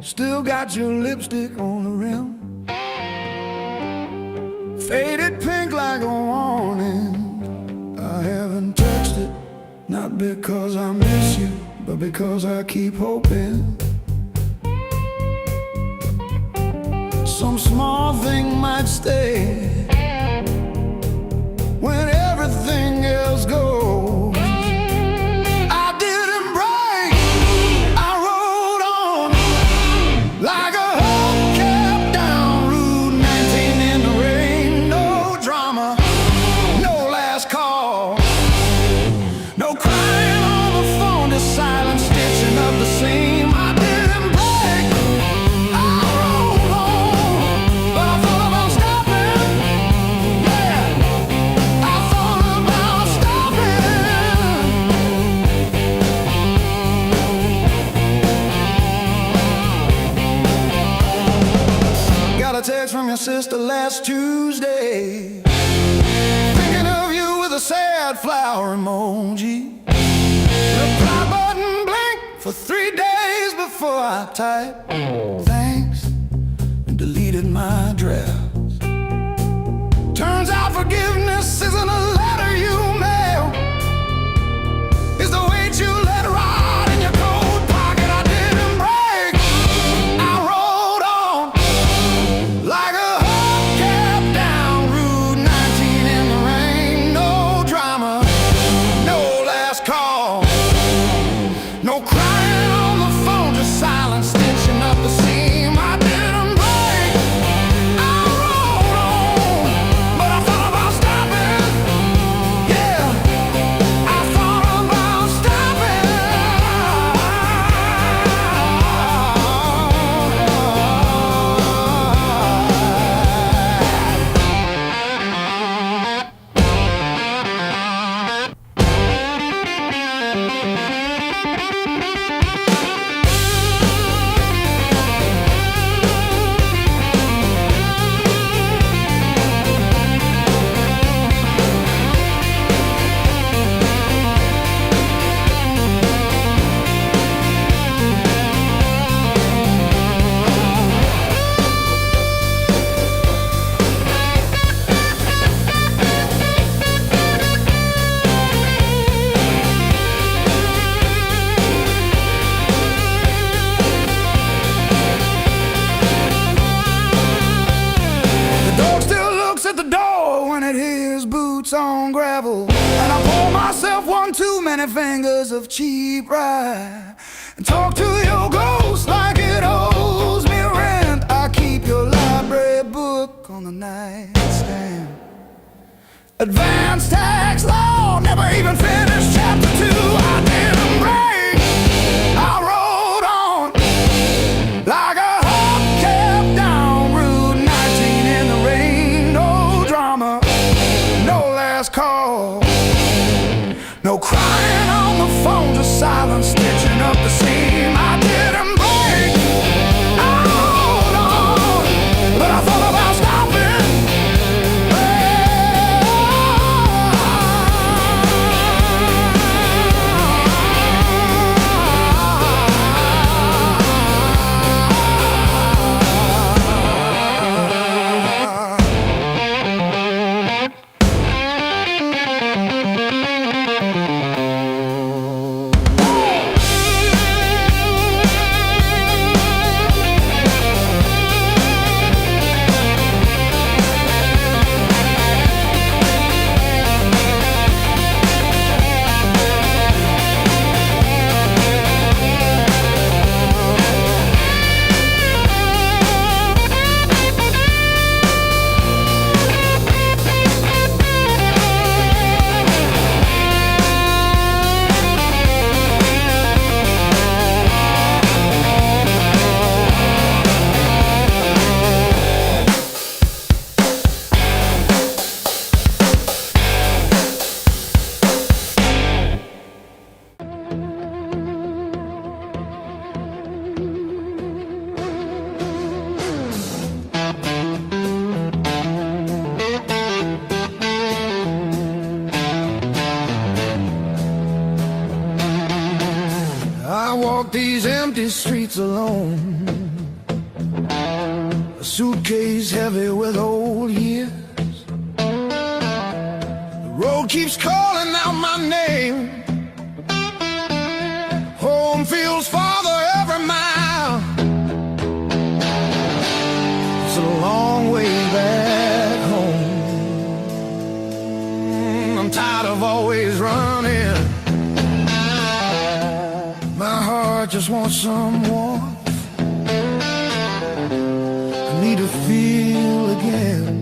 Still got your lipstick on the rim, faded pink like a warning. I haven't touched it, not because I miss you, but because I keep hoping some small thing might stay when everything else goes. A text from your sister last Tuesday, thinking of you with a sad flower emoji. Reply button blinked for 3 days before I typed thanks and deleted my drafts. Turns out forgiveness isn't a letter you mail, it's the weight you let ride in your coat pocket. I didn't break, I rolled on like a hubcap down Route 19 in the rain. No drama, no last call, no crying on the phone, just silence stitching up the seam. I didn't break, I rolled on, but I thought about stopping. Yeah, I thought about stopping. On gravel, and I pour myself one too many fingers of cheap rye, and talk to your ghost like it owes me rent. I keep your library book on the nightstand. Advanced tax law, never even finished chapter 2. I didn't break, I rolled on like a hubcap down Route 19 in the rain. No drama, no last call, no crying on the phone, just silence stitching up the seam. I didn't break, I rolled on, but I thought about stopping. walk these empty streets alone, a suitcase heavy with old years. The road keeps calling out my name. Home feels farther every mile. It's a long way back home. I'm tired of always running. My heart just wants some warmth. I need to feel again.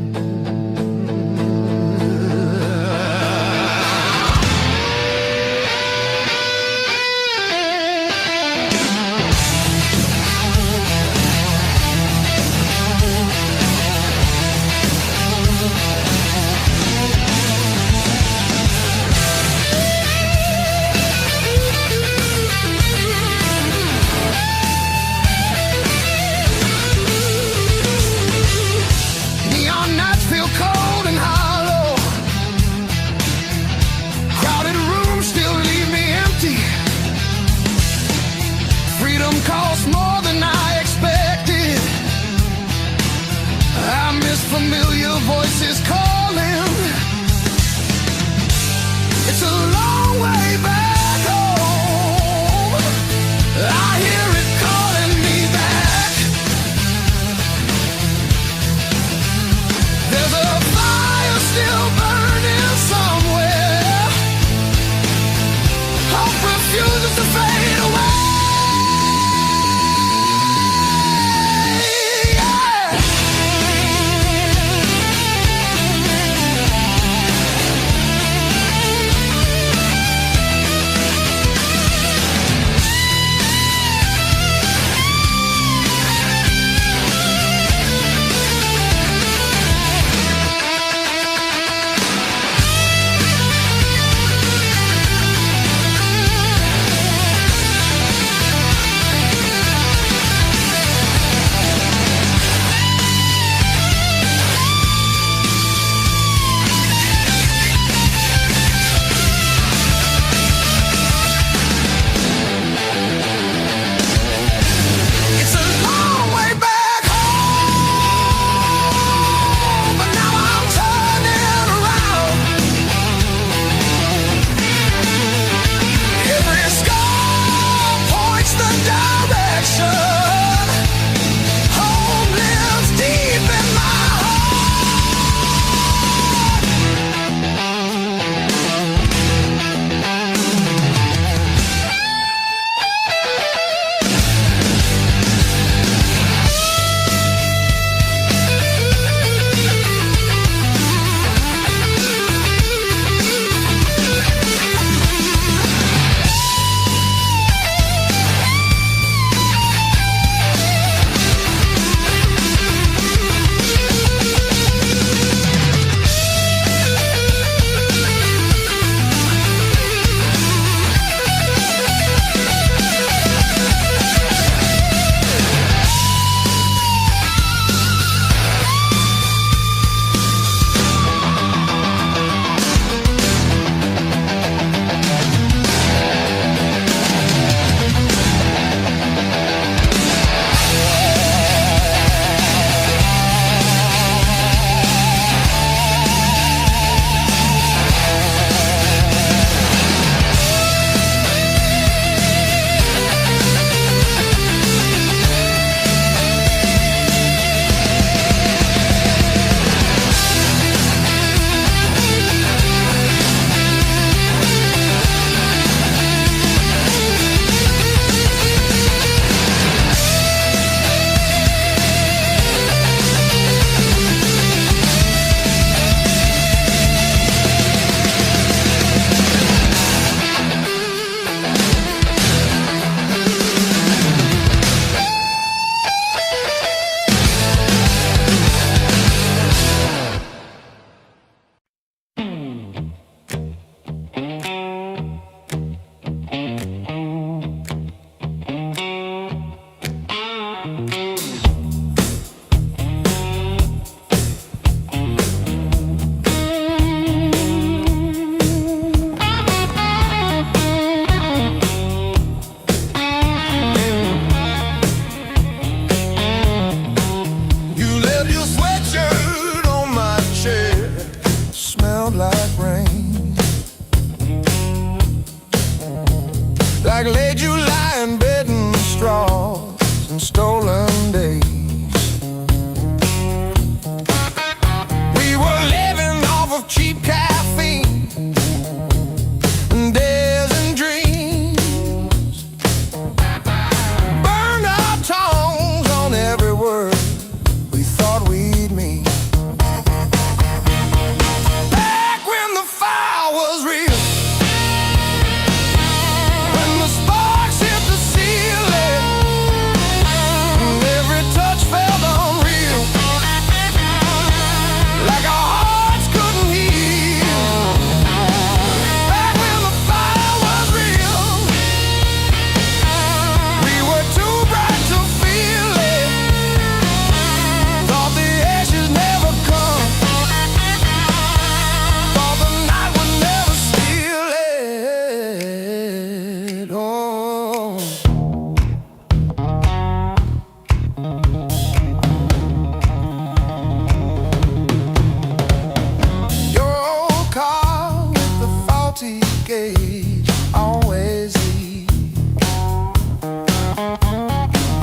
gauge always lead.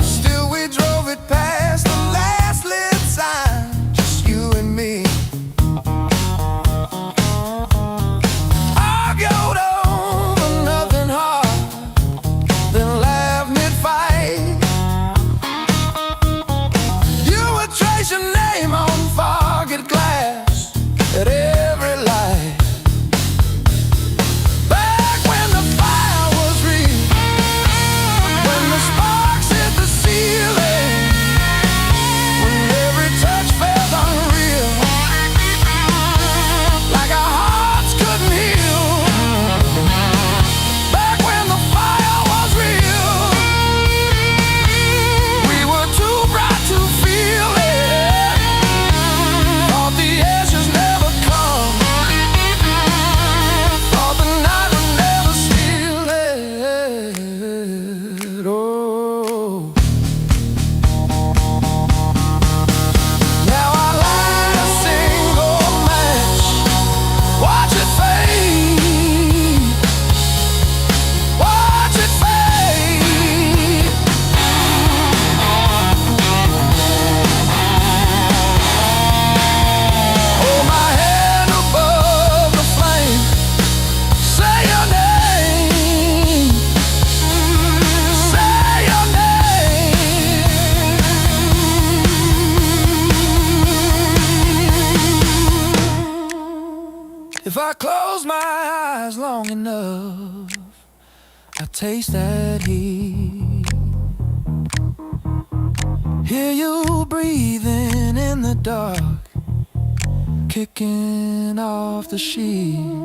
Still we drove it past the last lit sign, just you and me. Argued over nothing hard, then laughed mid-fight. You would trace your name on foggy glass at every light. Back when the fire was real, when the sparks hit the ceiling, when every touch felt unreal, like our hearts couldn't heal. Back when the fire was real, we were too bright to feel it. Thought the ashes never come, thought the night would never steal it. Oh, now I light a single match, watch it fade, watch it fade. Hold my hand above the flame, say your name, say your name. If I close my eyes long enough, I taste that heat. Hear you breathing in the dark, kicking off the sheet.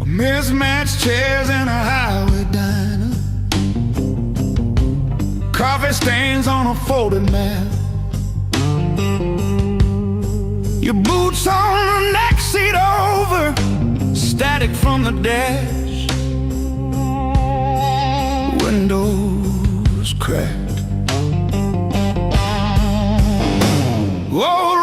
Mismatched chairs in a highway diner, coffee stains on a folded map, your boots on the next seat over, static from the dash, windows cracked. Oh,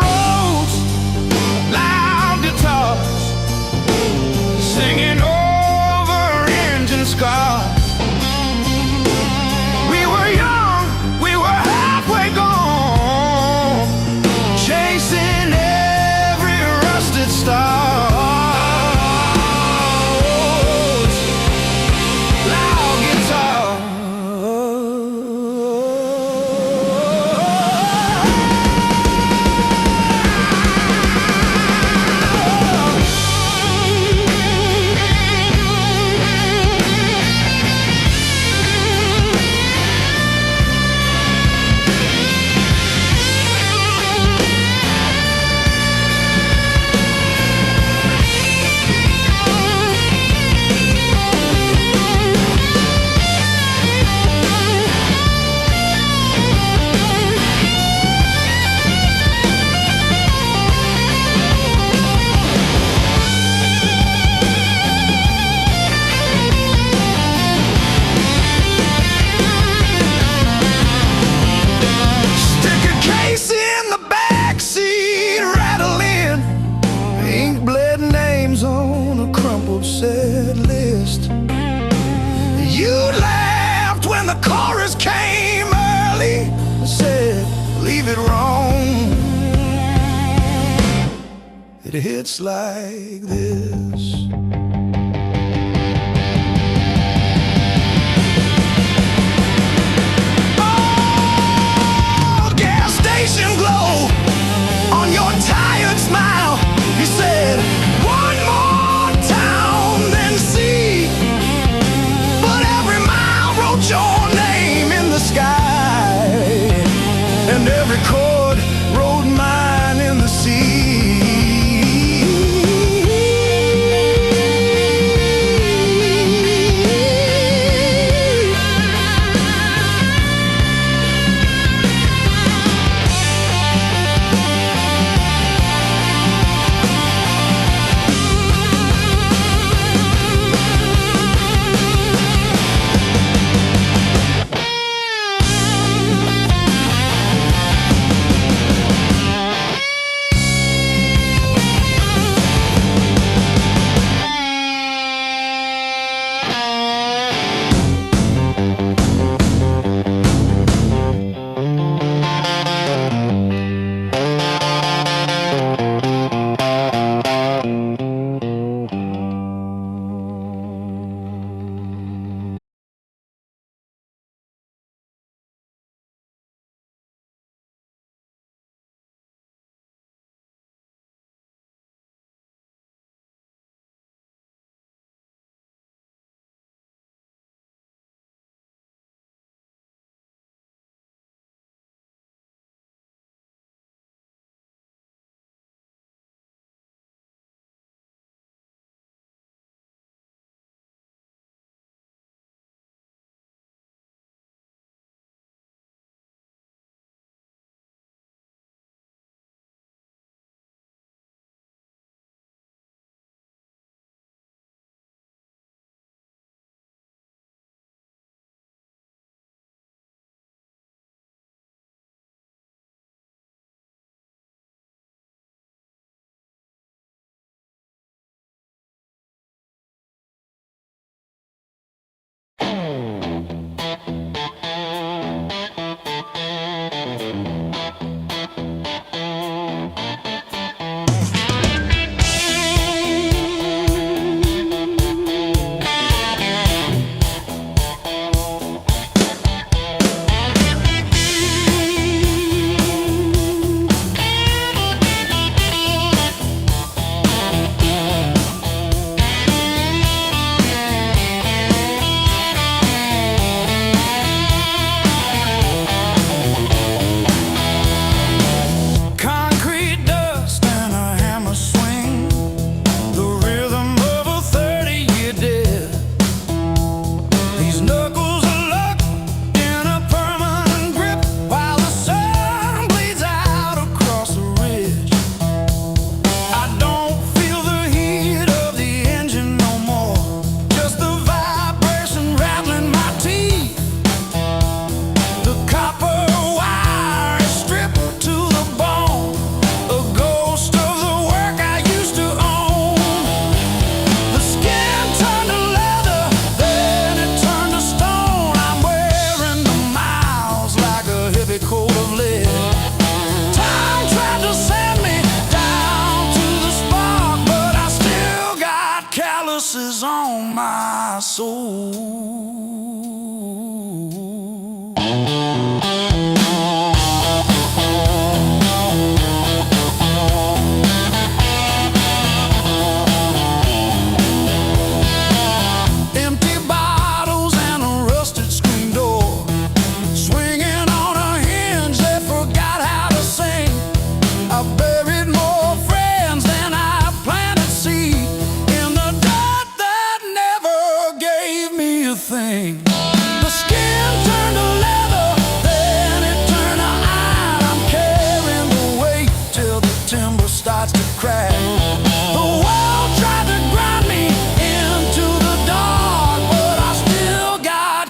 in the backseat rattling, ink-bled names on a crumpled set list. You laughed when the chorus came early and said, leave it wrong. It hits like this. Oh, gas station glow on your tired smile. You said, one more town, then see. But every mile wrote your name in the sky, and every chord wrote mine in the sea.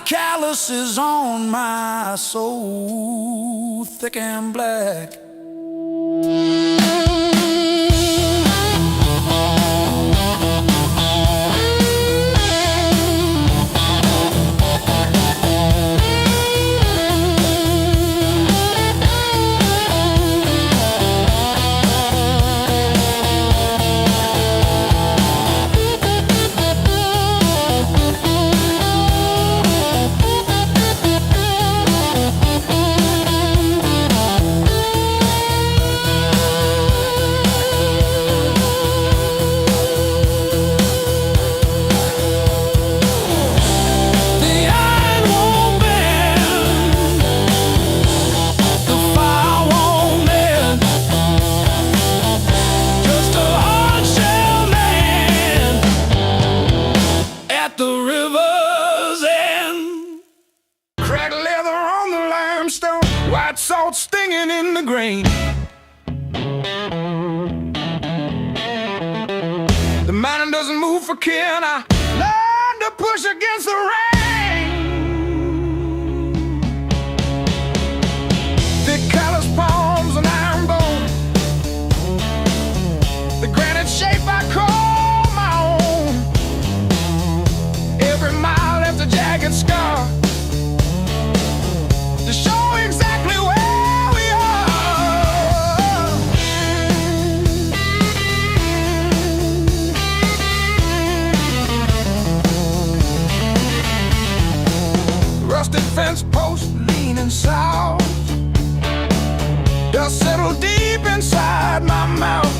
Calluses on my soul, thick and black. grain. The mountain doesn't move for kin. I learned to push against the rain. Thick callous palms and iron bone, the granite shape I call my own. Every mile left a jagged scar to show exactly where we are. Rusted fence post leaning south, dust settled deep inside my mouth.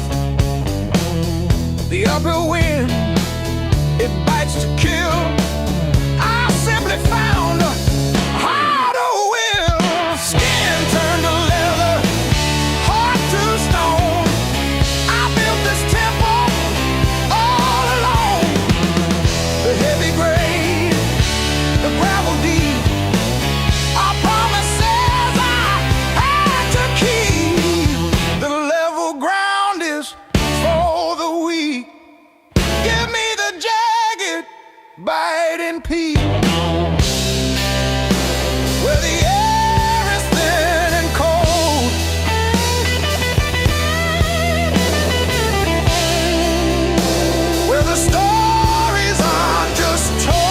The uphill wind, it bites to kill. I simply found a harder will. Skin turned to leather, heart to stone. I built this temple all alone. The heavy grade, the gravel deep, our promises I had to keep. The level ground is for the weak. Give me the jagged, biting peak, where the air is thin and cold, where the stories aren't just told.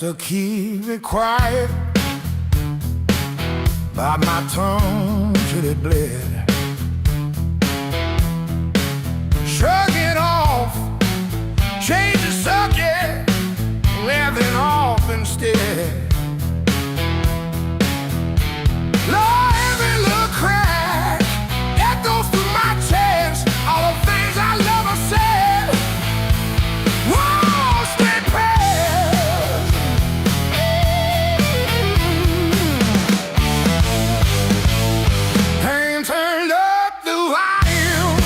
to keep it quiet. Bite my tongue till it bled. Shrug it off, change the subject, laughing off instead. Lord, every little crack echoes through my chest. All the things I love I said won't stay past. Pain turned up the volume.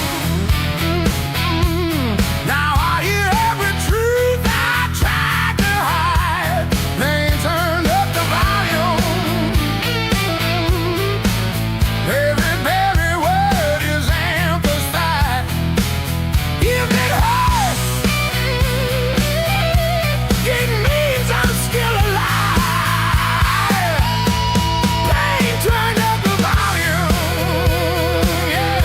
Now I hear every truth I tried to hide. Pain turned up the volume. Every word is amplified. If it hurts, it means I'm still alive. Pain turned up the volume, yeah.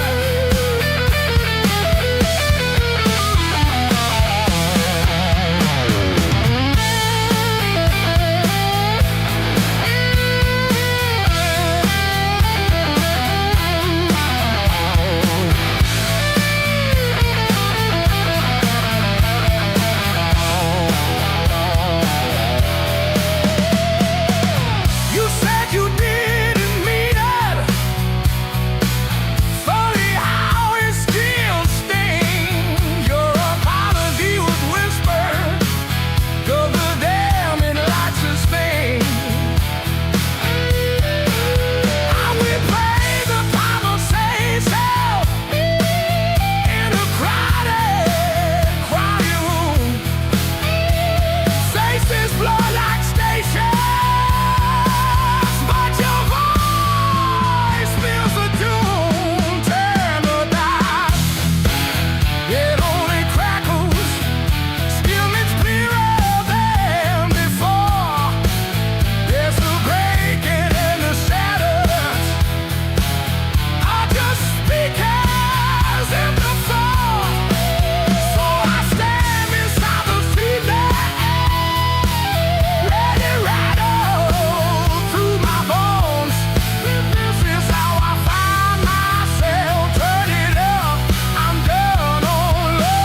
You said you didn't mean it. Funny how it still stings. Your apology was whispered, though the damn it lights of Spain. I will play the Bible say so in a crowded room. Faces blur like stations, but your voice fills the doom. Turn the dial, it only crackles, still it's clearer than before. There's a breaking in the shadows, are just speakers in the fall. So I stand beside the feeling, let it rattle through my bones. This is how I find myself. Turn it up, I'm done on low.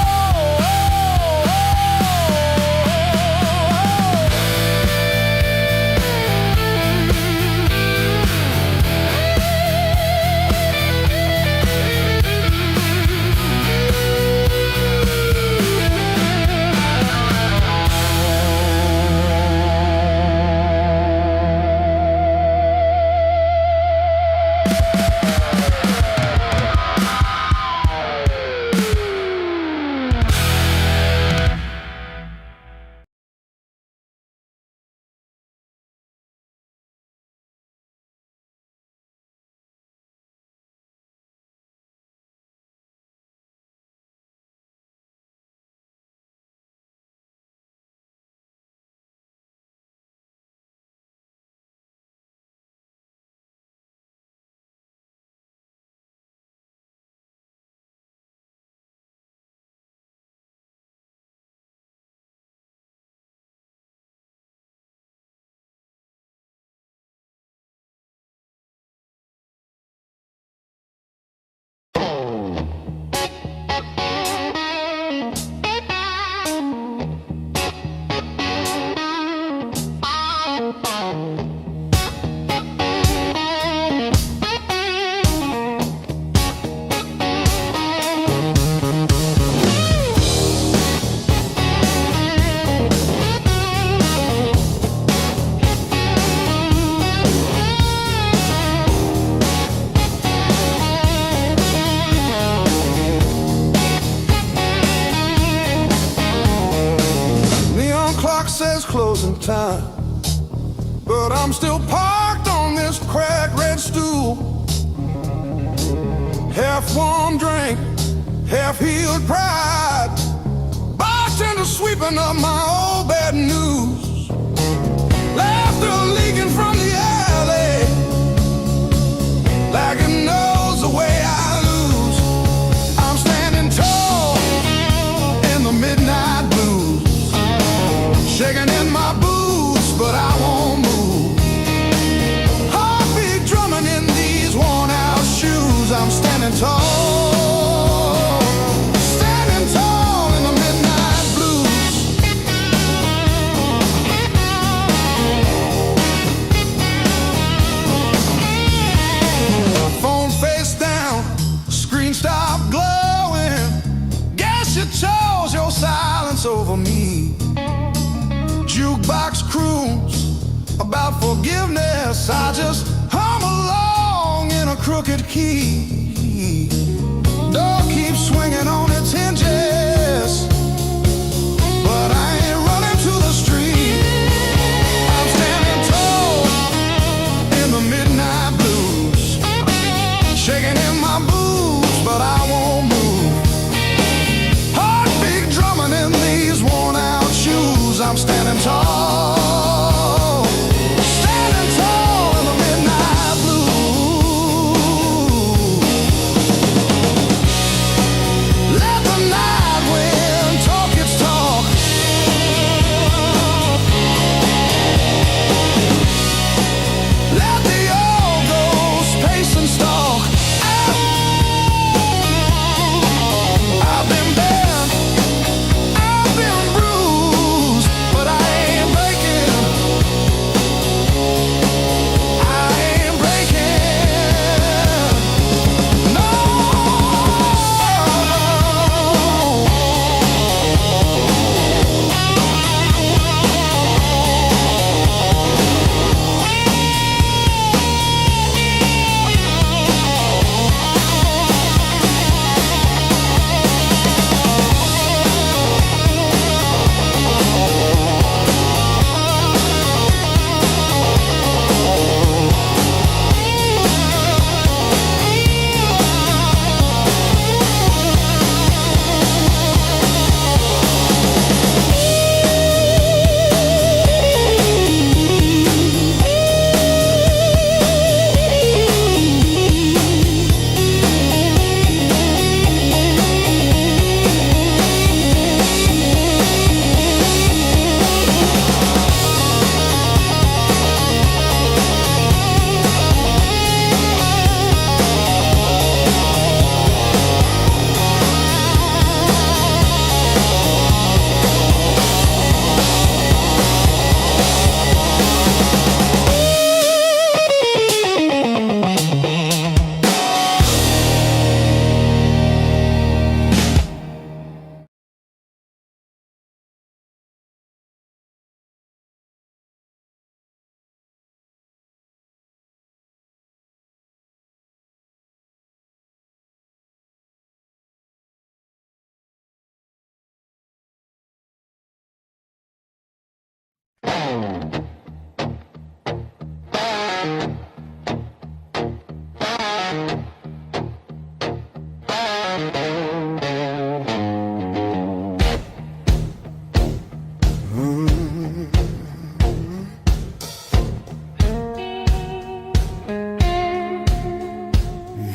Neon clock says closing time, but I'm still parked on this cracked red stool. Half warm drink, half healed pride. Bartender sweeping up my old bad news. Laughter leaking from the alley, like it knows the way I lose. I'm standing tall in the midnight blues, shaking in my boots, standing tall in the midnight blues. Phone face down, screen stopped glowing. Guess you chose your silence over me. Jukebox croons about forgiveness. I just hum along in a crooked key. Door keeps swinging on its hinges, but I ain't running to the street. I'm standing tall in the midnight blues, shaking in my boots, but I won't move. Heartbeat drumming in these worn out shoes. I'm standing tall, standing tall in the midnight blue. Let the night wind talk its talk. Let the old ghost pace and stalk. I've been bent, I've been bruised, but I ain't breaking. I ain't breaking. No.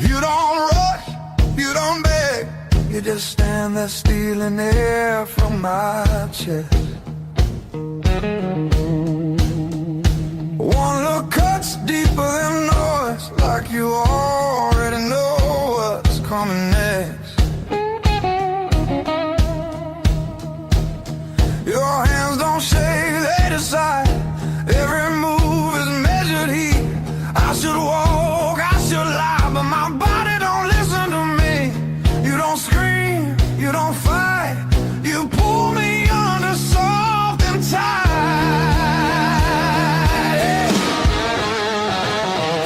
You don't rush, you don't beg, you just stand there stealing air from my chest. One look cuts deeper than noise, like you already know what's coming next. Your hands don't shake, they decide. Every move is measured heat. I should walk, I should lie, but my body don't listen to me. You don't scream, you don't fight, you pull me under soft and tight.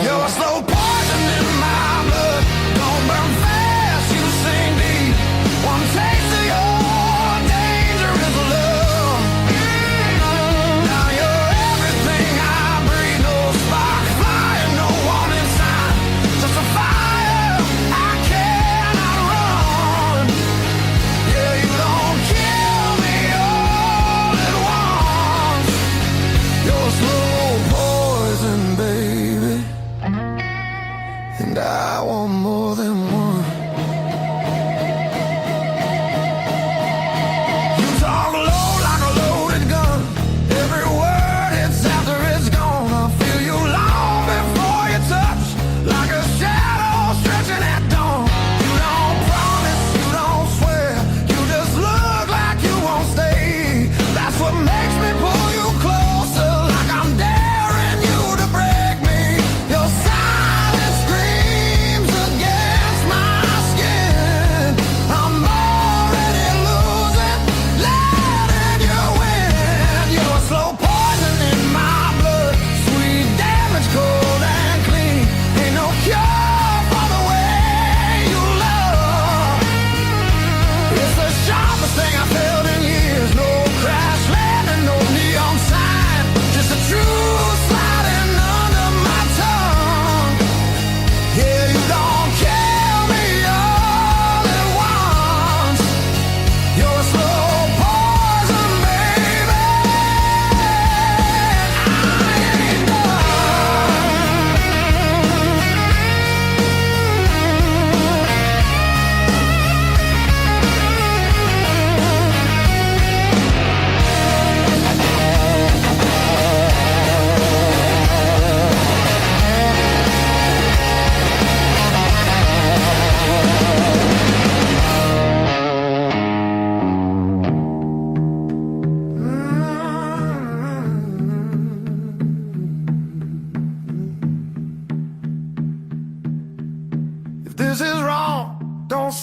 You're a slow poison in my blood. Don't burn fast, you sink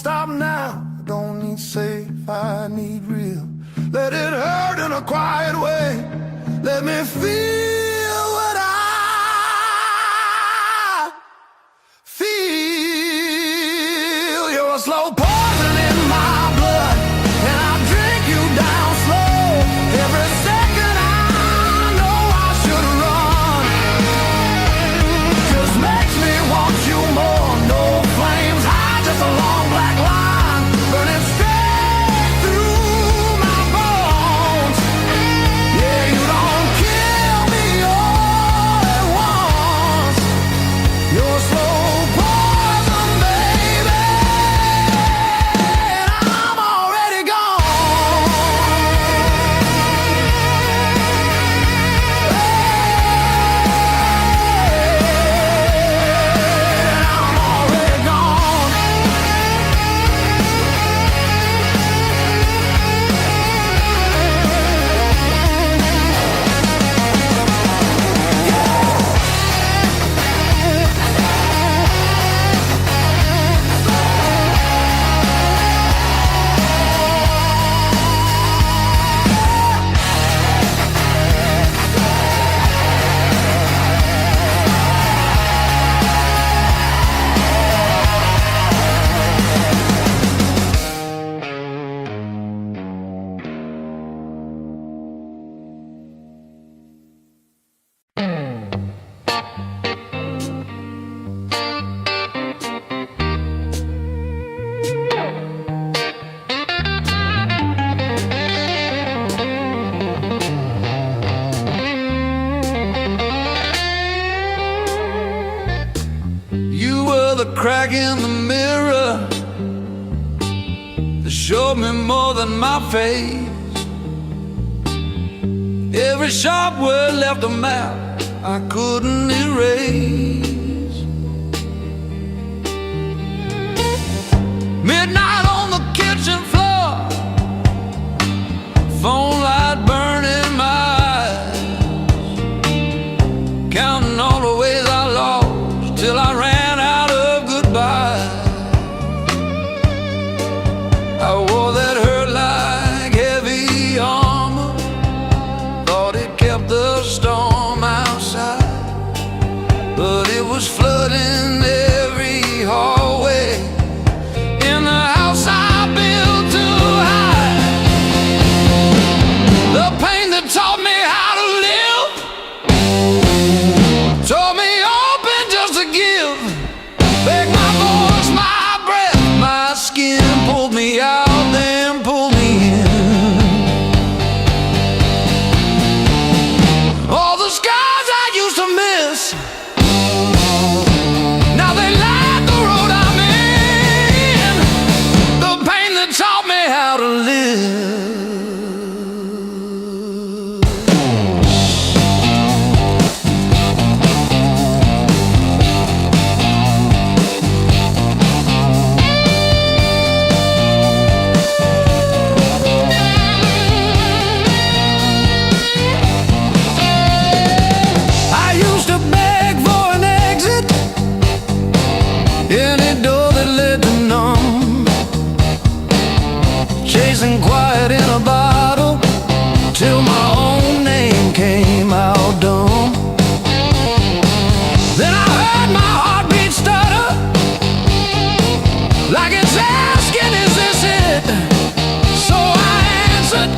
stop now. I don't need safe, I need real. Let it hurt in a quiet way. Let me feel what I feel. You're a slow poison in my blood, and I drink you down slow. Every second I know I should run. Just makes me want you more. No flames high, just a long black line burning straight through my bones. Yeah, you don't kill me all at once. You're slow poison, baby, and I'm already gone. I'm already gone. You were the crack in the mirror that showed me more than my face. Every sharp word left a map I couldn't erase. Midnight on the kitchen floor, phone light burning my eyes, counting all the ways I lost till I ran out of goodbye. I wore that hurt like heavy armor, thought it kept the storm outside, but it was flooding every hallway in the house I built too high. The pain that taught me how to live taught me open just to give. Beg my voice, my breath, my skin, pulled me out, then pulled me in. All the scars I used to miss, now they light the road I'm in. The pain that taught me how to live. I used to beg for an exit, any door that led to none, chasing quiet in a bottle till my own name came out dumb. Then I heard my heartbeat stutter, like it's asking, is this it? So I answered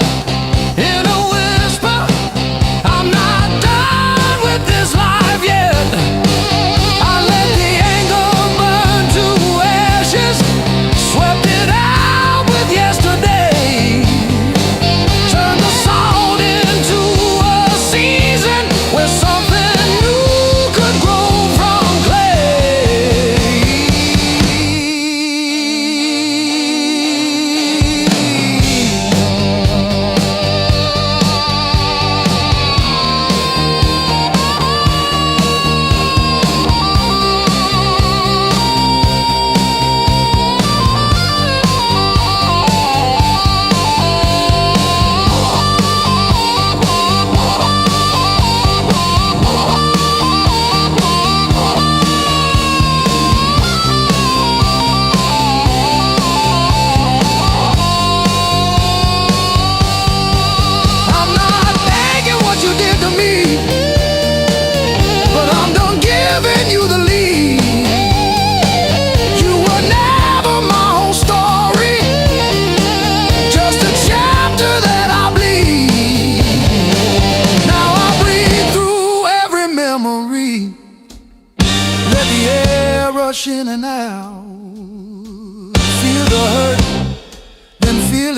in a whisper, I'm not done with this life yet. I let the anger burn to ashes, swept it out with yesterday.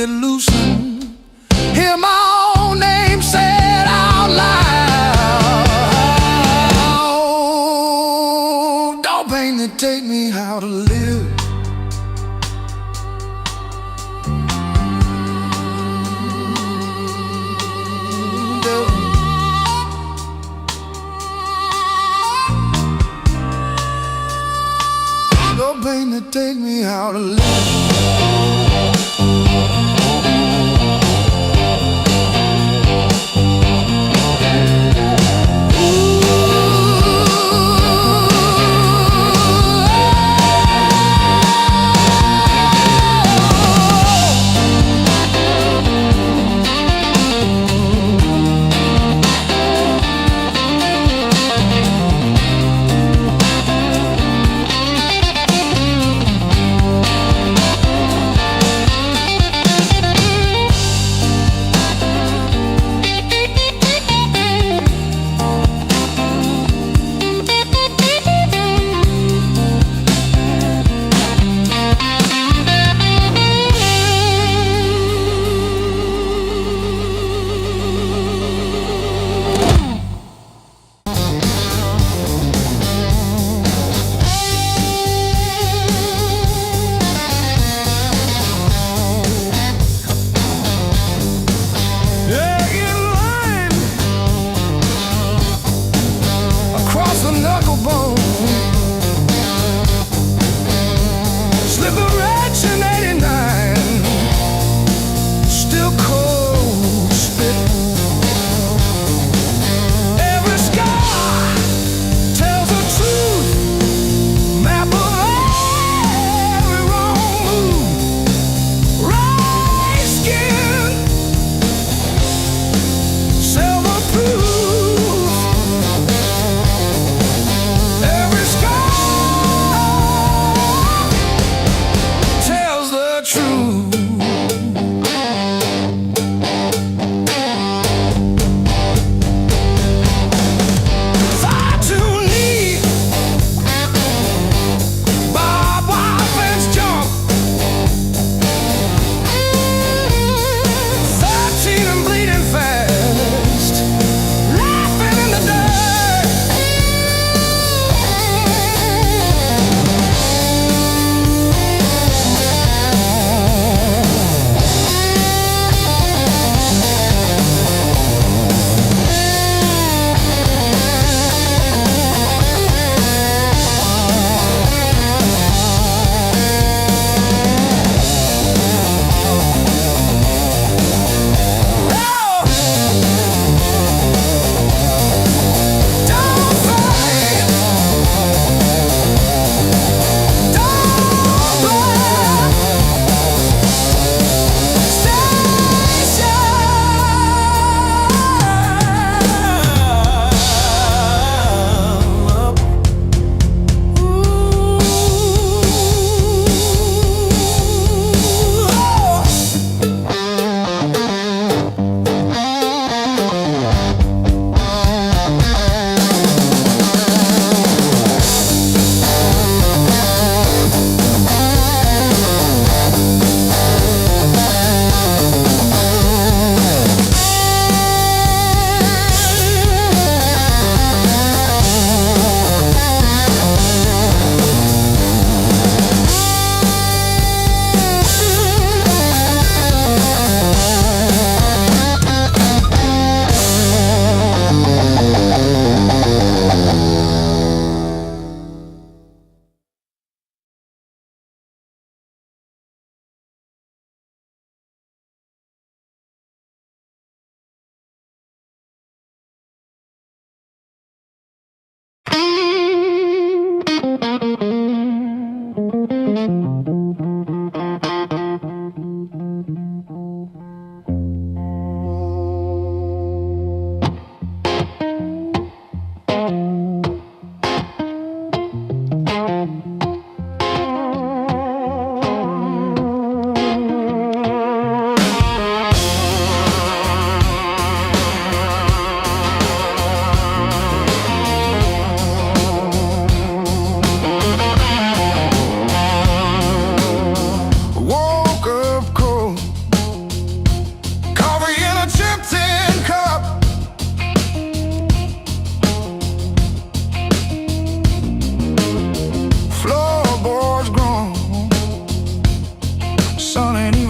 really loosen. Hear my own name said out loud. Don't pain that take me how to live. Don't pain that take me how to live.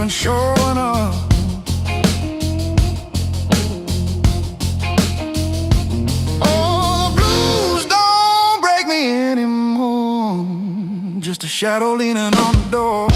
even showing up. Oh, the blues don't break me anymore. Just a shadow leaning on the door.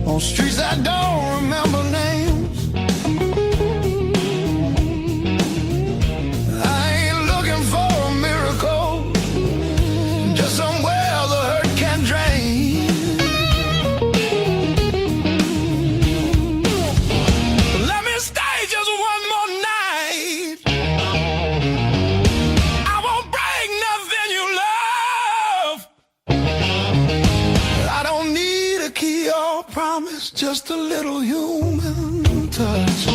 On streets I don't remember names. I ain't looking for a miracle, just somewhere the hurt can drain. Let me stay just one more night. I won't break nothing you love. I don't need a key or promise, just a little human touch.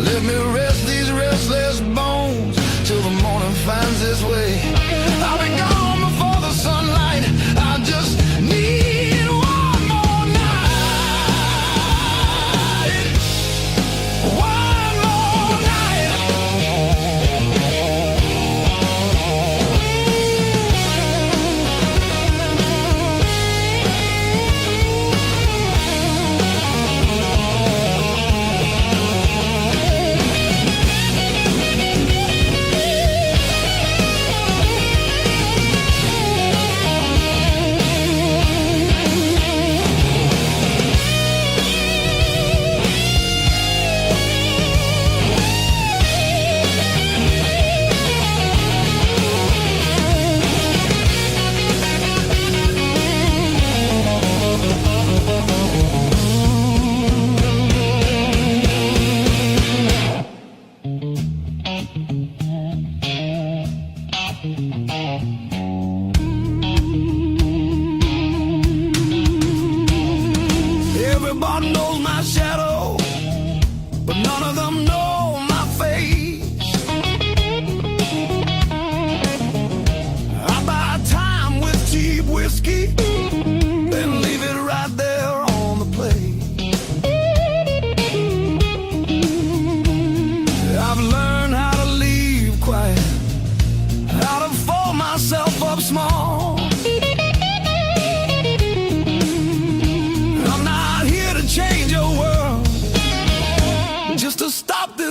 Let me rest these restless bones till the morning finds its way. I'll be gone before the sunlight. I just need one more night. One more night.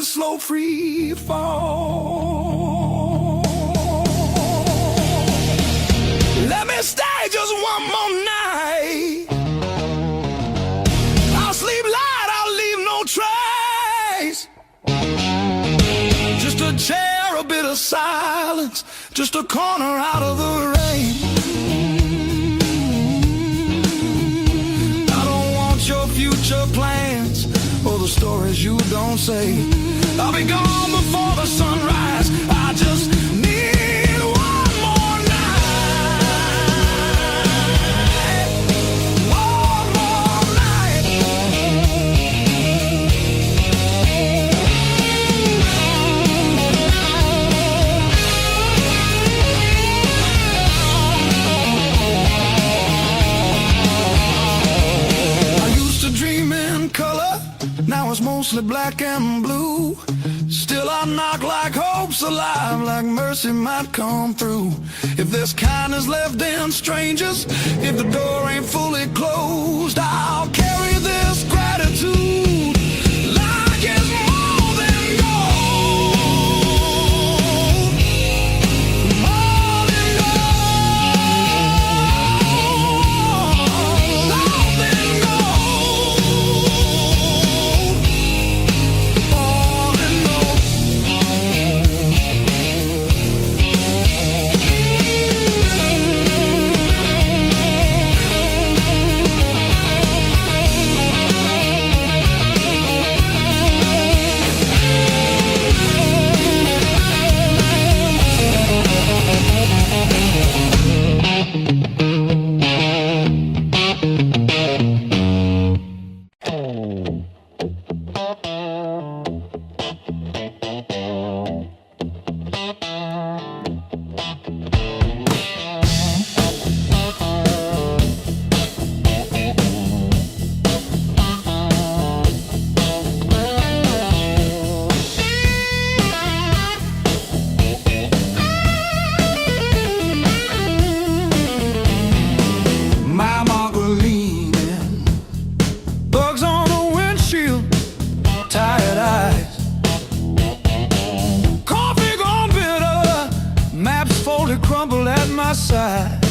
slow free fall. Let me stay just one more night. I'll sleep light, I'll leave no trace. Just a chair, a bit of silence, just a corner out of the rain. I don't want your future plans or the stories you don't say. I'll be gone before the sunrise. I just need one more night. One more night. I used to dream in color, now it's mostly black and blue. Still I knock like hope's alive, like mercy might come through. If there's kindness left in strangers, if the door ain't fully closed, I'll carry this gratitude like it's more than gold. More than gold. More than gold. Crumble at my side.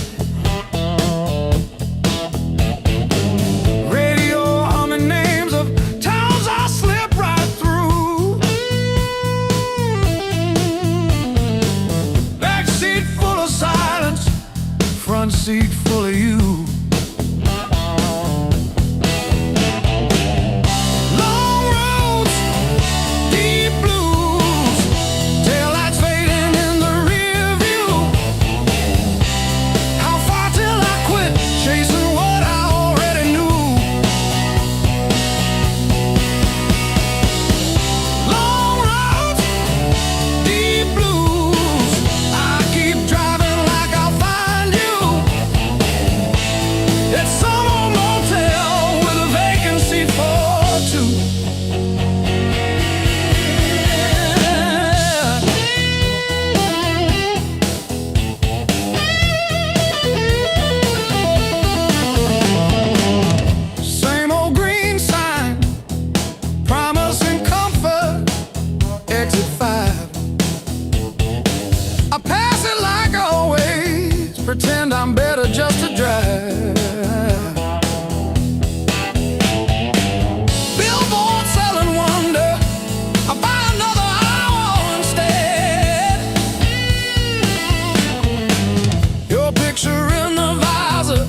Radio humming names of towns I slip right through. Back seat full of silence, front seat full of you. Pretend I'm better just to drive. Billboard selling wonder, I'll buy another hour instead. Your picture in the visor,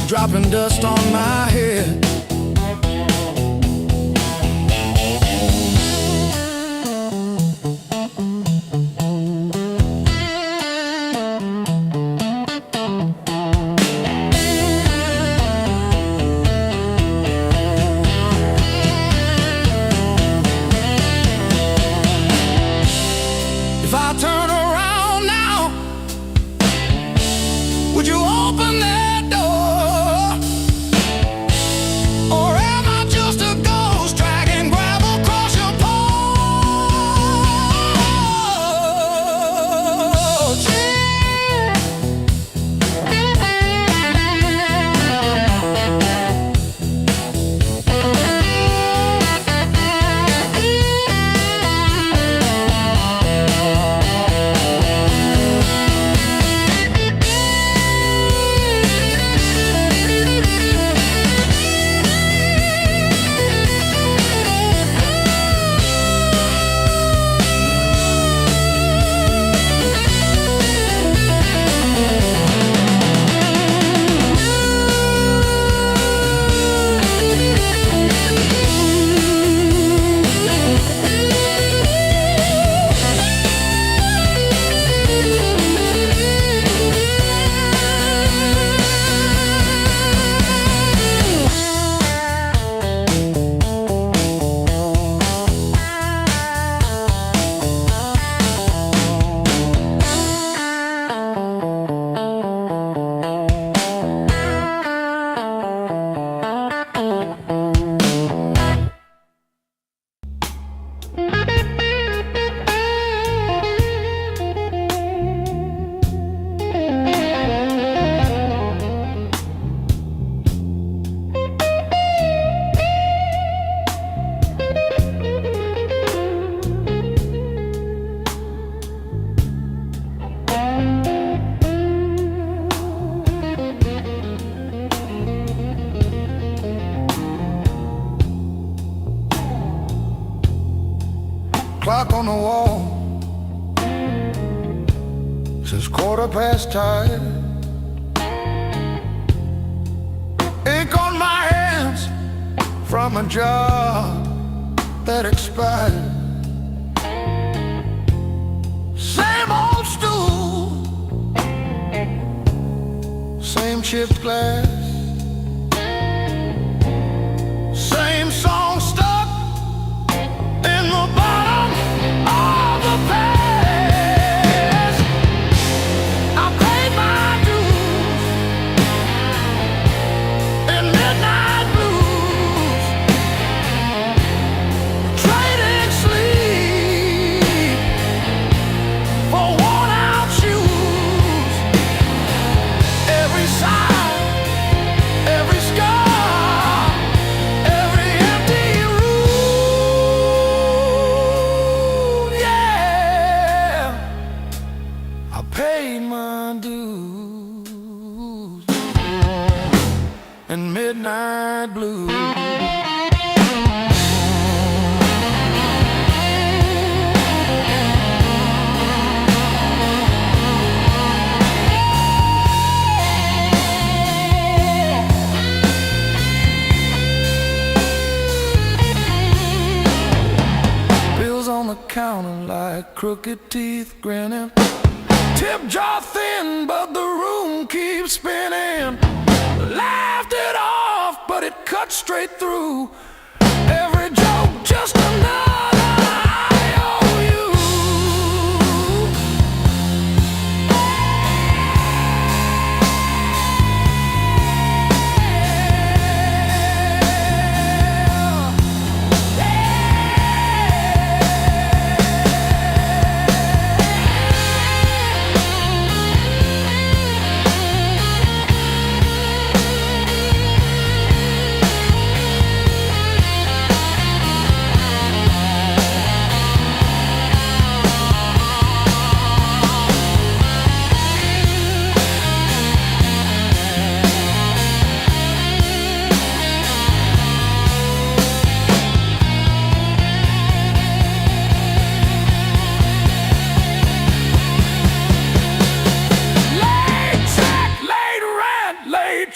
dropping dust on my head. If I turn around now, would you open that door? clock on the wall says 5:15. Ink on my hands from a job that expired. Same old stool, same chipped glass, same song stuck in the bottom of the past. I paid my dues in midnight blues, trading sleep for worn-out shoes. Every sigh, every scar, every empty room, yeah, I paid my dues in midnight blues. Bills on the counter like crooked teeth grinning. Tip jar thin, but the room keeps spinning. Laughed it off, but it cut straight through. Every joke just another IOU.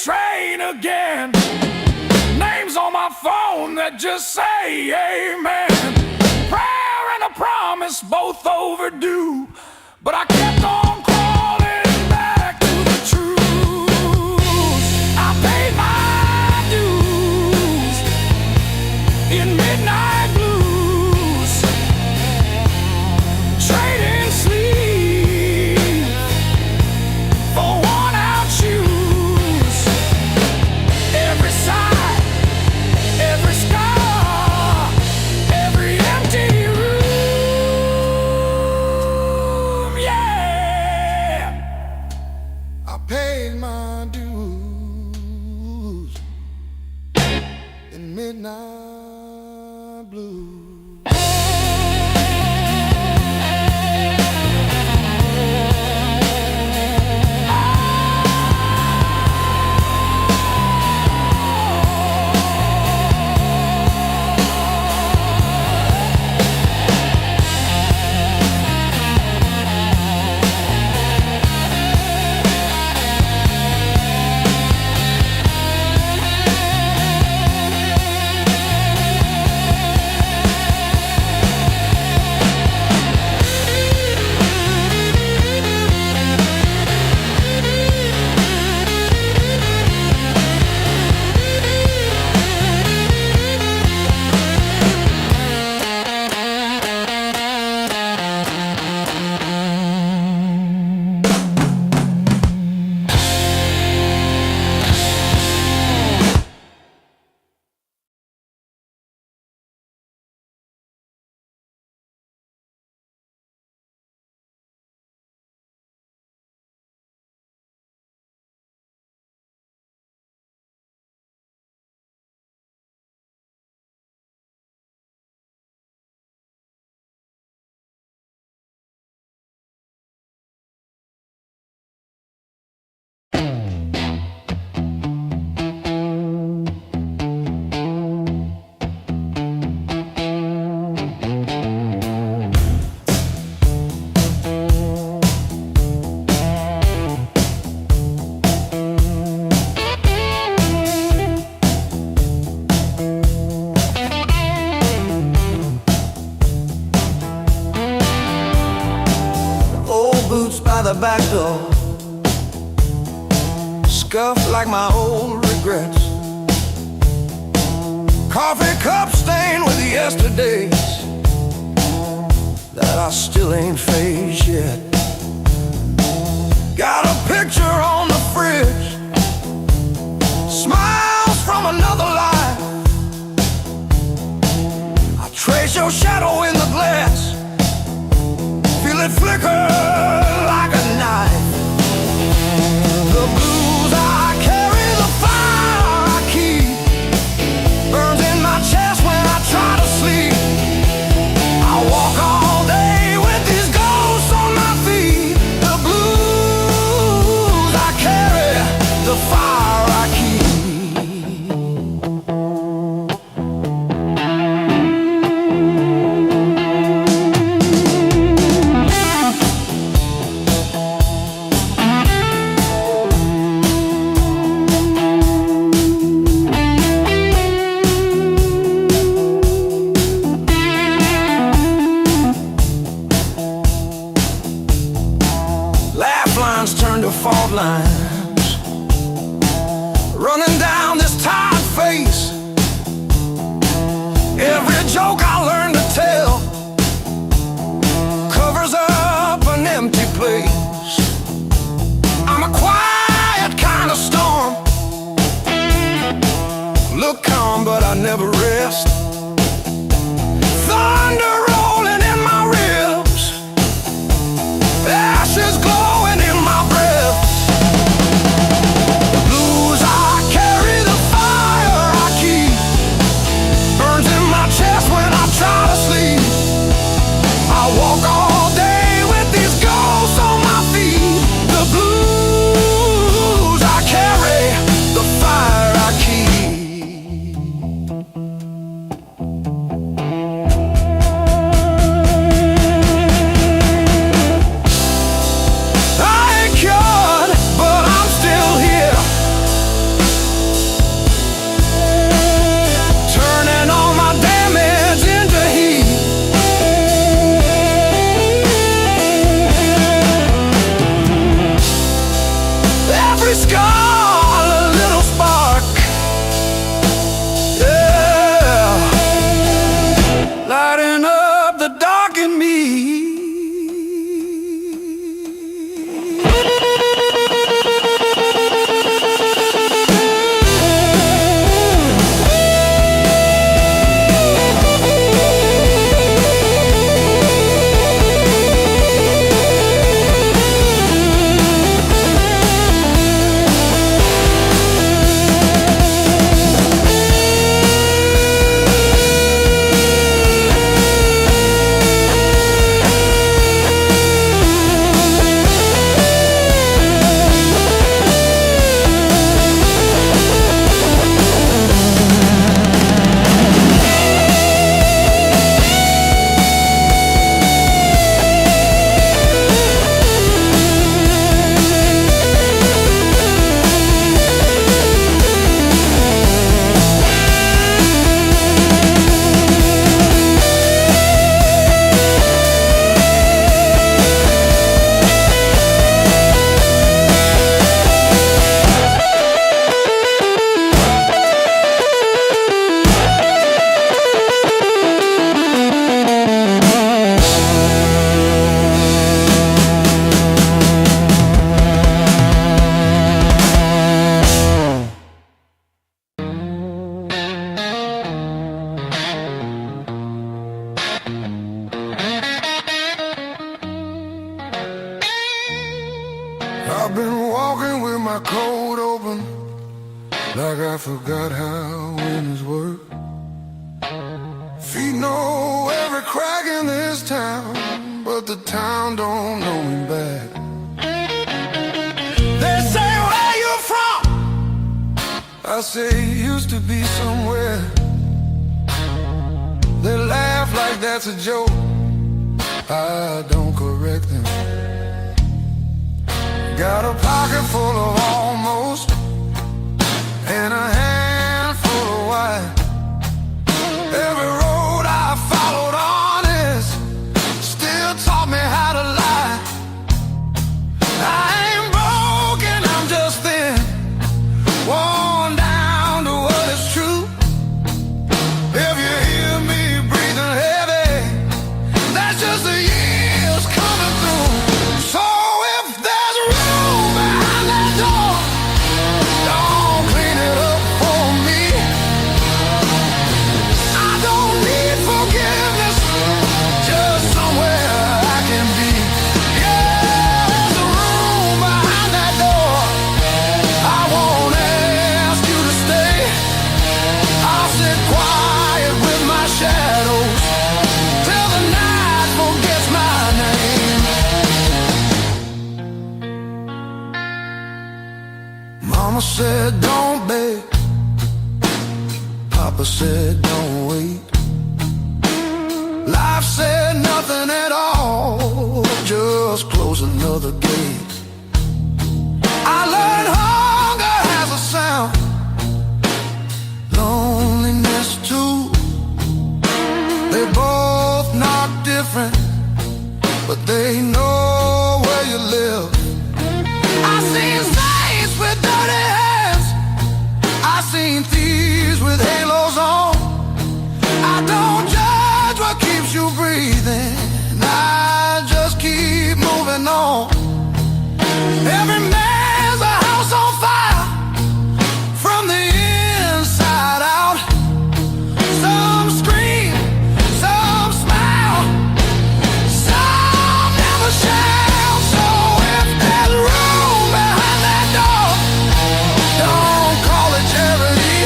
Train again. Names on my phone that just say amen. Prayer and a promise, both overdue, but I kept on crawling back to the truth. I paid my dues in midnight blues, trading sleep for worn-out shoes. Every sigh, every scar, every empty room, yeah. the back door, scuffed like my old regrets. Coffee cup stained with yesterdays that I still ain't faced yet. Got a picture on the fridge, smiles from another life. I trace your shadow in the glass, feel it flicker like a knife. The blues I carry, the fire I keep, burns in my chest when I try to sleep. I walk all day with these ghosts on my feet. The blues I carry, the fire I keep. Turn to fault lines, running down this tired face. Every joke I learn to tell covers up an empty place. I'm a quiet kind of storm, look calm but I never rest. Thunder rolling in my ribs, ashes glowing in my breath. The blues I carry, the fire I keep, burns in my chest when I try to sleep. I walk all day with these ghosts on my feet. The blues I carry, the fire I keep. I've been walking with my coat open, like I forgot how windows work. Feet know every crack in this town, but the town don't know me back. They say, where you from? I say, used to be somewhere. They laugh like that's a joke, I don't correct them. Got a pocket full of almost, and a handful of white. Every road I followed honest still taught me how to lie. Papa said don't wait. Life said nothing at all, just close another gate. I learned hunger has a sound, loneliness too. They both knock different, but they know where you live. I seen saints with dirty hands, I seen thieves with halos on. I don't judge what keeps you breathing, I just keep moving on. Every man's a house on fire, from the inside out. Some scream, some smile, some never shout. So if there's room behind that door, don't call it charity.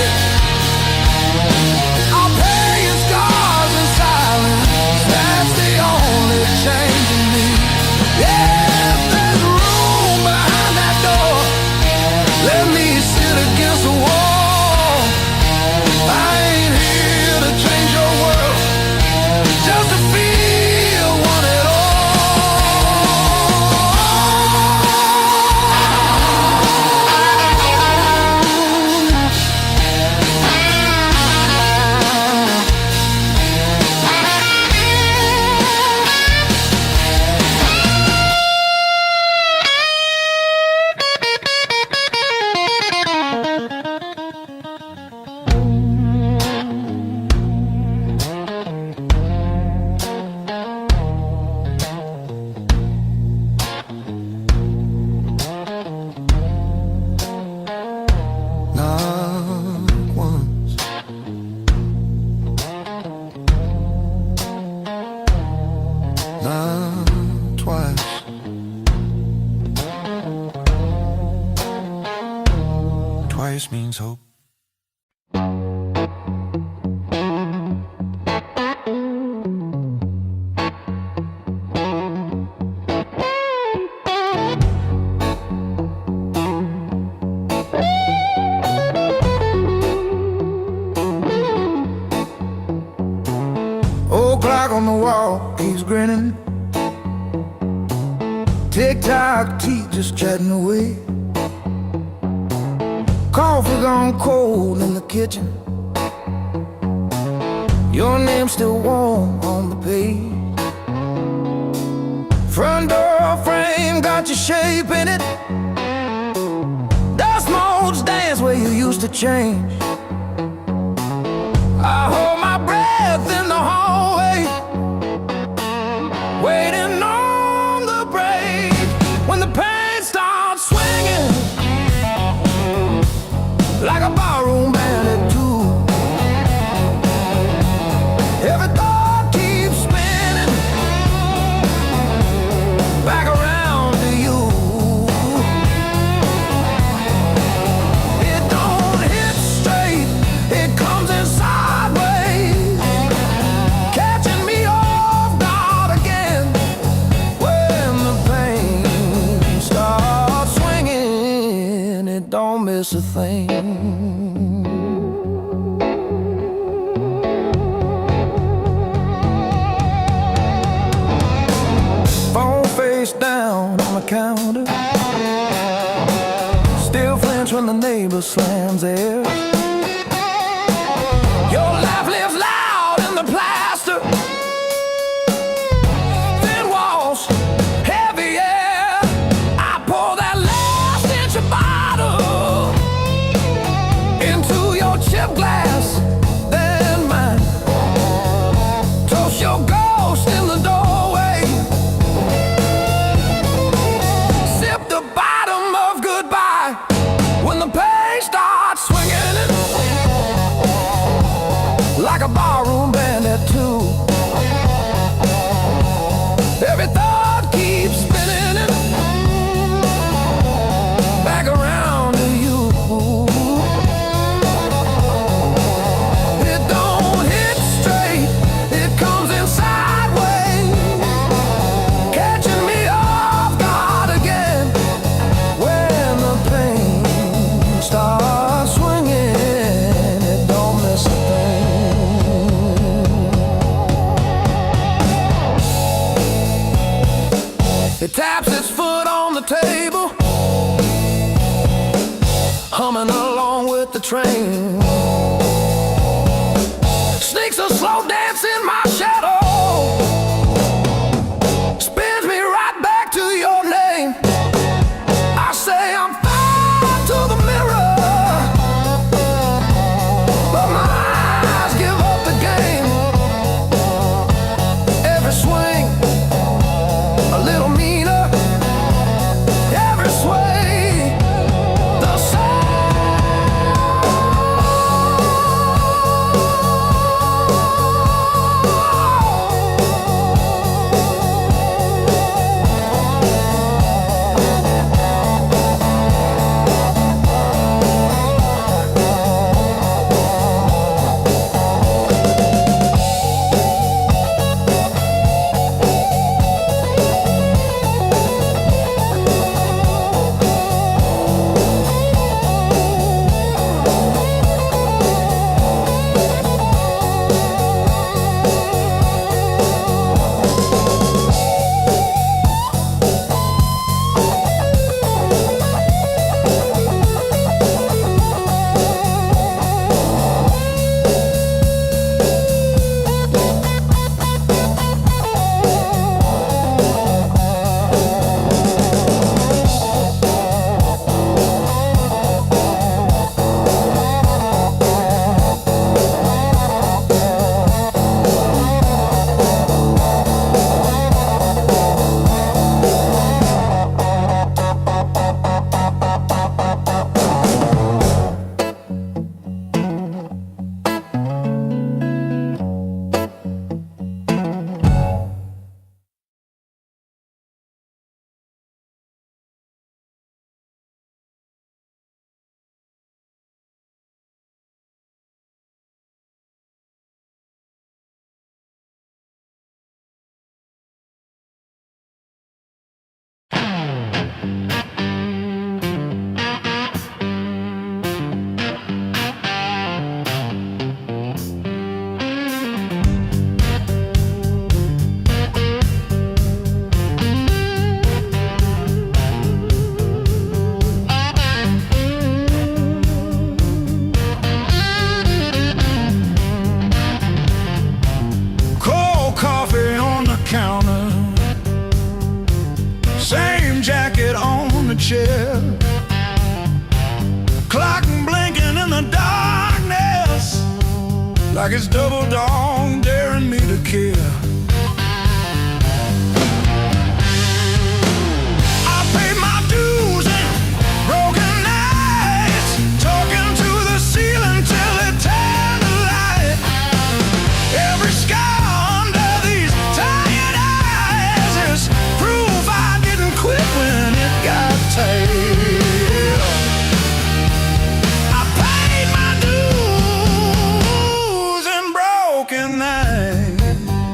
I'll pay your scars in silence, that's the only change in me. Yeah, if there's room behind that door, let me sit against the wall. I ain't here to change your world, just to feel one at all. Not once, not twice. Twice means hope. Old clock on the wall keeps grinning. Tick-tock, teeth just chatting away. Coffee gone cold in the kitchen. Your name's still warm on the page. Front door frame got your shape in it. Dust motes dance where you used to change. I hold my breath in the hallway, waiting on the break. When the pain starts swinging like a barroom band at two, every thought keeps spinning back around to you. It don't hit straight, it comes in sideways, catching me off guard again. When the pain starts swinging, it don't miss a thing. Phone face down on the counter, still flinch when the neighbor slams theirs. Your laugh lives loud in the plaster, thin walls, heavy air. I pour that last inch of bottle into your chip glass, then mine. Toast your ghost in the doorway, sip the bottom of goodbye. When the pain starts swinging like a barroom band at two, train. Sneaks a slow dance in my shadow, spins me right back to your name. I say I'm fine to the mirror, but my eyes give up the game. Every swing a little meaner, every sway the same. Chair, clock blinking in the darkness, like it's double dawn daring me to care. I paid my dues and broken nights, talking to the ceiling till it turned to light. Every scar under these tired eyes is proof I didn't quit when it got tight. I paid my dues and broken nights.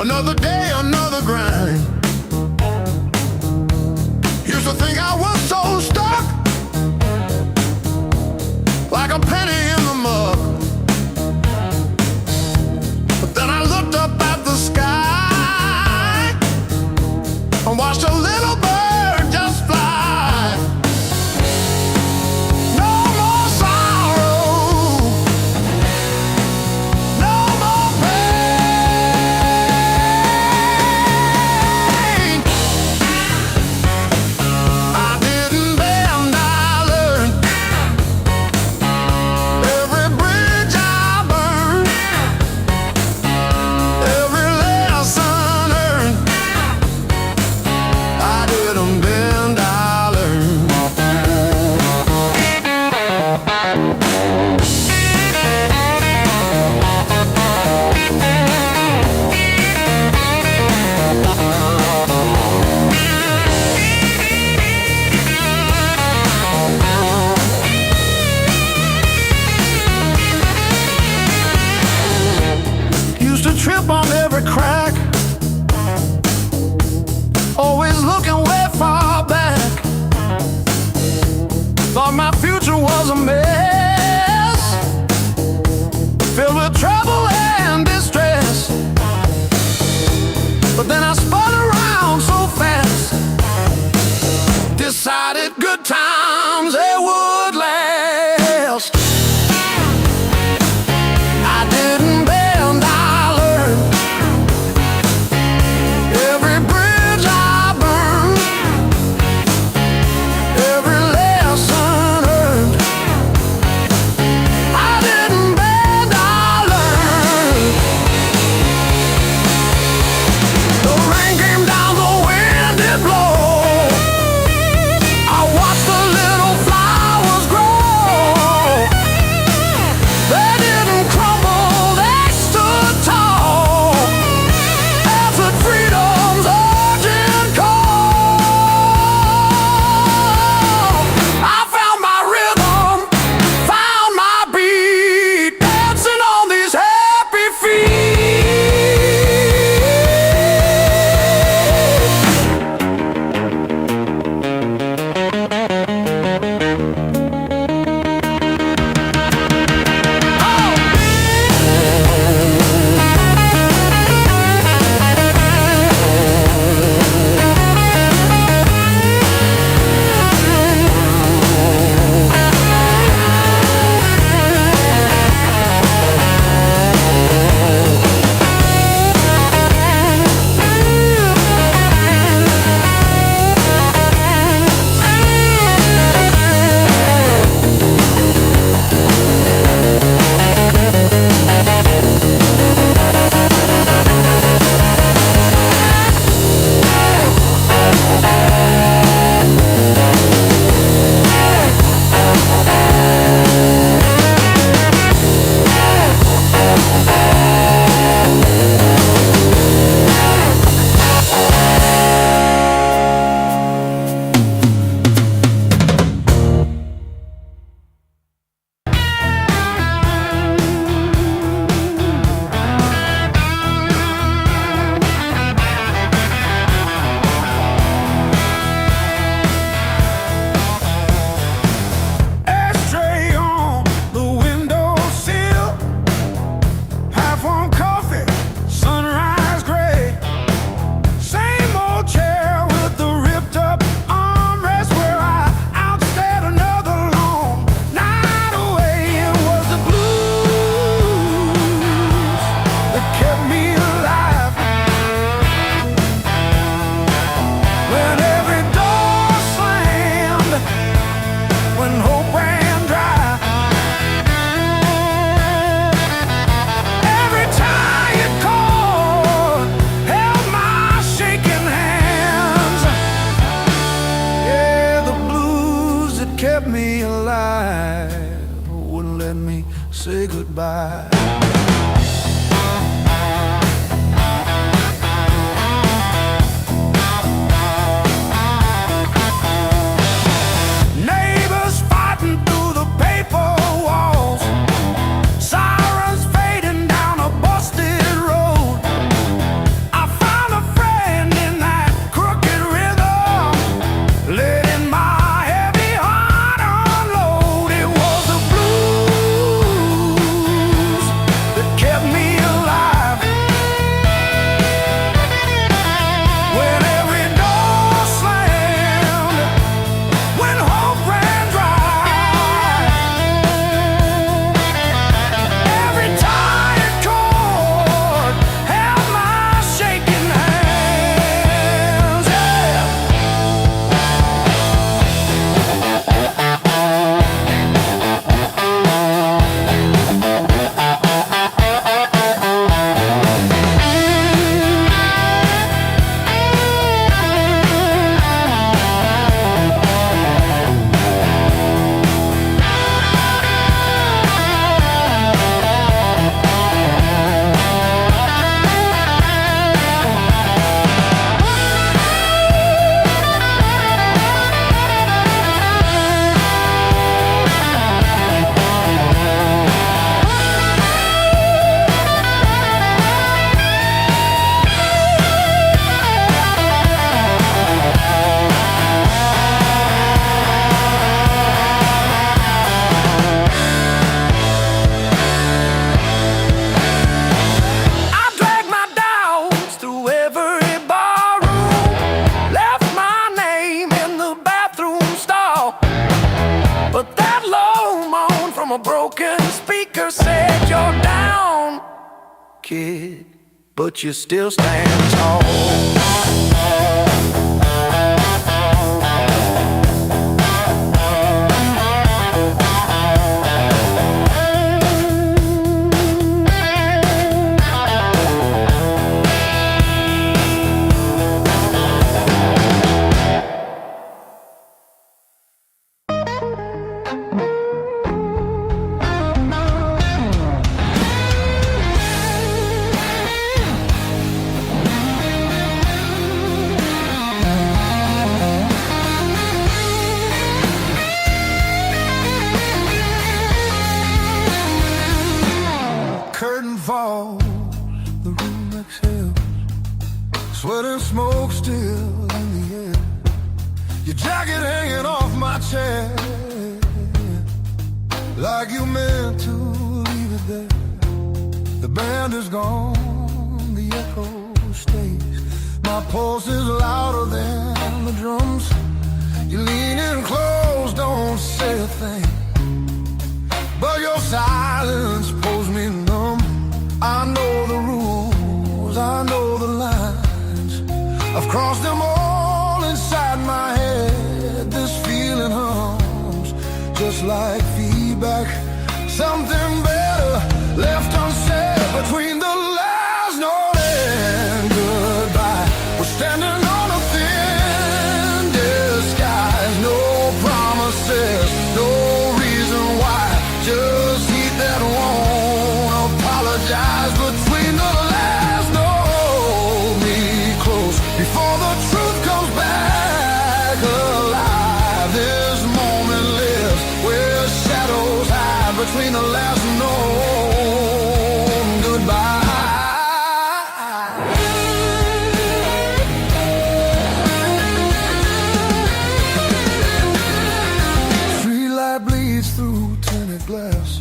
Another day, another grind. Used to think I was so stuck, like a penny in the mug. But then I looked up at the sky and watched a little bird just fly. No more sorrow, no more pain. I didn't bend, I learned. Every bridge I burned, every lesson earned. I didn't bend, I learned. Used to trip on every crack, always looking way far back. Thought my future was a mess, filled with trouble and distress. But then I spun around so fast, decided good times they would last. I didn't bend, I learned. Every bridge I burned, every lesson earned. I didn't bend, I learned. The rain came down, the wind did blow. I watched the little flowers grow. They didn't crumble, they stood tall, answered freedom's urgent call. I found my rhythm, found my beat, dancing on these happy feet. Ashtray on the windowsill, half-warm coffee, sunrise gray. Same old chair with the ripped-up armrest where I outstayed another long night away. It was the blues that kept me alive. When every door slammed, when hope ran dry, every time you called, held my shaking hands. Yeah, the blues that kept me alive wouldn't let me say goodbye. Neighbors fighting through the paper walls, sirens fading down a busted road. I kid, but you still stand tall. Curtain falls, the room exhales, sweat and smoke still in the air. Your jacket hanging off my chair, like you meant to leave it there. The band is gone, the echo stays. My pulse is louder than the drums. You lean in close, don't say a thing, but your silence pulls me numb. I know the rules, I know the lines. I've crossed them all inside my head. This feeling hums, just like feedback. Something better left unsaid between the last note and goodbye. We're standing on a thin disguise. No promises, no reason why. Just heat that won't apologize. Between the last note, me close before the truth comes back alive. This moment lives where shadows hide. Between the last note and goodbye. Free light bleeds through tinted glass.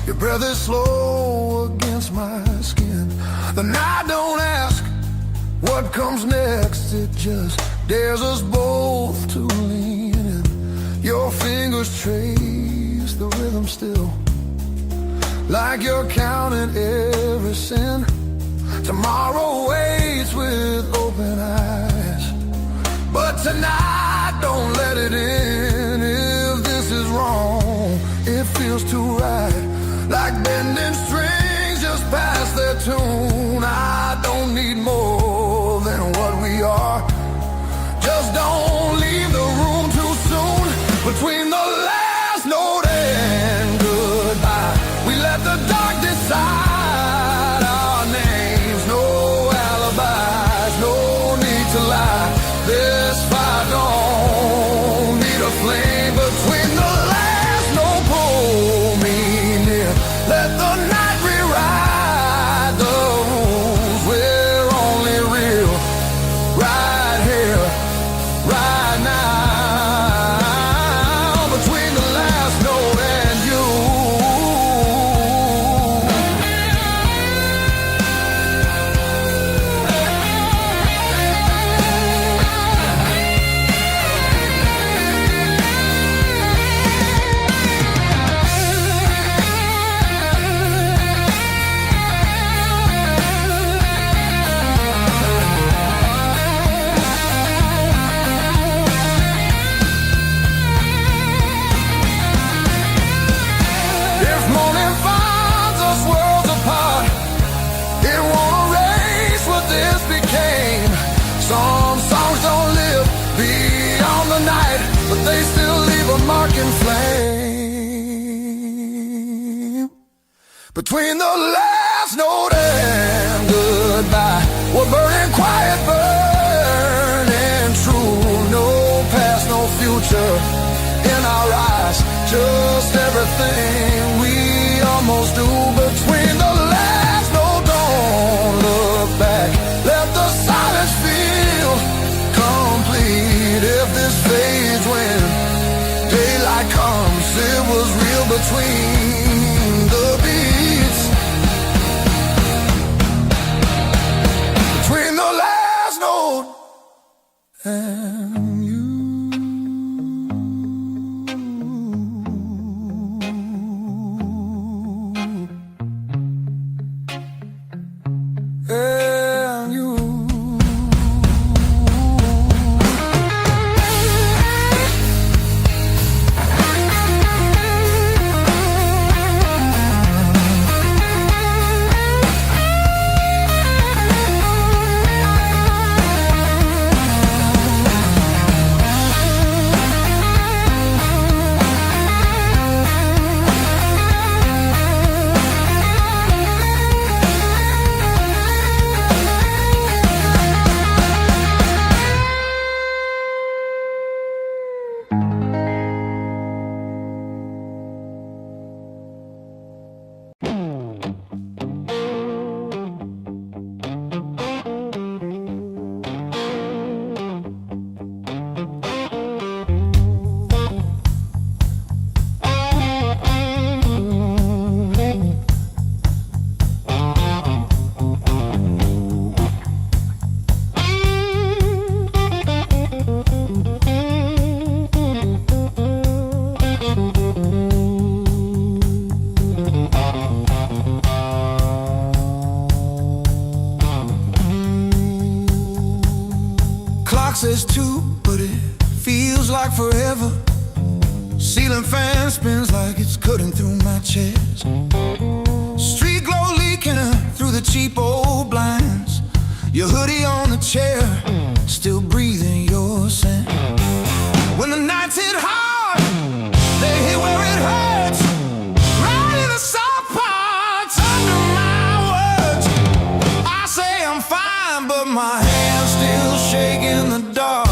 Your breath is slow against my skin. The night don't ask what comes next. It just dares us both to lean in. Your fingers trace the rhythm still, like you're counting every sin. Tomorrow waits with open eyes, but tonight don't let it in. If this is wrong, it feels too right, like bending strings just past their tune. I don't need more than what we are. Just don't leave the room too soon. Between the last note and goodbye, we let the dark decide our names. No alibis, no need to lie. This fire don't need a flame. Between the last note, pull me near. Let the night rewrite the rules. We're only real right here, right now. Between the last note and you. If morning finds us worlds apart, it won't erase what this became. Some songs don't live beyond the night, but they still leave a mark in flame. Between the last note and goodbye, we're burning quiet, burning true. No past, no future in our eyes. Just everything we almost do. Between the last note, don't look back. Let the silence feel complete. If this fades when daylight comes, it was real between the beats. Between the last note and you. tell you. Says two, but it feels like forever. Ceiling fan spins like it's cutting through my chest. Street glow leaking through the cheap old blinds. Your hoodie on the chair, still breathing your scent. When the nights hit hard, they hit where it hurts. Right in the soft parts under my words. I say I'm fine, but my hand's still shaking the dark.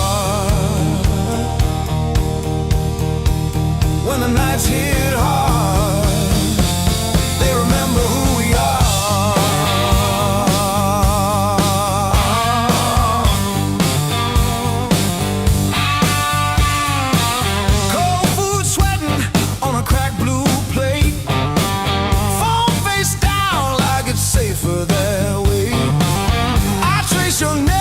When the nights hit hard, they remember who we are. Cold food sweating on a cracked blue plate. Phone face down like it's safer that way. I trace your name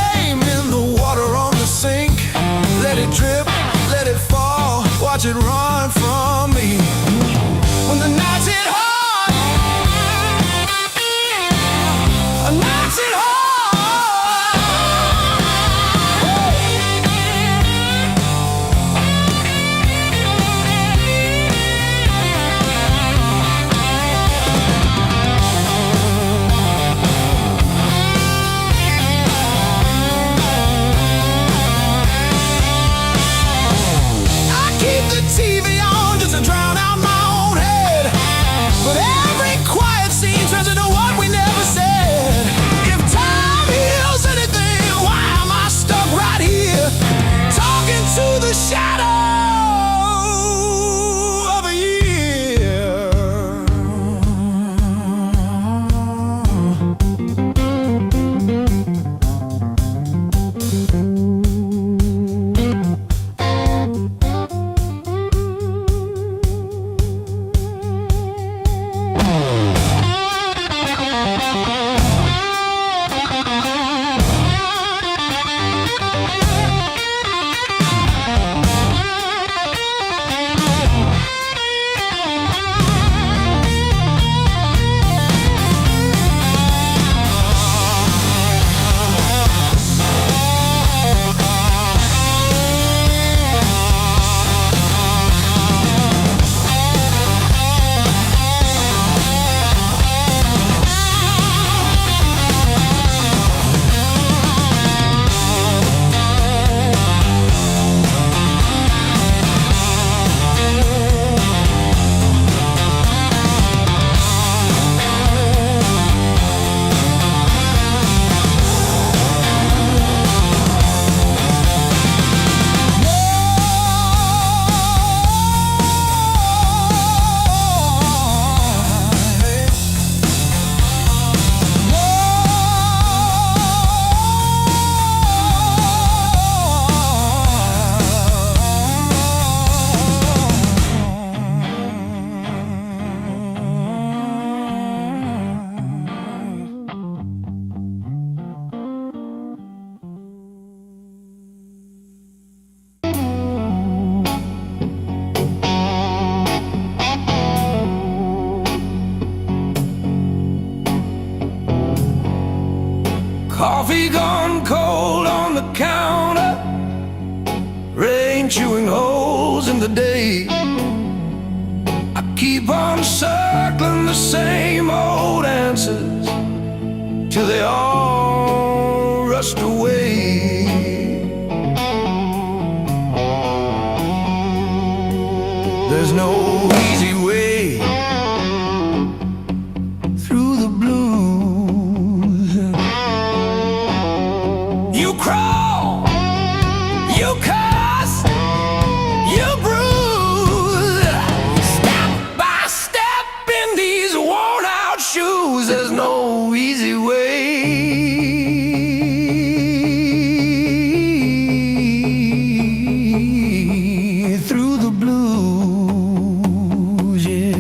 Coffee gone cold on the counter, rain chewing holes in the day. I keep on circling the same old answers till they all rust away. There's no easy way through the blues. You crawl, you cuss, you bruise, step by step in these worn out shoes. There's no easy way through the blues, yeah.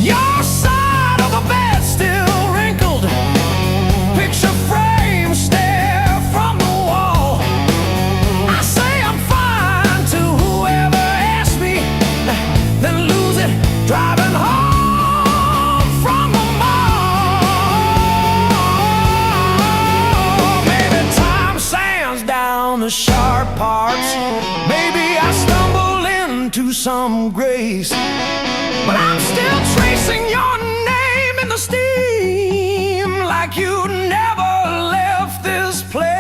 Your side of the bed still wrinkled, picture frame stare from the wall. I say I'm fine to whoever asks me, then lose it driving home from the mall. Maybe time sands down the sharp parts. Maybe I stumble into some grace, but I'm still tracing your name in the steam like you never left this place.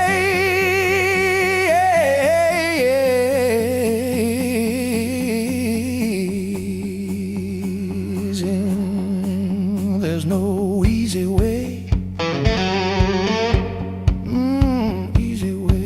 And there's no easy way. Easy way.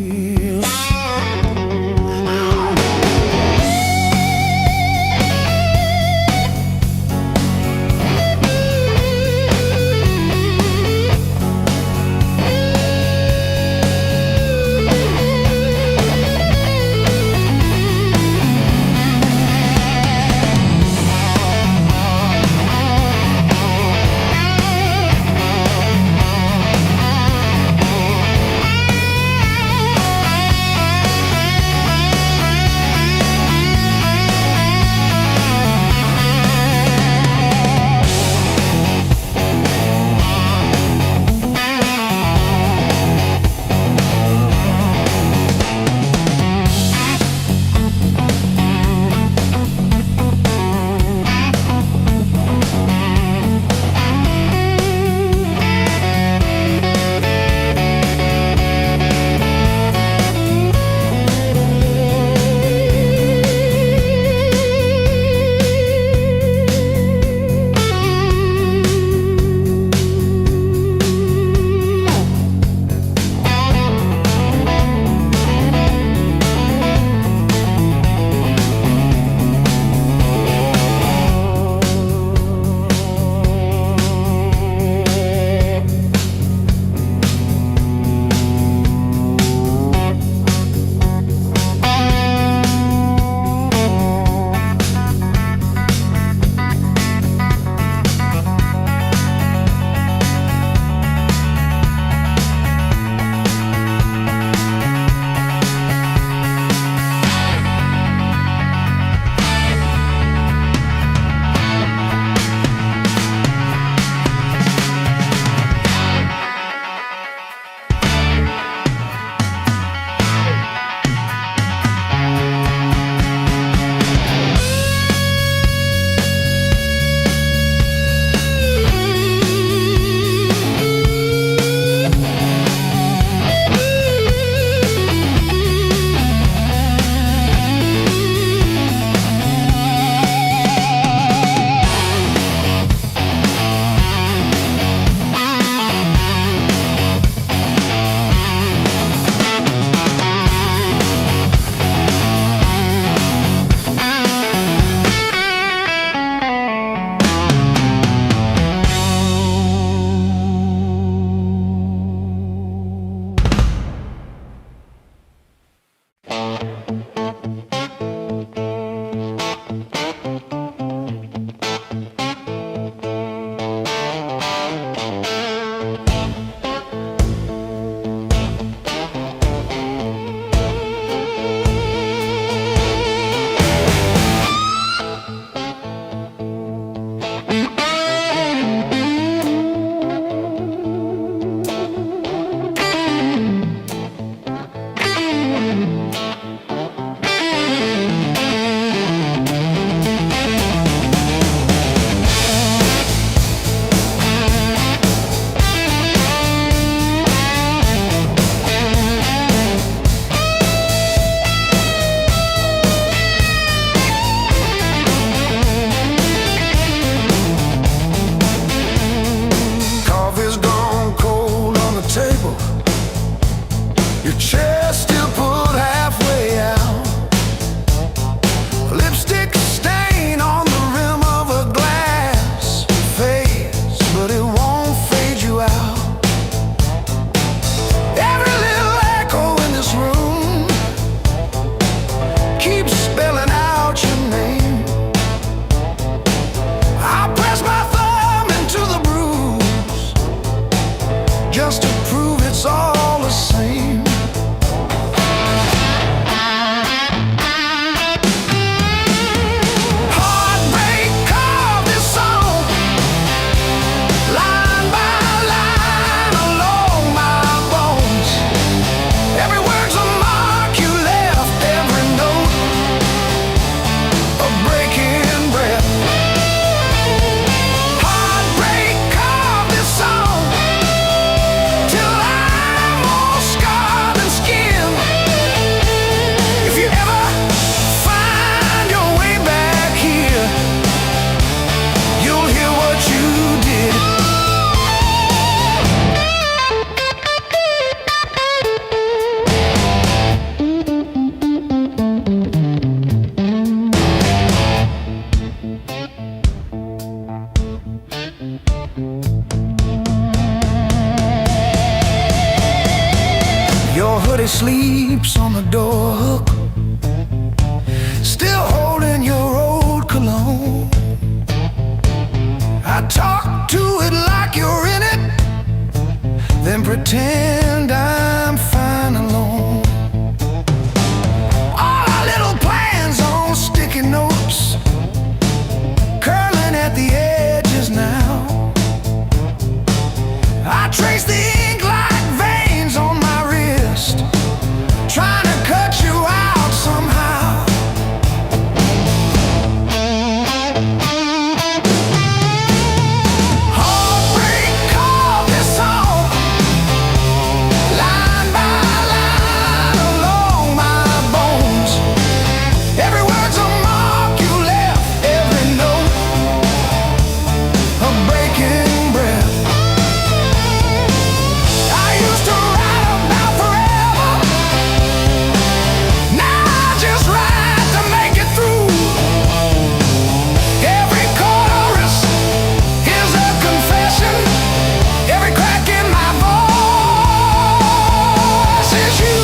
just to prove it's all the same. Heartbreak carved this song, line by line along my bones. Every word's a mark you left, every note a breaking breath. Heartbreak carved this song till I'm all scarred and skinned. If you ever find your way back here, you'll hear what you did. Your hoodie sleeps on the door hook, still holding your old cologne. I talk to it like you're in it, then pretend I'm fine alone. All our little plans on sticky notes, curling at the edges now. I trace the ink like veins on my wrist, trying to cut you out somehow. Heartbreak carved this song, line by line along my bones. Every word's a mark you left, every note a breaking breath. I used to write about forever, now I just write to make it through. Every chorus is a confession, every crack in my voice is you.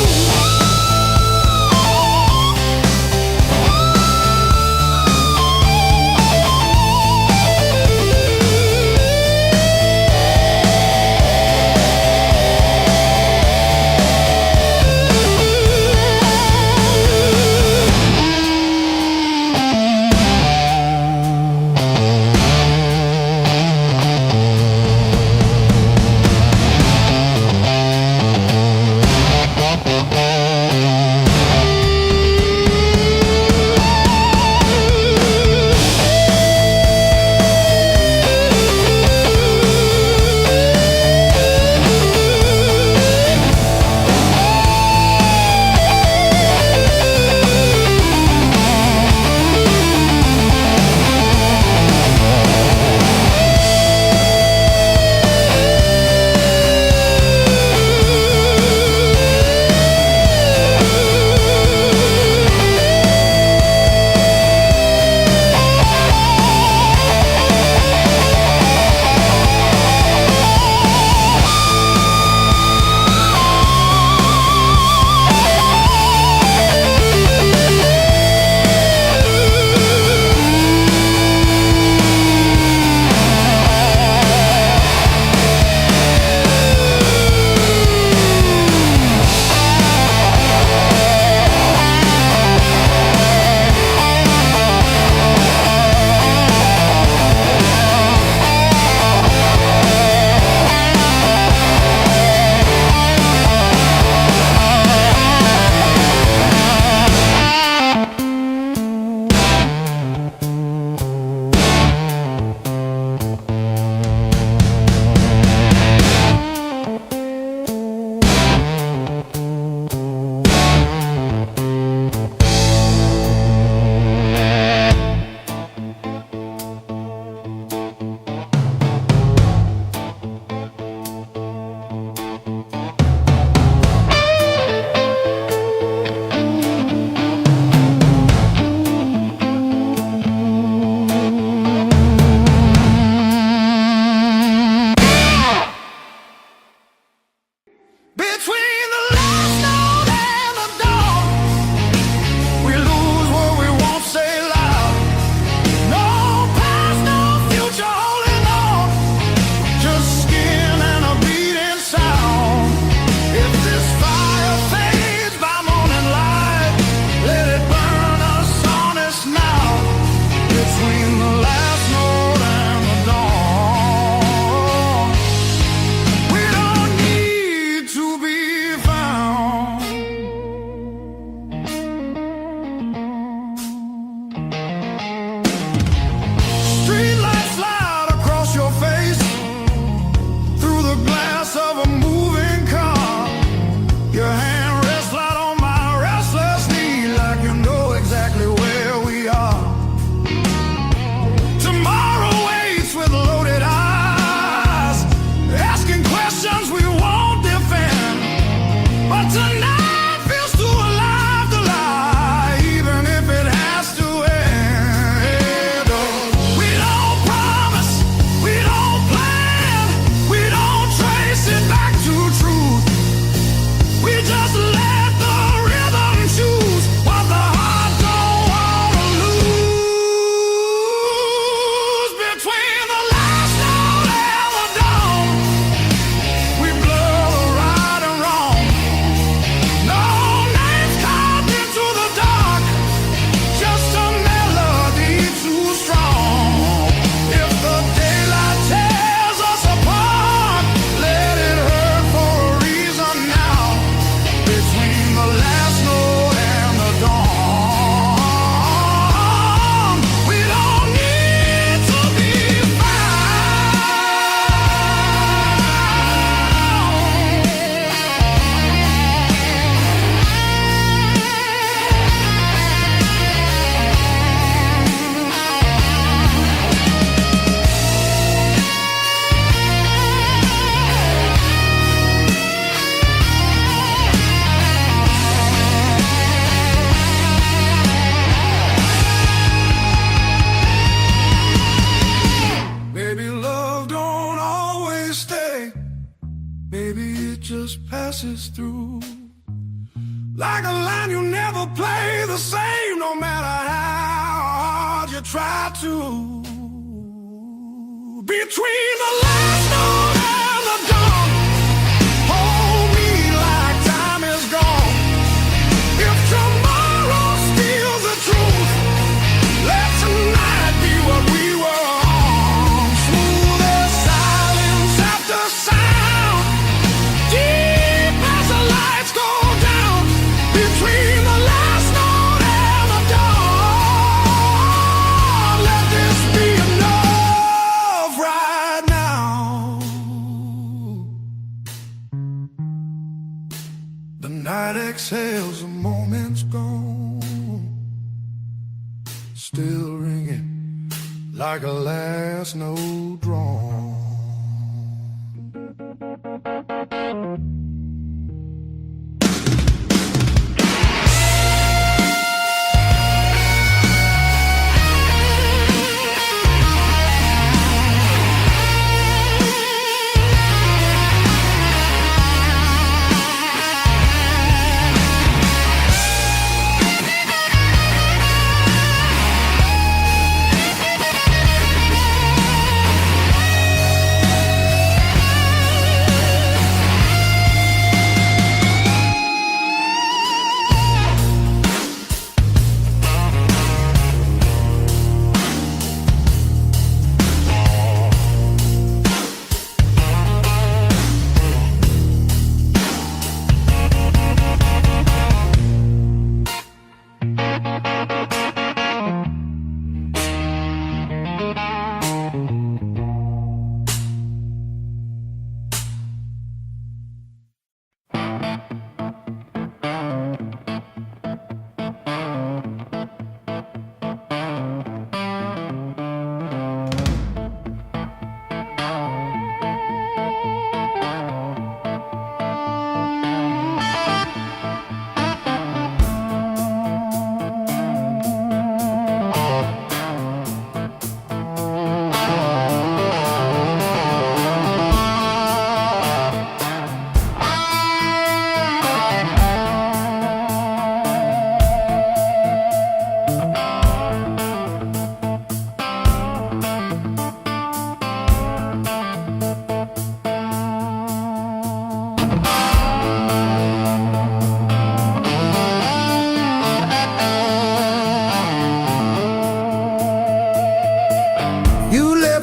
inside. Baby, it just passes through. Like a line you never play the same, no matter how hard you try to. Between the last note and the dawn, hold me like time is gone. If tomorrow steals the truth, let tonight be what we were on. Smooth as silence after sound, deep as the lights go down. Between the last note and the dawn, let this be enough right now. The night exhales, the moment's gone, still ringing like a last note drawn.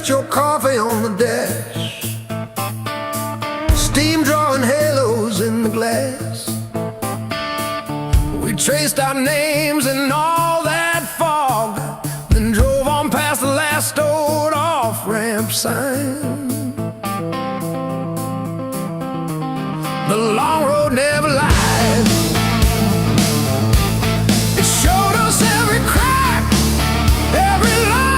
Your coffee on the dash, steam drawing halos in the glass. We traced our names in all that fog, then drove on past the last old off-ramp sign. The long road never lies. It showed us every crack, every line.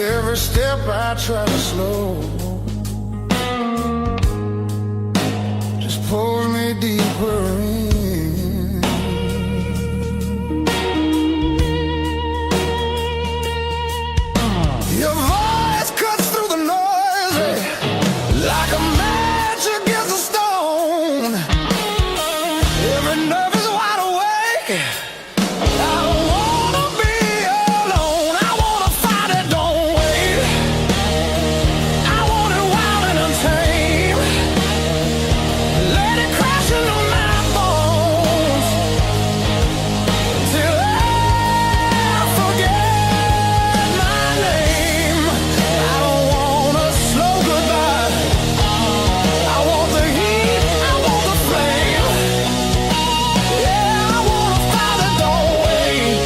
Every step I try to slow just pulls me deeper in. Your voice cuts through the noise like a match against a stone. Every nerve is wide awake. I don't wanna be alone. I wanna fight it, don't wait. I want it wild and untamed. Let it crash into my bones till I forget my name. I don't want a slow goodbye. I want the heat, I want the flame. Yeah, I wanna fight it, don't wait.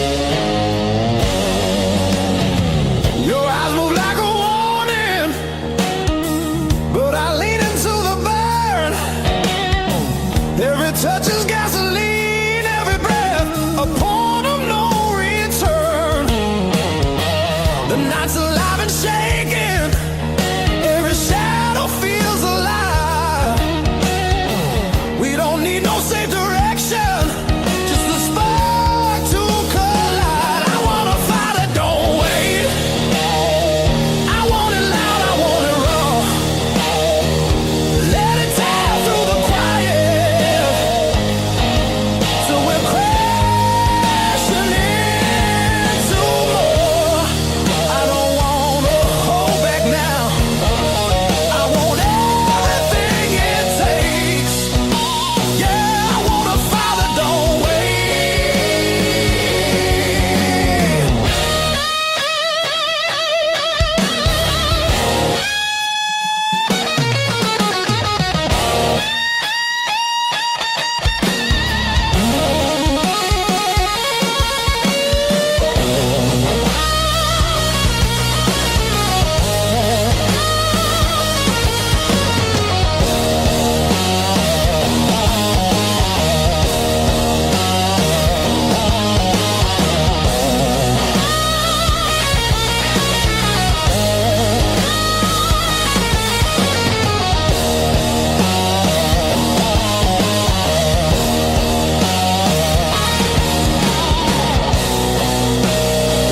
Your eyes move like a warning, but I lean into the burn. Every touch is gasoline, every breath a point of no return. The night's alive and shaking, every shadow feels alive. We don't need no safe direction, just a spark to collide. I wanna fight it, don't wait. I want it loud, I want it raw. Let it tear through the quiet till we're crashing into more. I don't wanna hold back now. I want everything it takes. Yeah, I wanna fight it, don't wait.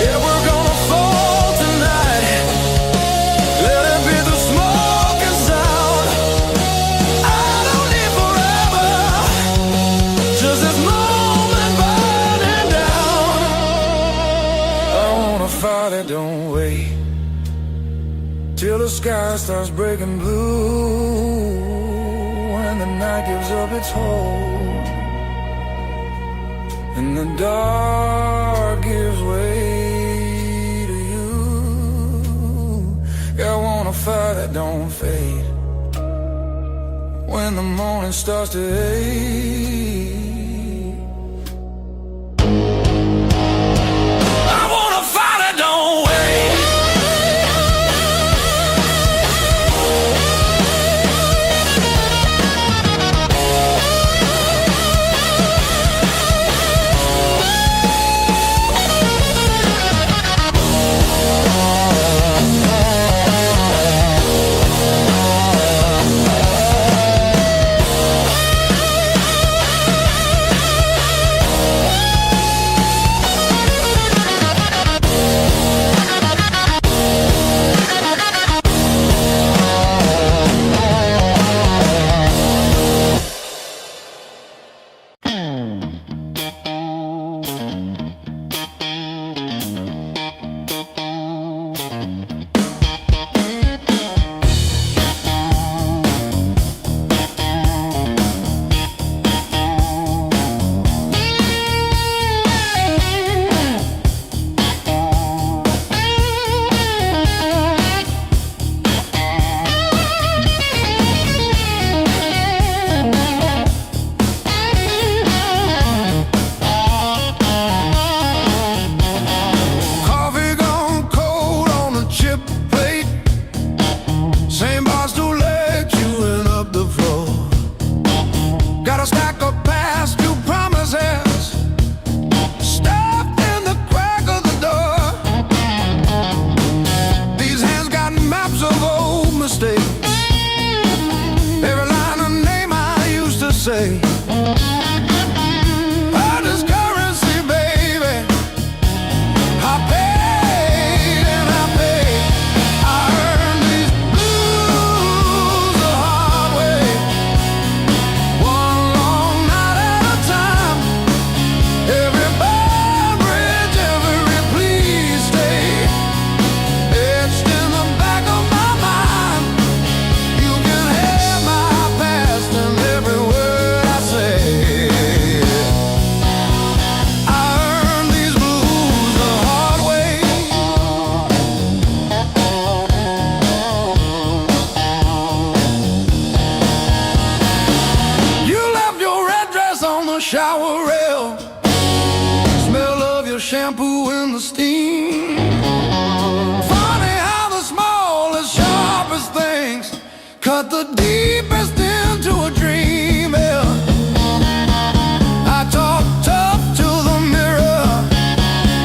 Yeah, we're gonna fall tonight. Let it be the smoke and sound. I don't need forever, just this moment burning down. I wanna fight it, don't wait till the sky starts breaking blue and the night gives up its hold and the dark gives way to you. Yeah, I wanna fight it, don't fade when the morning starts to ache. I wanna fight it, don't wait. the deepest into a dream, yeah. I talk tough to the mirror,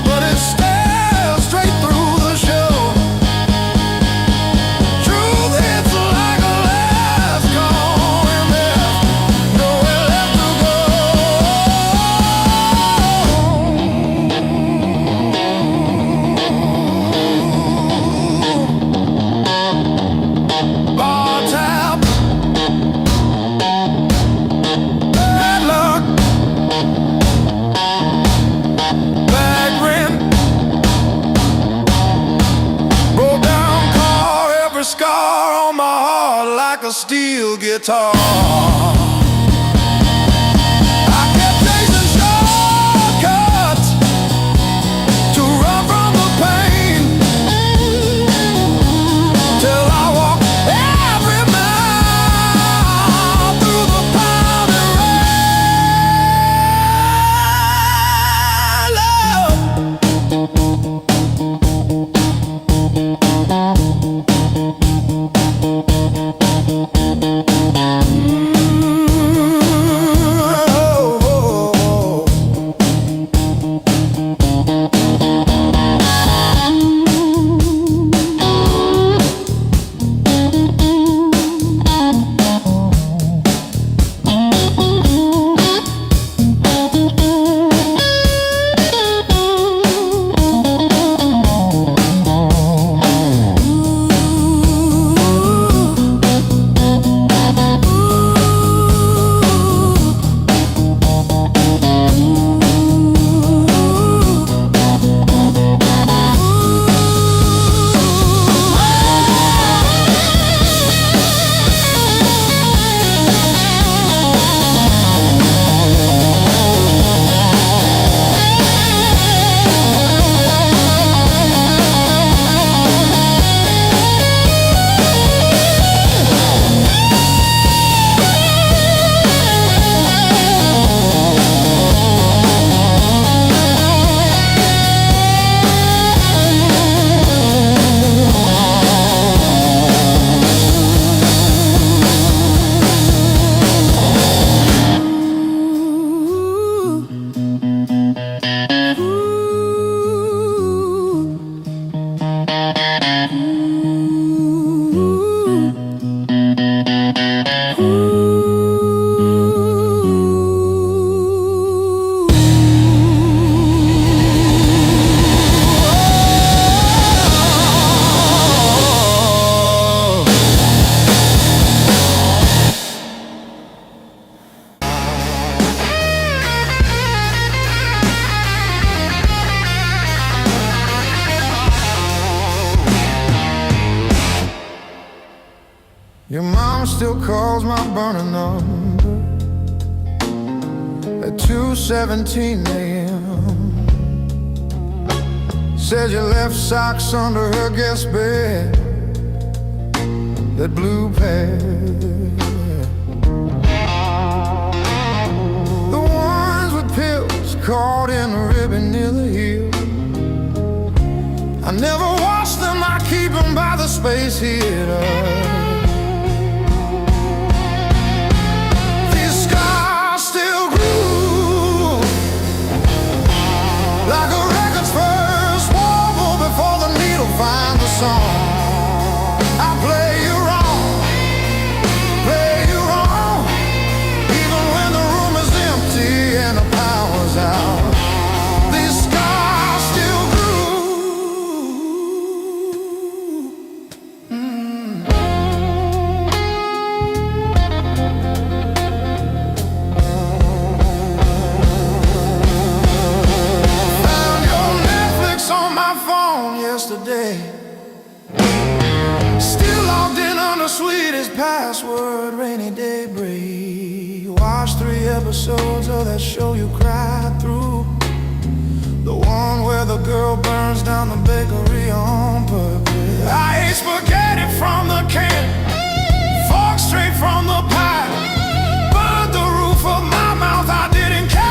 but it stares straight through the show. Truth hits like a last call, and there's nowhere left to go. Bar tab, bad luck, bad rent, broke down car, every scar on my heart like a steel guitar. I kept chasing shortcuts to run from the pain, till I walked every mile through the pounding Your mom still calls my burner number at 2:17 a.m. Said you left socks under her guest bed, that blue pair, the ones with pills caught in a ribbon near the heel. I never wash them, I keep them by the space heater. Like a record's first warble before the needle finds the song. I play you wrong, even when the room is empty and the power's out. These scars still grew. Yesterday, still logged in on the sweetest password, rainy day break. Watched 3 episodes of that show you cried through, the one where the girl burns down the bakery on purpose. I ate spaghetti from the can, fork straight from the pie, burned the roof of my mouth, I didn't care.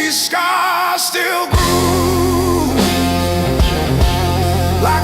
Scars still grew, like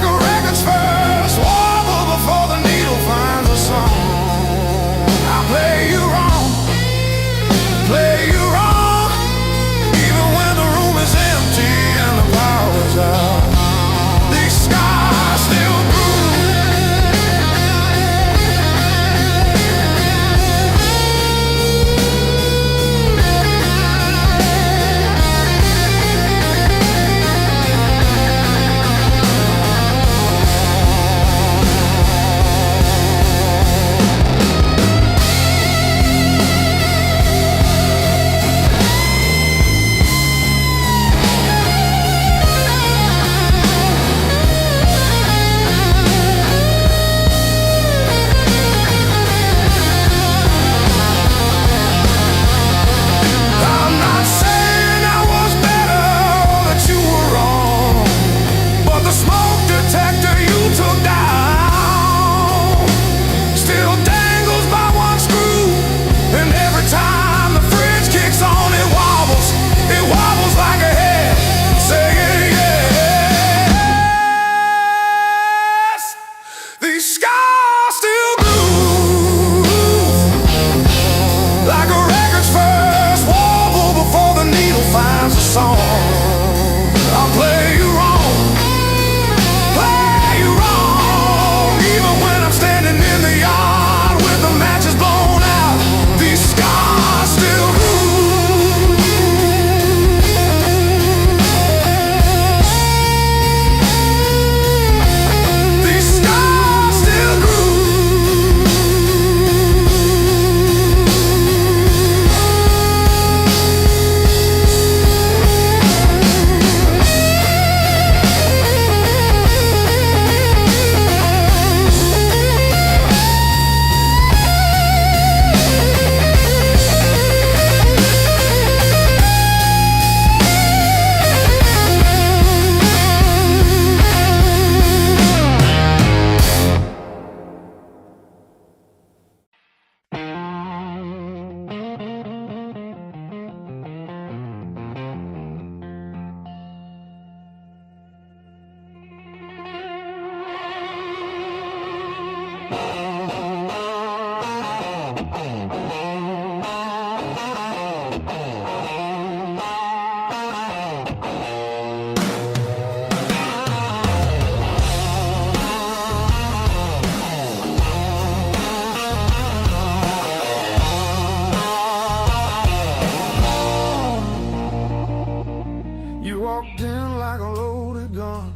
walked in like a loaded gun,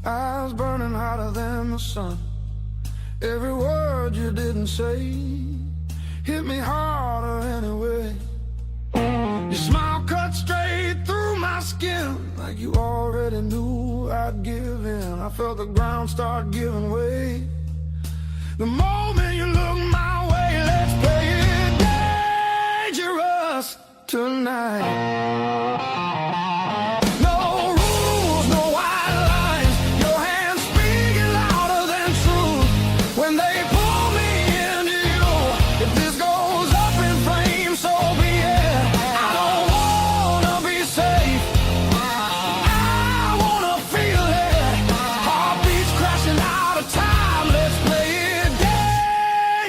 eyes burning hotter than the sun. Every word you didn't say hit me harder anyway. Your smile cut straight through my skin, like you already knew I'd give in. I felt the ground start giving way the moment you looked my way. Let's play it dangerous tonight. No rules, no white lines, your hands speaking louder than truth when they pull me into you. If this goes up in flames, so be it. I don't wanna be safe, I wanna feel it. Heartbeats crashing out of time. Let's play it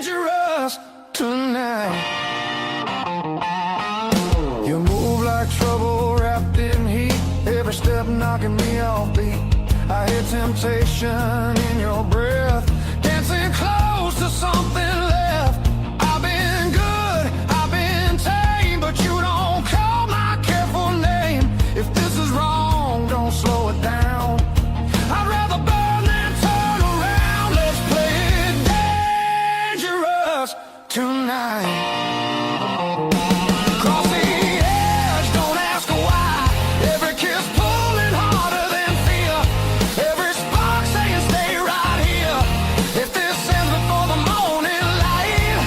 dangerous tonight. You move like trouble wrapped in heat, every step knocking me off beat. I hear temptation in your breath, dancing close to something left. I've been good, I've been tame, but you don't call my careful name. If this is wrong, don't slow it down. I'd rather burn than turn around. Let's play it dangerous tonight. Cross the edge, don't ask why. Every kiss pulling harder than fear, every spark saying stay right here. If this ends before the morning light,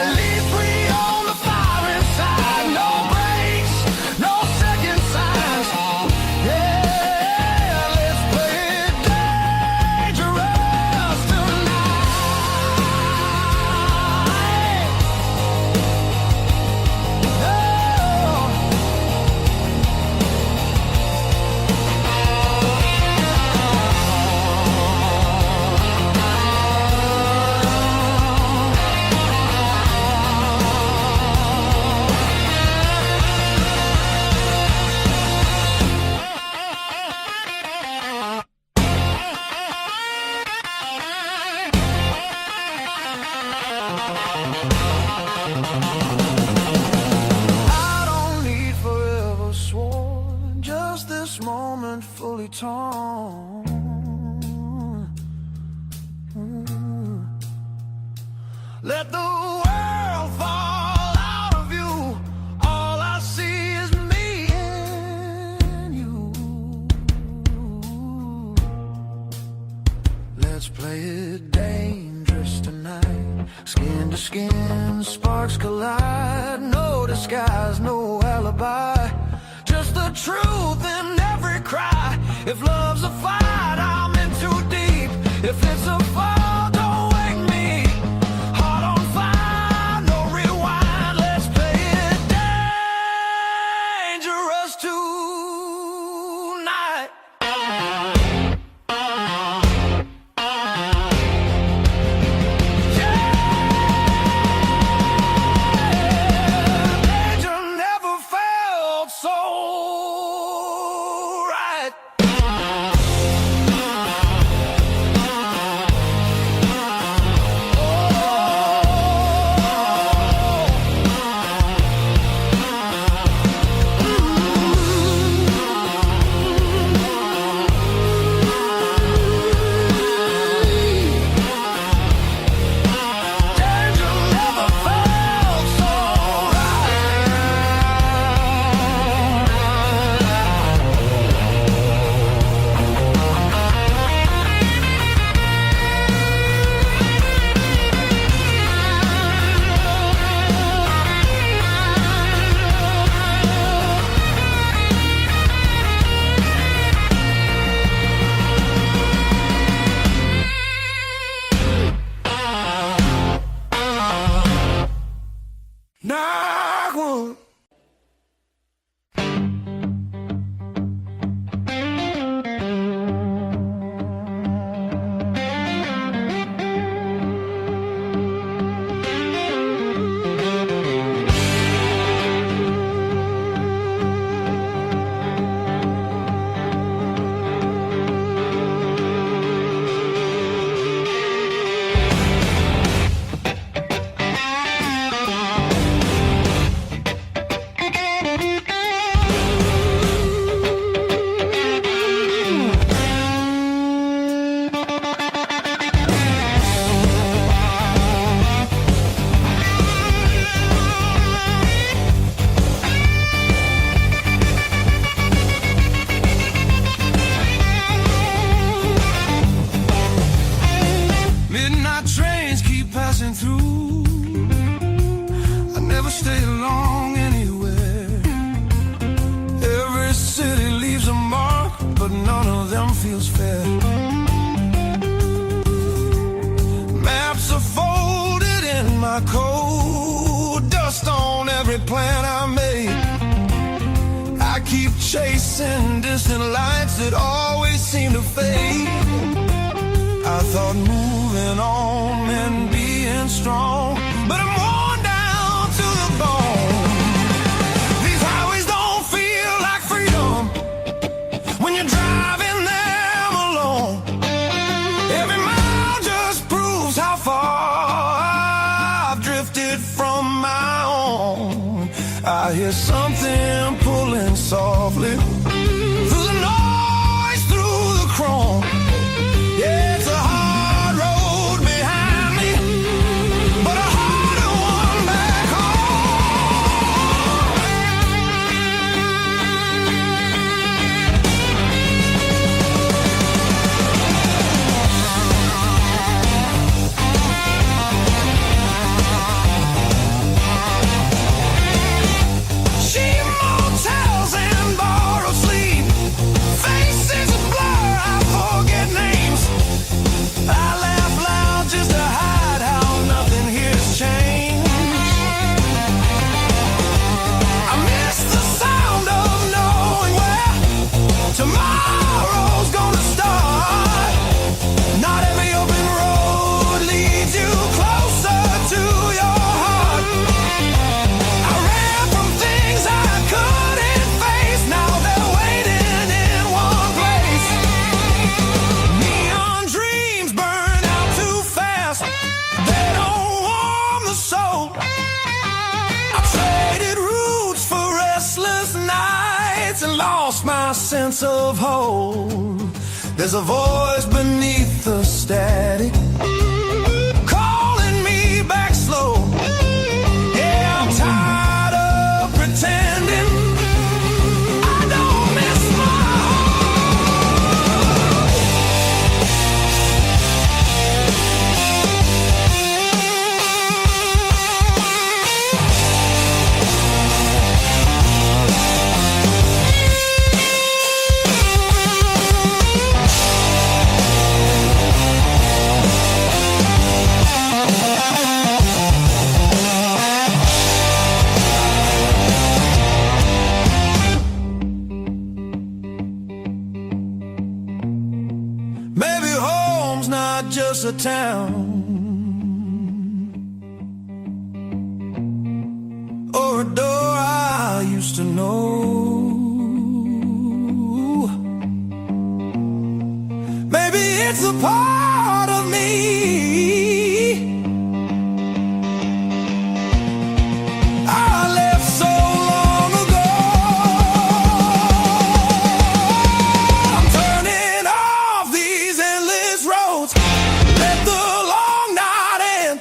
at least we own the fire inside. No breaks, no second signs. Yeah, let's play it dangerous tonight. I don't need forever sworn, just this moment fully torn. Let the world fall out of you, all I see is me and you. Let's play it dangerous tonight. Skin to skin, sparks collide. No disguise, no alibi, just the truth in every cry. If love's a fight, I'm in too deep. If it's a fall, don't wake me. Heart on fire, no rewind. Let's play it dangerous tonight. Danger never felt so right. keep chasing distant lights that always seem to fade. I thought moving on meant being strong, but I'm worn down to the bone. These highways don't feel like freedom when you're driving them alone. Every mile just proves how far I've drifted from my own. I hear something pulling softly through the noise, through the chrome. Yeah, it's a hard road behind me, but a harder one back cheap motels and borrowed sleep, faces a blur, I forget names. I laugh loud just to hide how nothing here's changed. I miss the sound of knowing where tomorrow's gonna start. Not every open road leads you closer to your heart. I ran from things I couldn't face, now they're waiting in one place. Neon dreams burn out too fast, they don't warm the soul. I traded roots for restless nights and lost my sense of hope. There's a voice beneath the static calling me back slow. Yeah, I'm tired of pretending I don't miss my home. Maybe home's not just a town or a door I used to know. Maybe it's a part of me I left so long ago. I'm turning off these endless roads, let the long night end.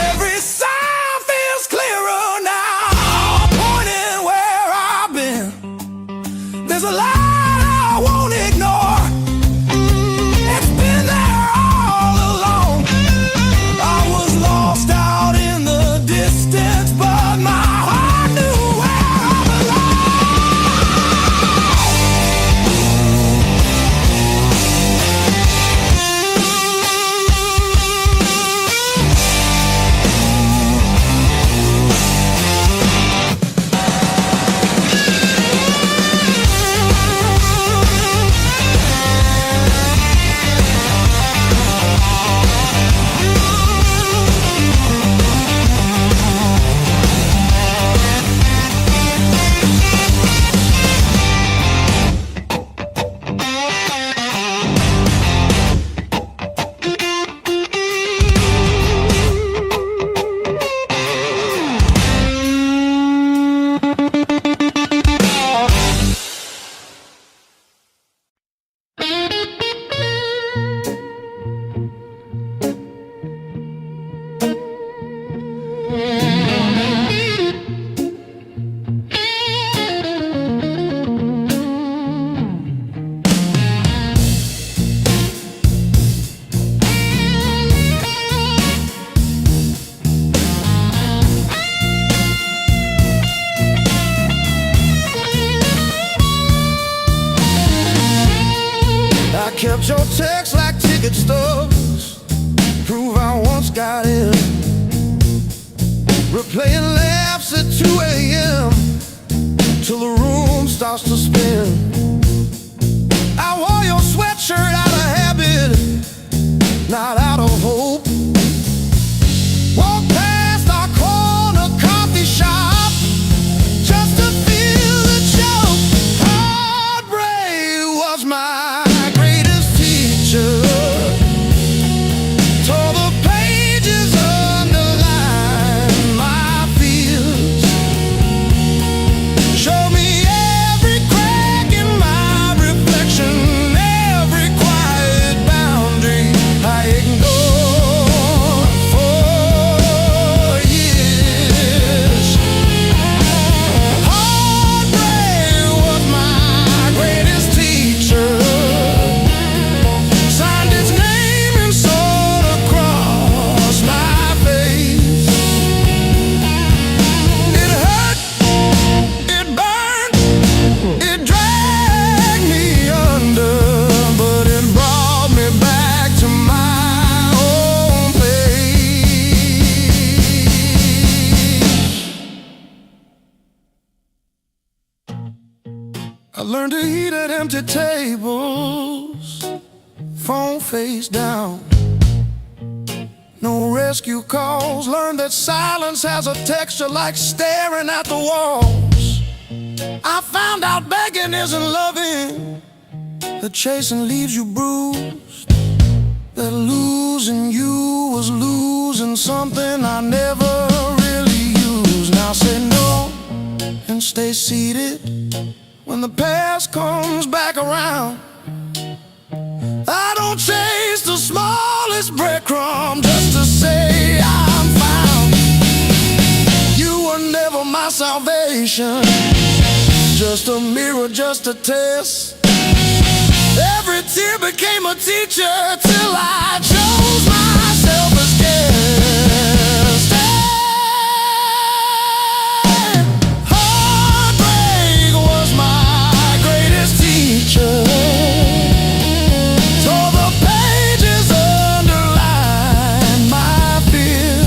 Every sound feels clearer now, pointing where I've been. There's a light I won't ignore, it's been there all along. I was lost out in the distance, but my heart knew where I kept your text like ticket stubs, prove I once got in. Replaying laughs at 2 a.m. till the house to spend. I wore your sweatshirt out of habit, not out of hope. Walked past our corner coffee shop just to feel the joke. Heartbreak was my greatest teacher. Tore the pages, underlined my fears. Showed me every crack in my reflection, every quiet boundary I ignored for years. Heartbreak was my greatest teacher. Signed his name and sword across my face. It hurt, it burned, it dragged me under, but it brought me back to my own place. I learned to eat at empty tables, phone face down. No rescue calls. Learned that silence has a texture like staring at the walls. I found out begging isn't loving, that chasing leaves you bruised, that losing you was losing something I never really used. Now say no and stay seated when the past comes back around. I don't chase the smallest breadcrumb just to say I'm found. You were never my salvation, just a mirror, just a test. Every tear became a teacher till I chose myself as guest. Heartbreak was my greatest teacher. Tore the pages, underlined my fear.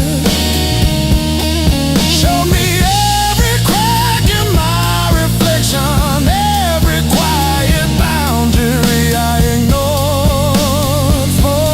Showed me every crack in my reflection, every quiet boundary I ignored for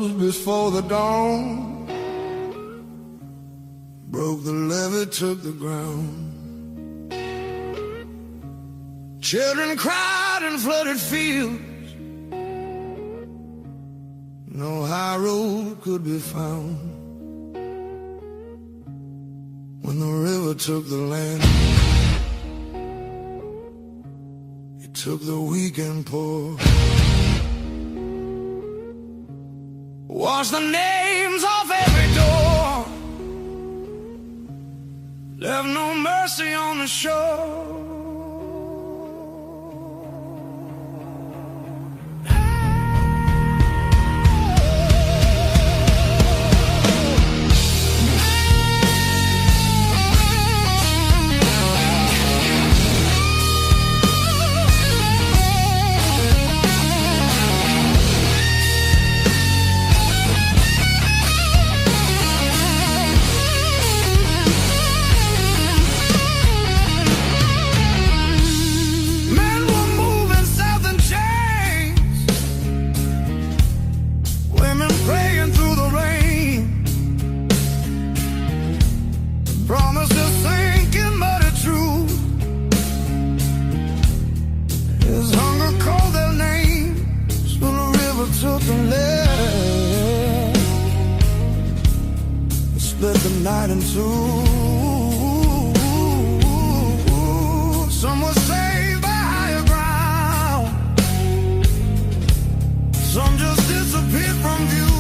rose before the dawn, broke the levee, took the ground. Children cried in flooded fields, no high road could be found. When the river took the land, it took the weak and poor. Washed the names off every door, left no mercy on the shore. Split the night in two. Some were saved by higher ground, some just disappeared from view.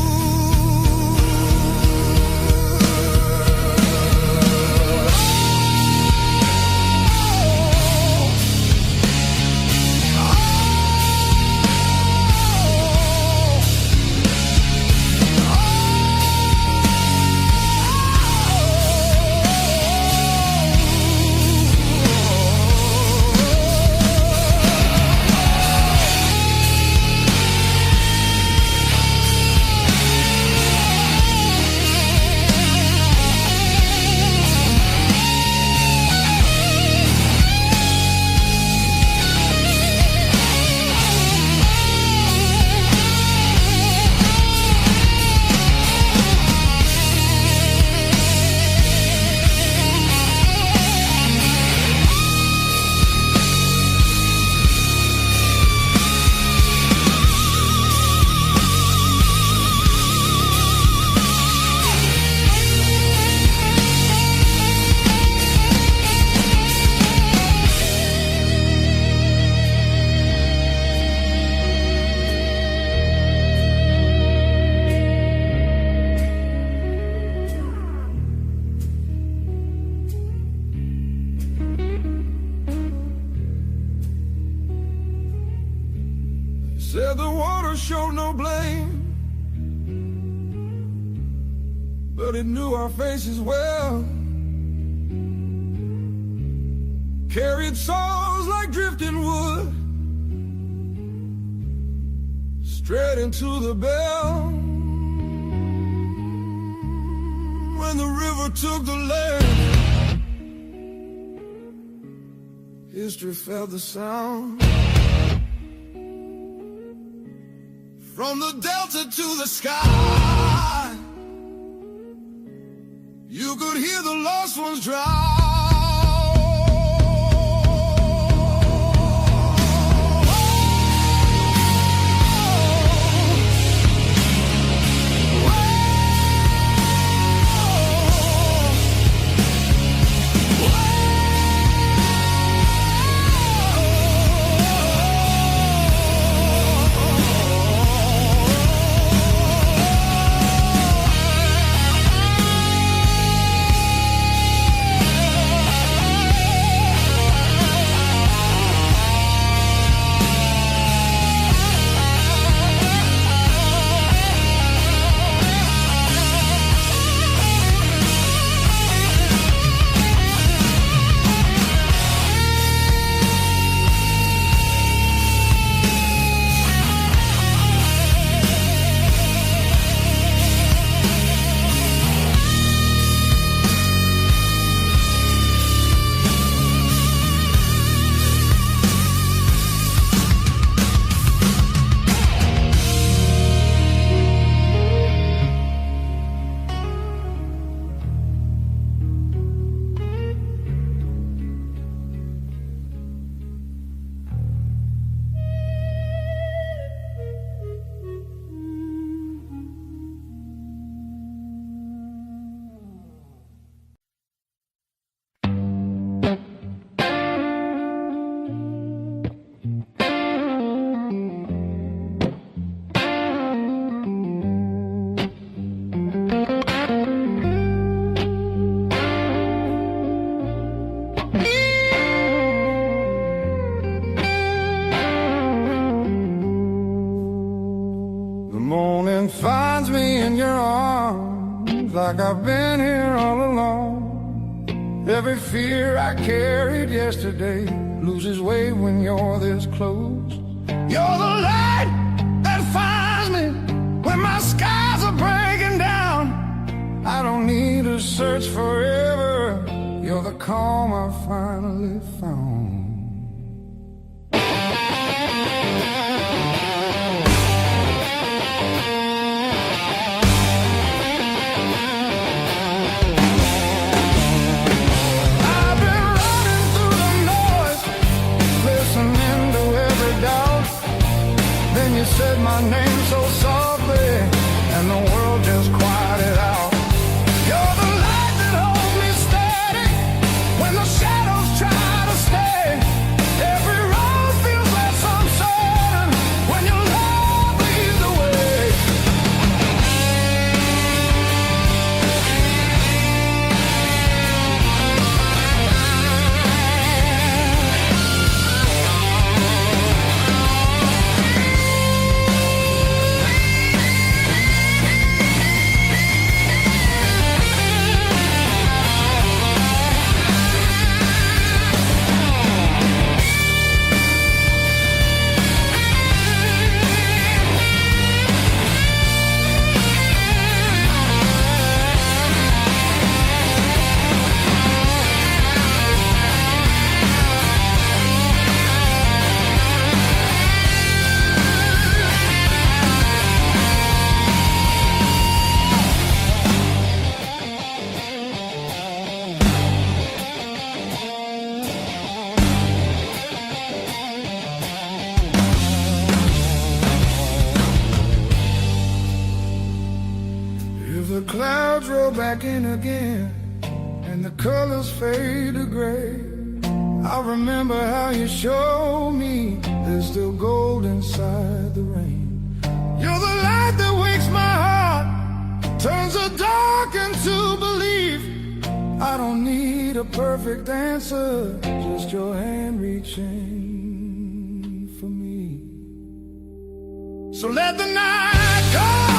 Said the water showed no blame, but it knew our faces well. Carried souls like drifting wood straight into the bell. When the river took the land, history felt the sound. From the delta to the sky, you could hear the lost ones drown. and finds me in your arms like I've been here all along. Every fear I carried yesterday loses weight when you're this close. You're the light that finds me when my skies are breaking down. I don't need to search forever. You're the calm I finally found. You said my name so softly, and the world just quieted out. You're the light that holds me steady when the shadows try to stay. Every road feels less uncertain when your love leads the way. The clouds roll back in again and the colors fade to gray. I remember how you showed me there's still gold inside the rain. You're the light that wakes my heart, turns the dark into belief. I don't need a perfect answer, just your hand reaching for me. So let the night come.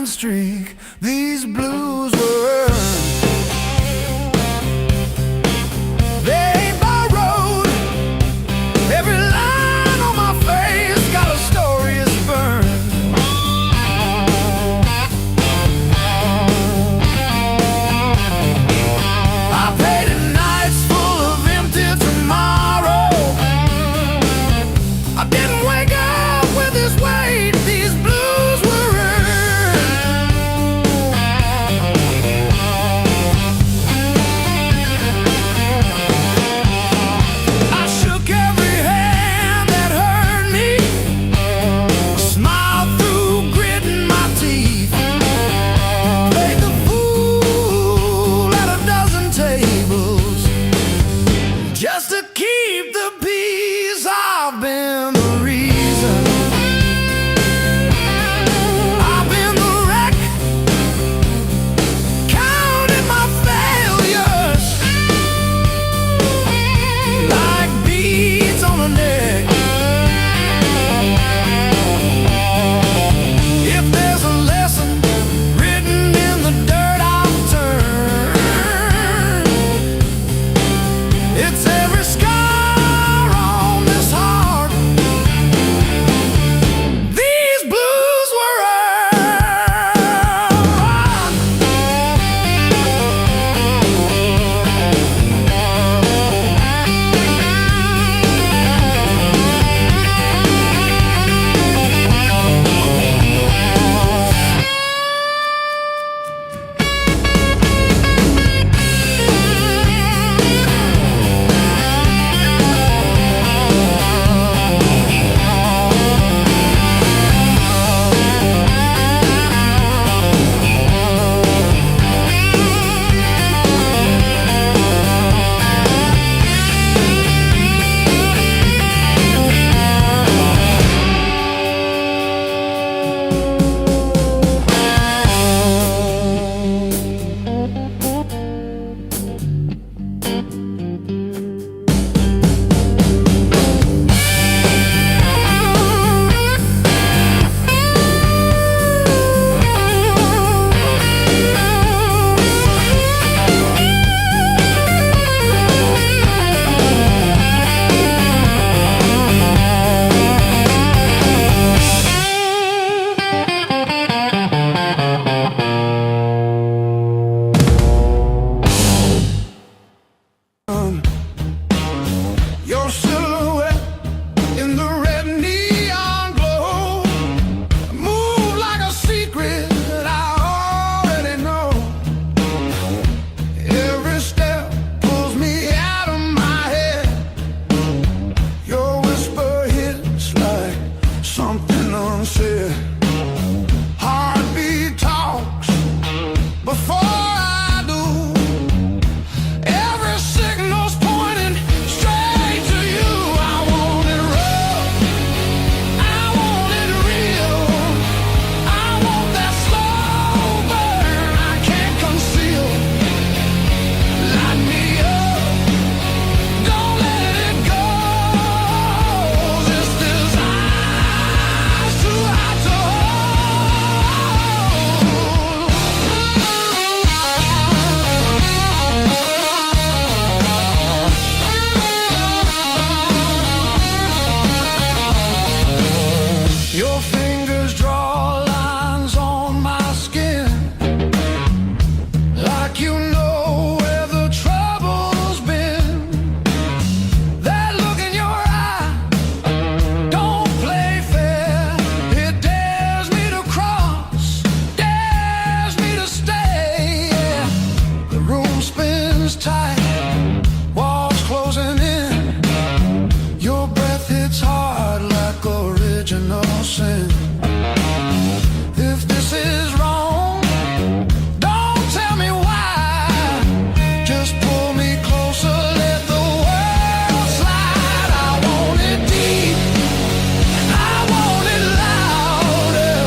Streak. These blues were earned. They ain't borrowed. Every line on my face got a story it's burned. I paid in nights full of empty tomorrow. I didn't wake up with something unsaid. Heartbeat talks before I do. Every signal's pointing straight to you. I want it rough, I want it real. I want that slow burn I can't conceal. Light me up, don't let it go. This desire's too hot to hold. Your fingers draw lines on my skin, like you know where the trouble's been. That look in your eye don't play fair. It dares me to cross, dares me to stay. Yeah. The room spins tight, walls closing in. Your breath hits hard like original sin. If this is wrong, don't tell me why. Just pull me closer, let the world slide. I want it deep, I want it louder.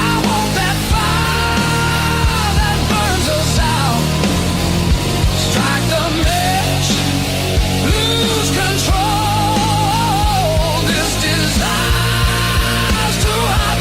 I want that fire that burns us out. Strike the match, lose control. This desire's too hot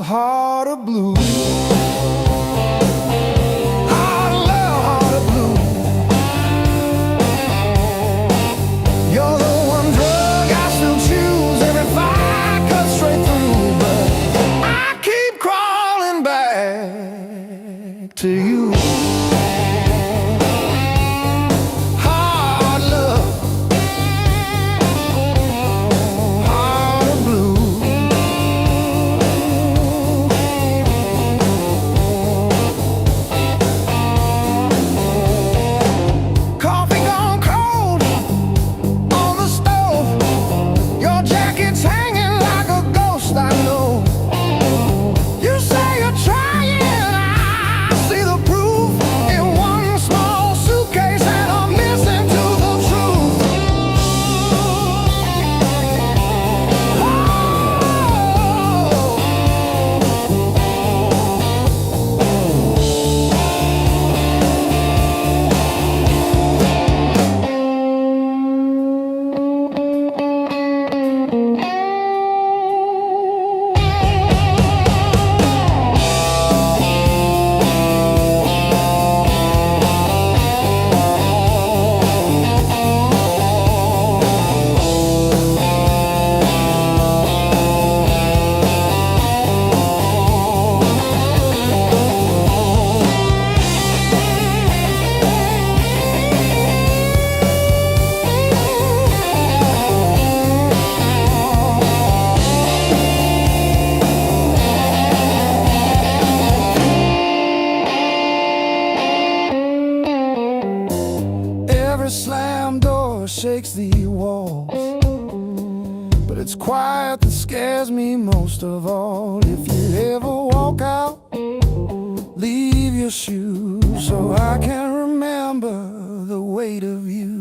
heart of blue. Heart of love, heart of blue. You're the one drug I still choose. Every fire cuts straight through, but I keep crawling back to you. Slam door shakes the walls, but it's quiet that scares me most of all. If you ever walk out, leave your shoes so I can remember the weight of you.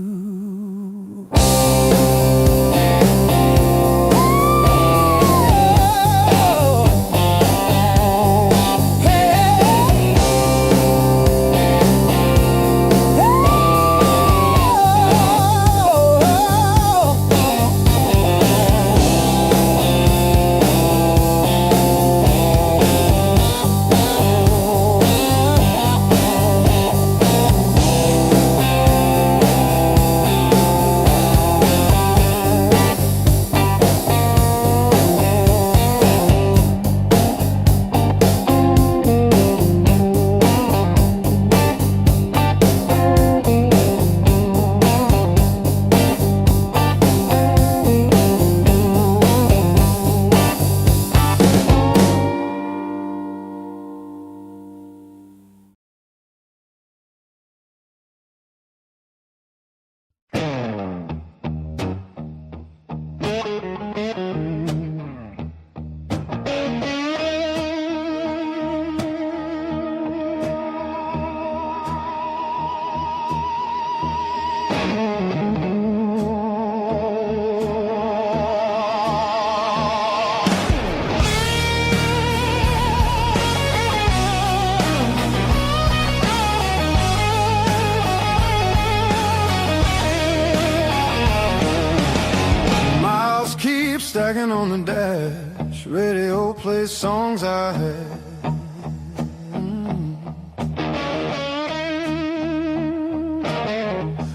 Stacking on the dash, radio plays songs I had.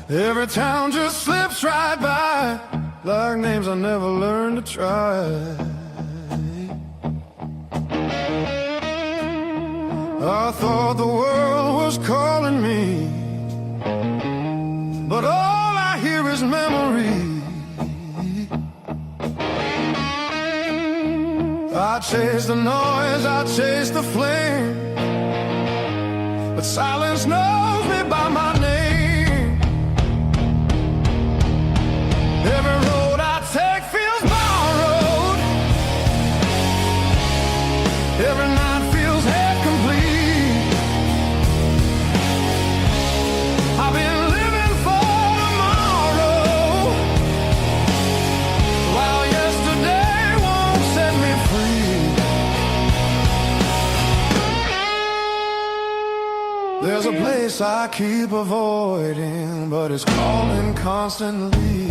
Every town just slips right by, like names I never learned to try. I thought the world was calling me, but all I hear is memory. I chase the noise, I chase the flame, but silence knows me by my name. Every road I take feels borrowed, every night feels half complete. I've been living for tomorrow, while yesterday won't set me free. There's a place I keep avoiding, but it's calling constantly.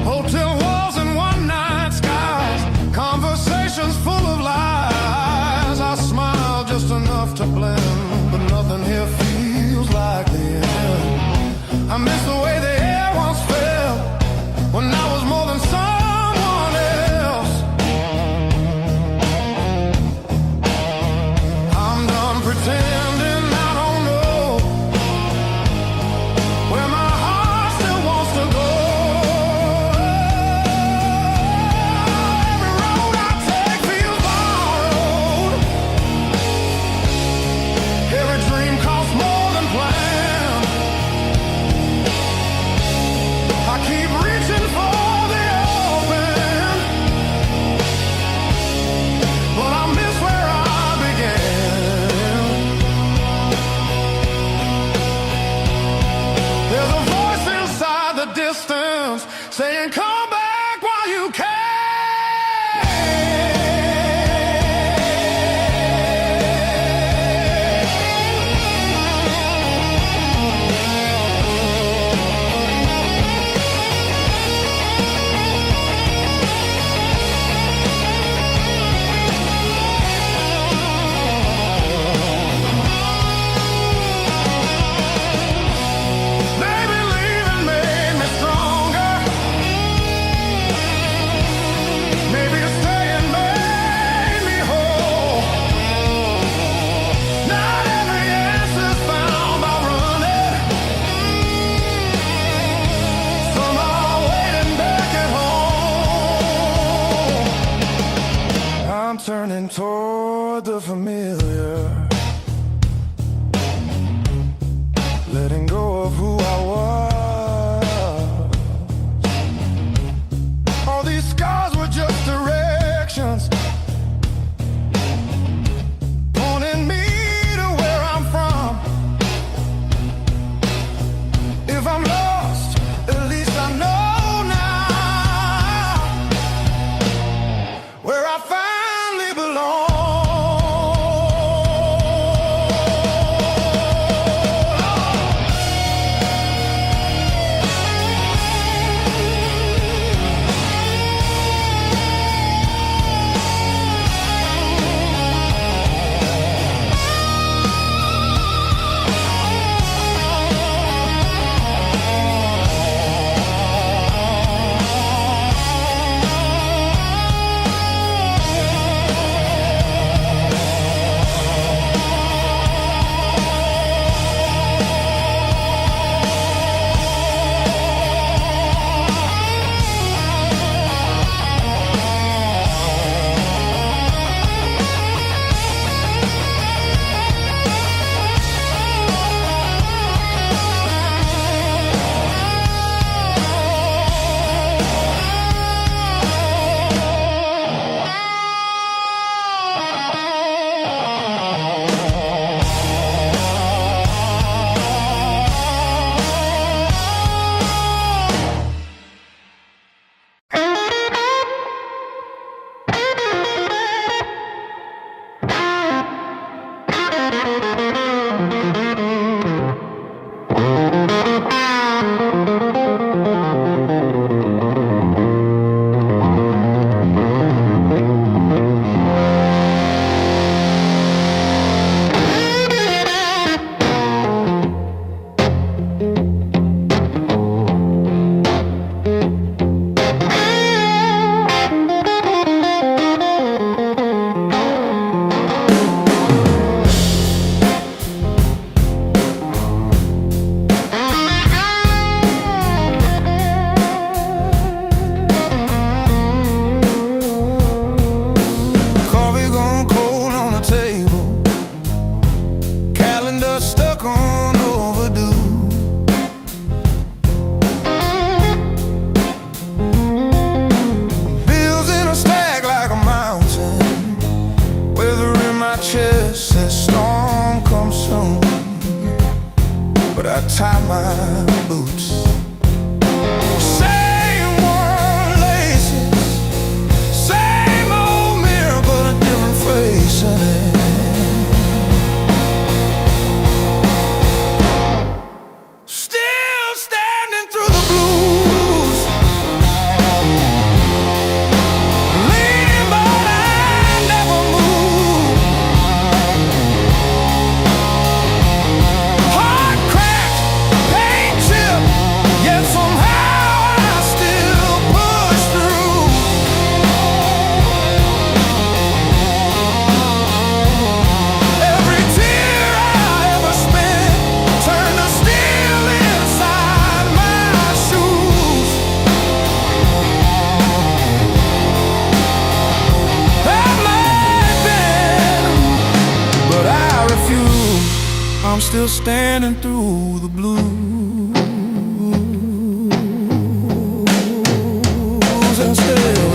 Hotel walls saying come back while you can. Turning toward the familiar, letting go of who I was. All these scars were just directions, pointing me to where I'm from. If I'm lost, at least I know now where I find tie my boots. Same worn laces, same old mirror, but a different face in it. Still standing through the blues, leaning but I never move. Heart cracked, paint chipped, yet somehow I still push through. Every tear I ever spent turned to steel inside my shoes. I might bend, but I refuse. I'm still standing through the blues and still.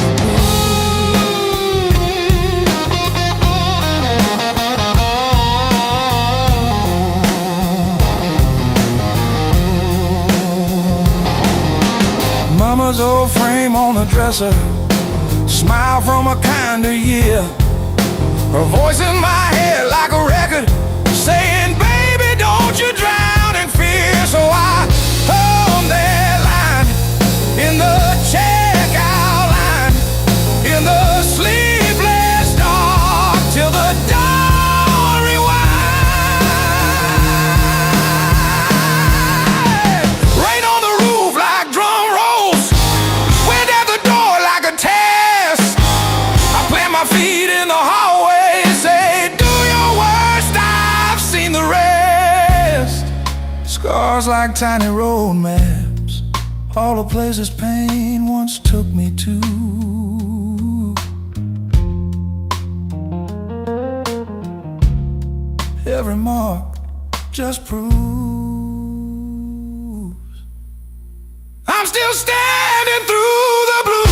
Mama mama's old frame on the dresser, smile from a kinder year. Her voice in my head like a record saying, baby, don't you drown in fear. So I hummed that line in the checkout line, in the sleepless dark, till the dawn rewind. Rain on the roof like drum rolls, wind at the door like a test. I plant my feet in the hallway, say, do your worst, I've seen the rest. Scars like tiny road maps, all the places pain once took me to. Every mark just proves I'm still standing through the blue.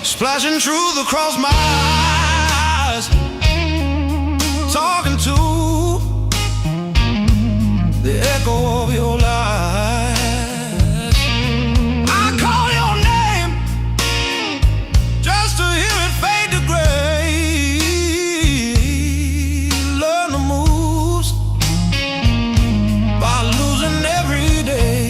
Splashing truth across my eyes, talking to the echo of your lies. I call your name just to hear it fade to gray. Learn the moves by losing every day.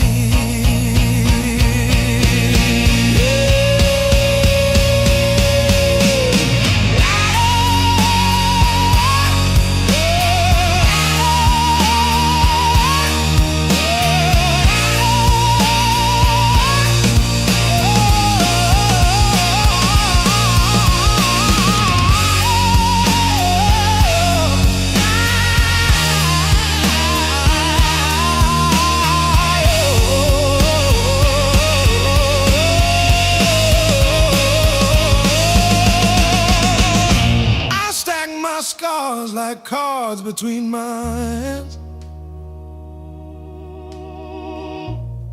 Scars like cards between my hands.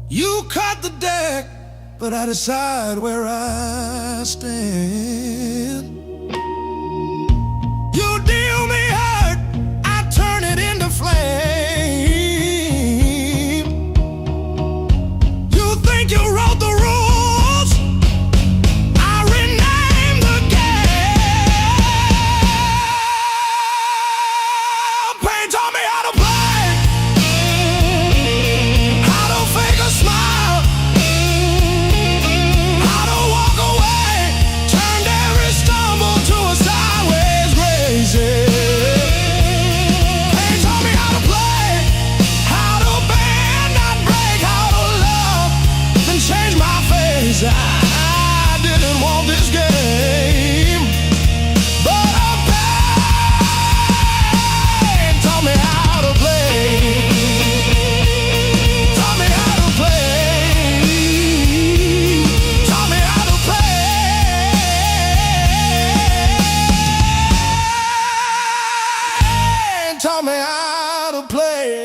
You cut the deck, but I decide where I stand. You deal me hurt, I turn it into flame. You think you wrote the rules, I rename the game. Pain taught me how to play, how to fake a I didn't want this game, but pain taught me how to play. Taught me how to play. Taught me how to play. Taught me how to play.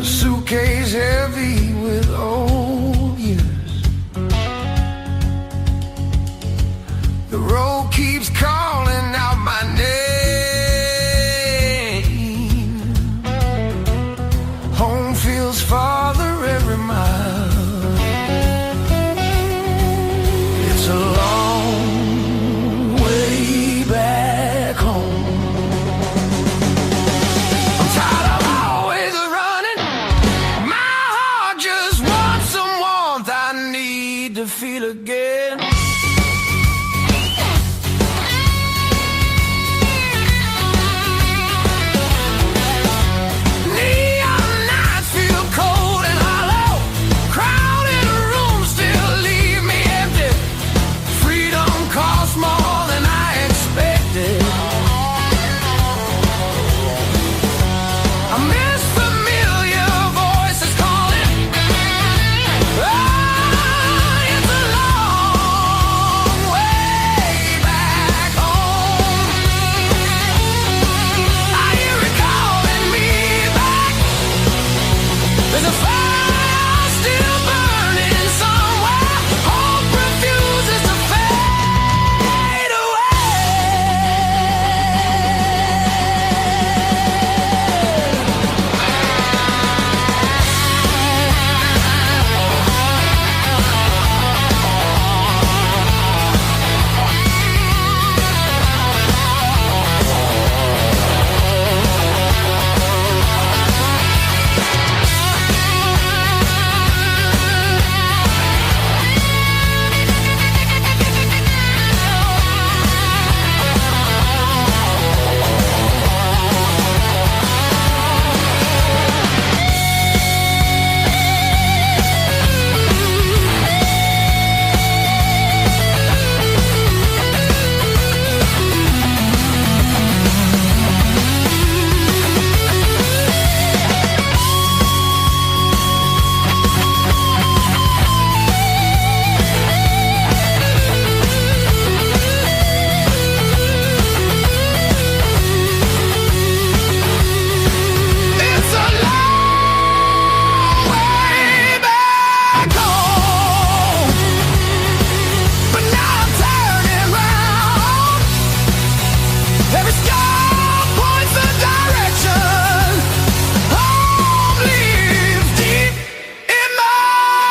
Suitcase heavy with old years. The road keeps calling out my name. Home feels farther every mile. It's a long way back home. I'm tired of always running. My heart just wants some warmth. I need to feel again. Neon nights feel cold and hollow. Crowded rooms still leave me empty. Freedom costs more than I expected. I miss familiar voices calling. It's a long way back home. I hear it calling me back. There's a fire still burning somewhere. Hope refuses to fade away. It's a long way back home. But now I'm turning round. Every star points the direction. Home lives deep in my heart.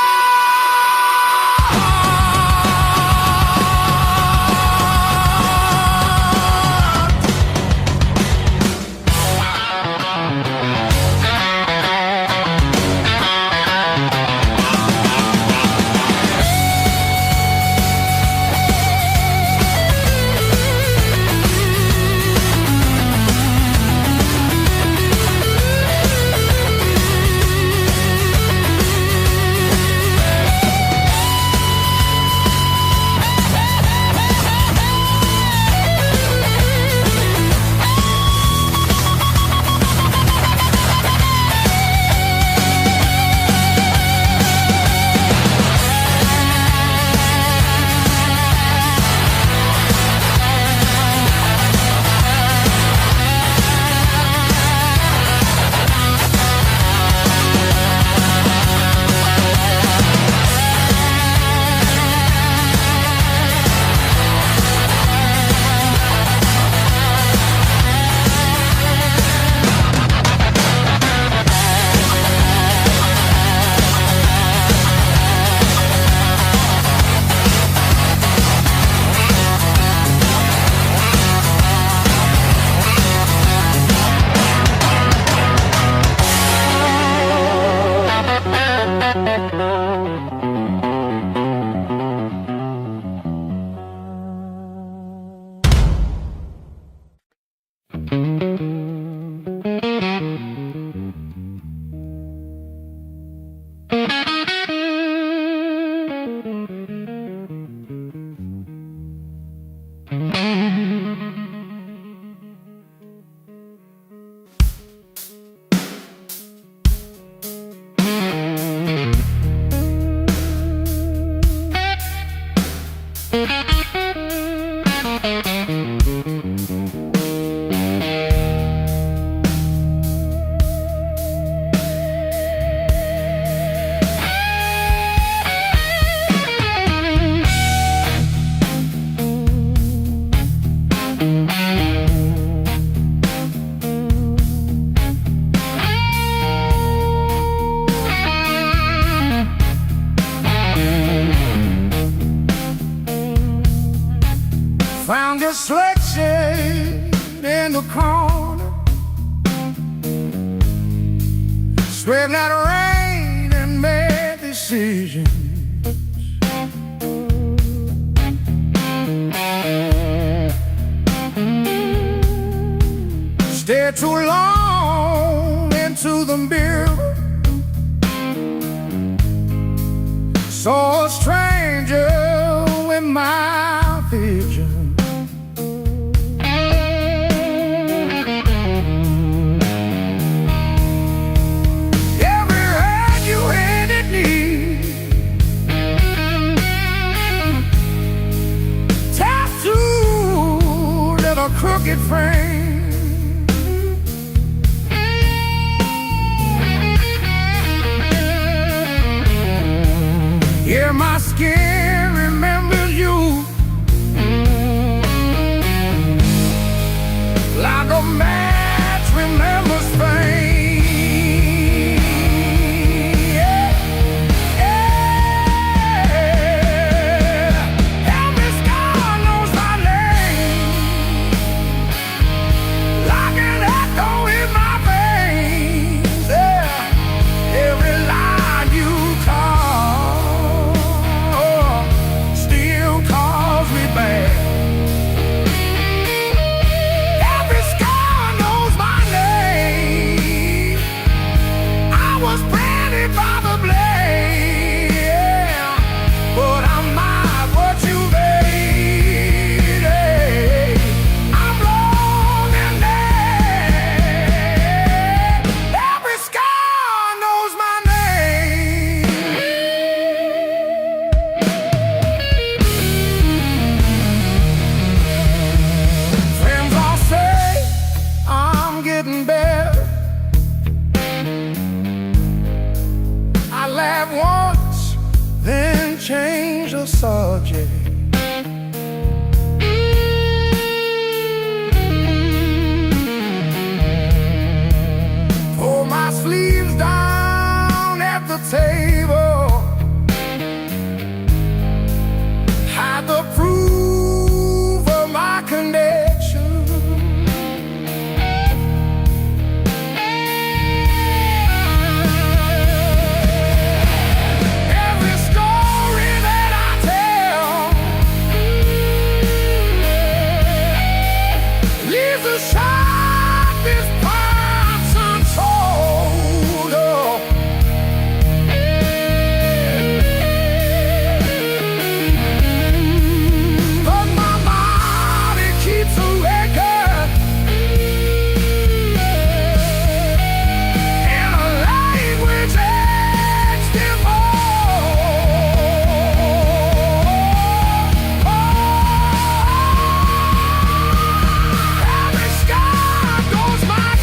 Found your sweatshirt in the corner, swept that rain and made decisions. Stared too long into the mirror, saw a stranger in my vision. A crooked frame, yeah, my skin remembers you like a match remembers fame. Once, then change the subject. Pull my sleeves down at the table, hide the proof of my connection. Goes my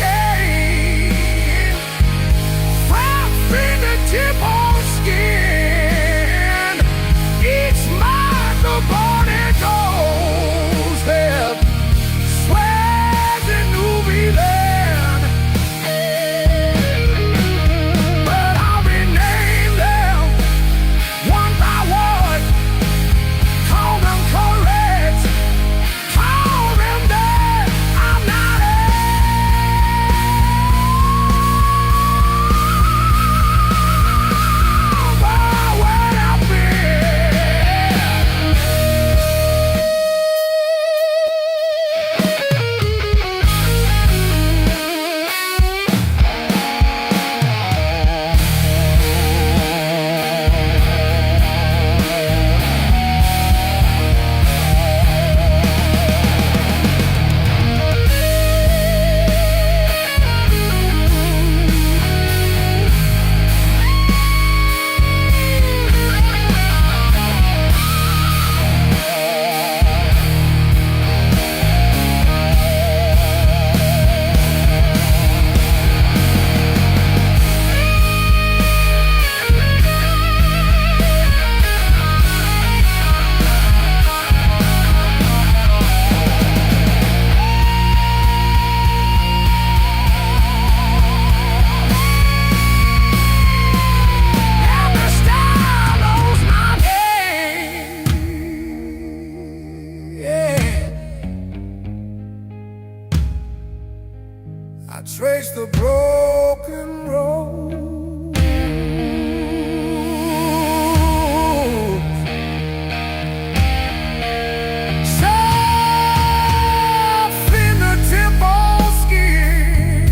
I trace the broken road, soft fingertip on skin.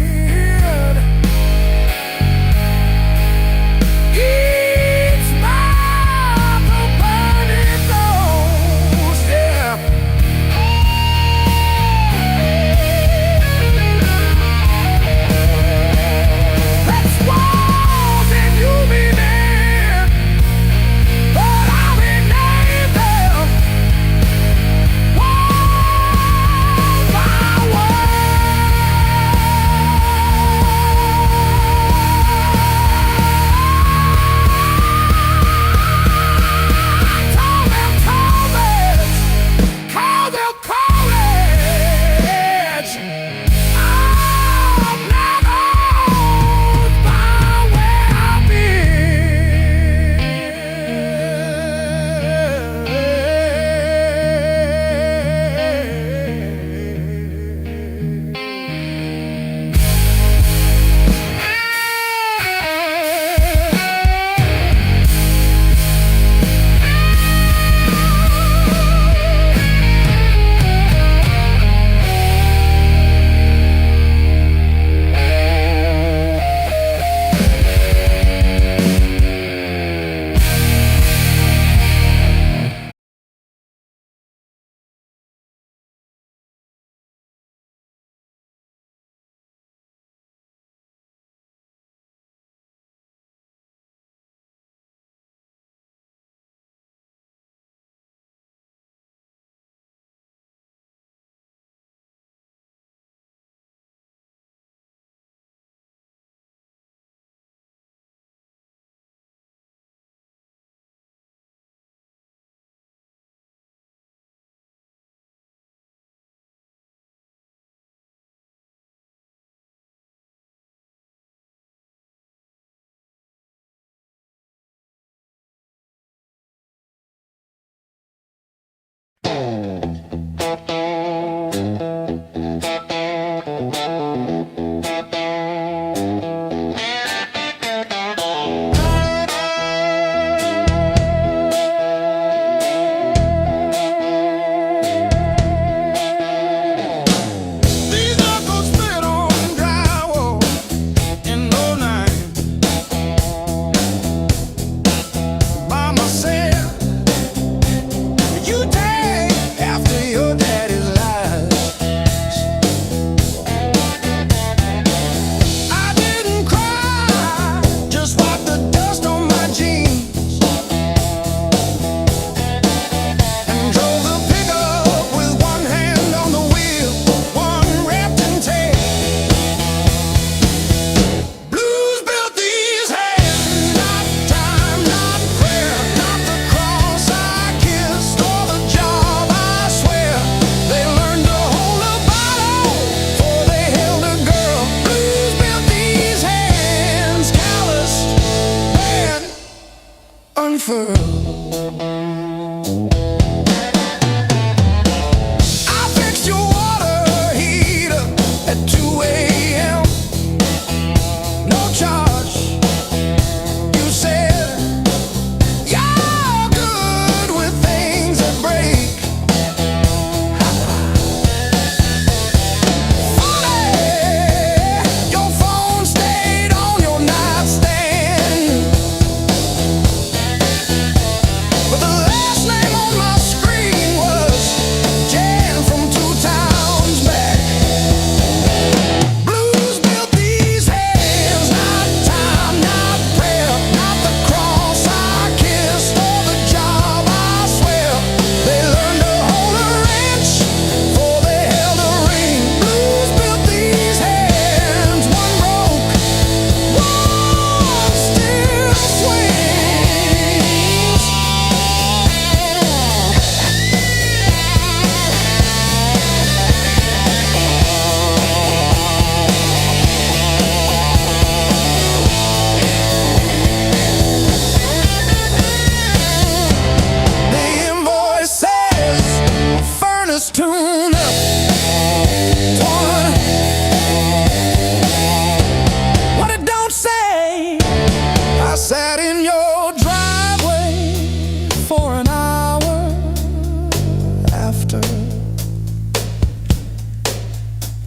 Each mile the burning goes, yeah. That's why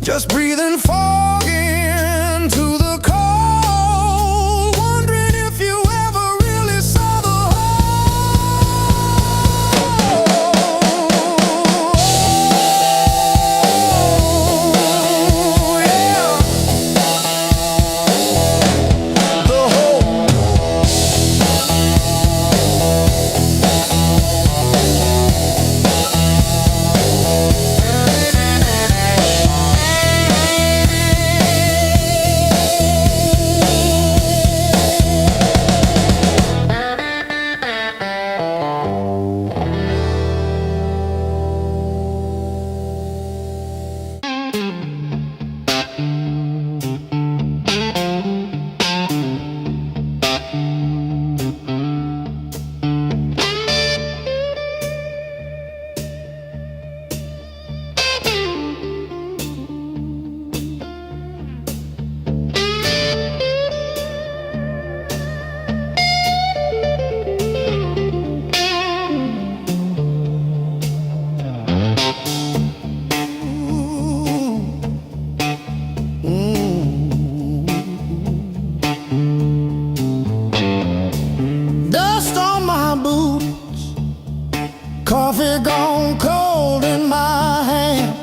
just breathing fog into the cold, wondering if you ever really saw the dust on my boots, coffee gone cold in my hand,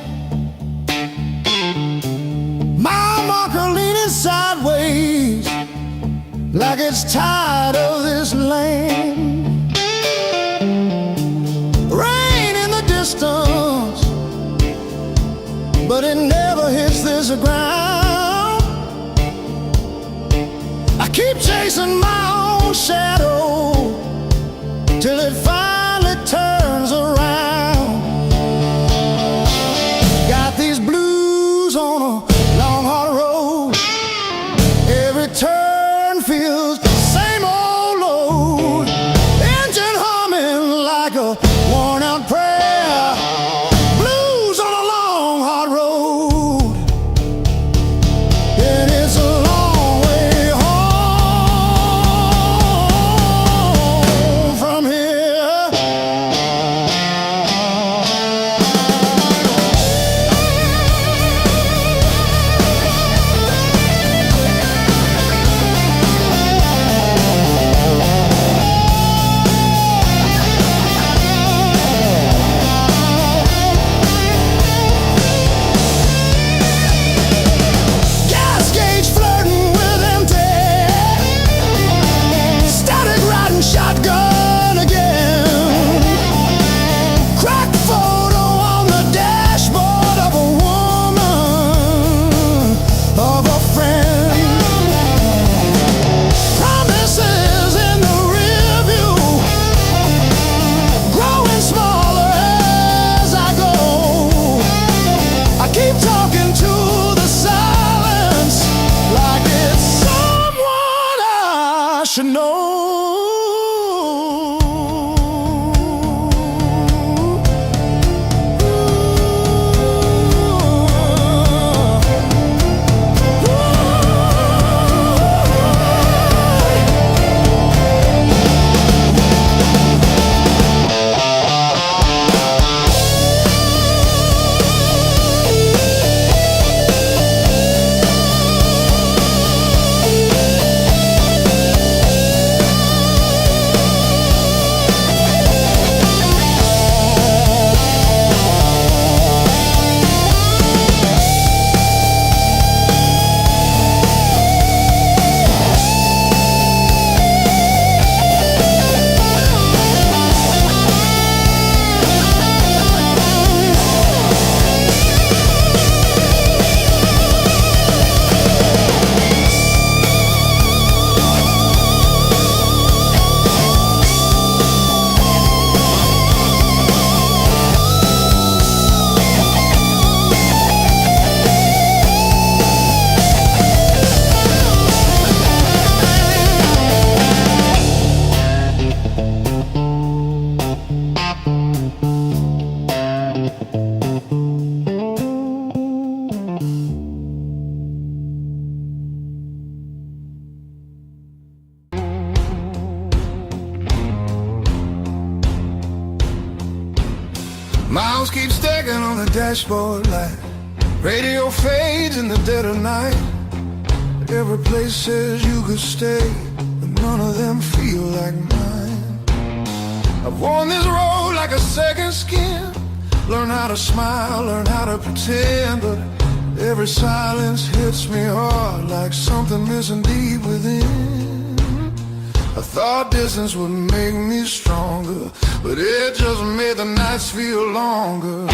my marker leaning sideways like it's tired of this land. Rain in the distance, but it never hits this ground. I keep chasing my own shadow till it finally turns around. Got these blues on a long hard road, every turn feels the same old load, engine humming like a worn out prayer. Blues on a long hard road, and it's a long way home from here. Gas gauge flirting with empty, static riding shotgun again. Cracked photo on the dashboard of a woman, of a friend. Promises in the rear view, growing smaller as I go. I keep talking to the silence like it's someone I should know. Miles keep stacking on the dashboard light. Radio fades in the dead of night. Every place says you could stay, but none of them feel like mine. I've worn this road like a second skin. Learn how to smile, learn how to pretend, but every silence hits me hard like something missing deep within. I thought distance would make me stronger, but it just made the nights feel longer.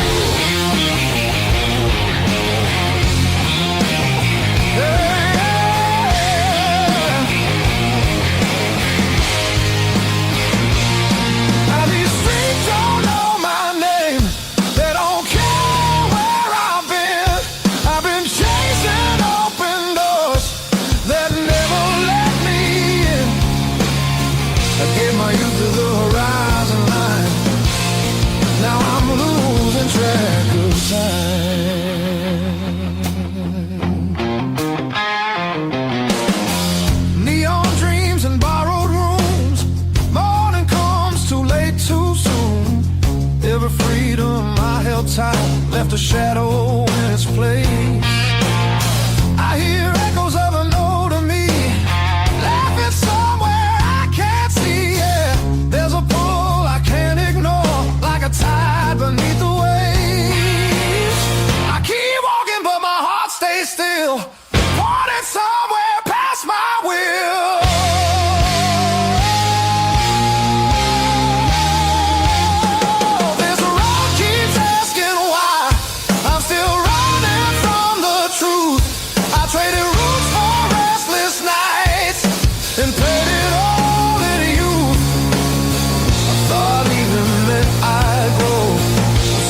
Neon dreams and borrowed rooms. Morning comes too late, too soon. Every freedom I held tight left a shadow in its place. I hear echoes of an older me laughing somewhere I can't see. Yeah, there's a pull I can't ignore, like a tide beneath the waves. I keep walking, but my heart stays still, wanting somewhere past my will. This road keeps asking why I'm still running from the truth. I traded roots for restless nights and paid it all in youth. I thought even that I'd grow.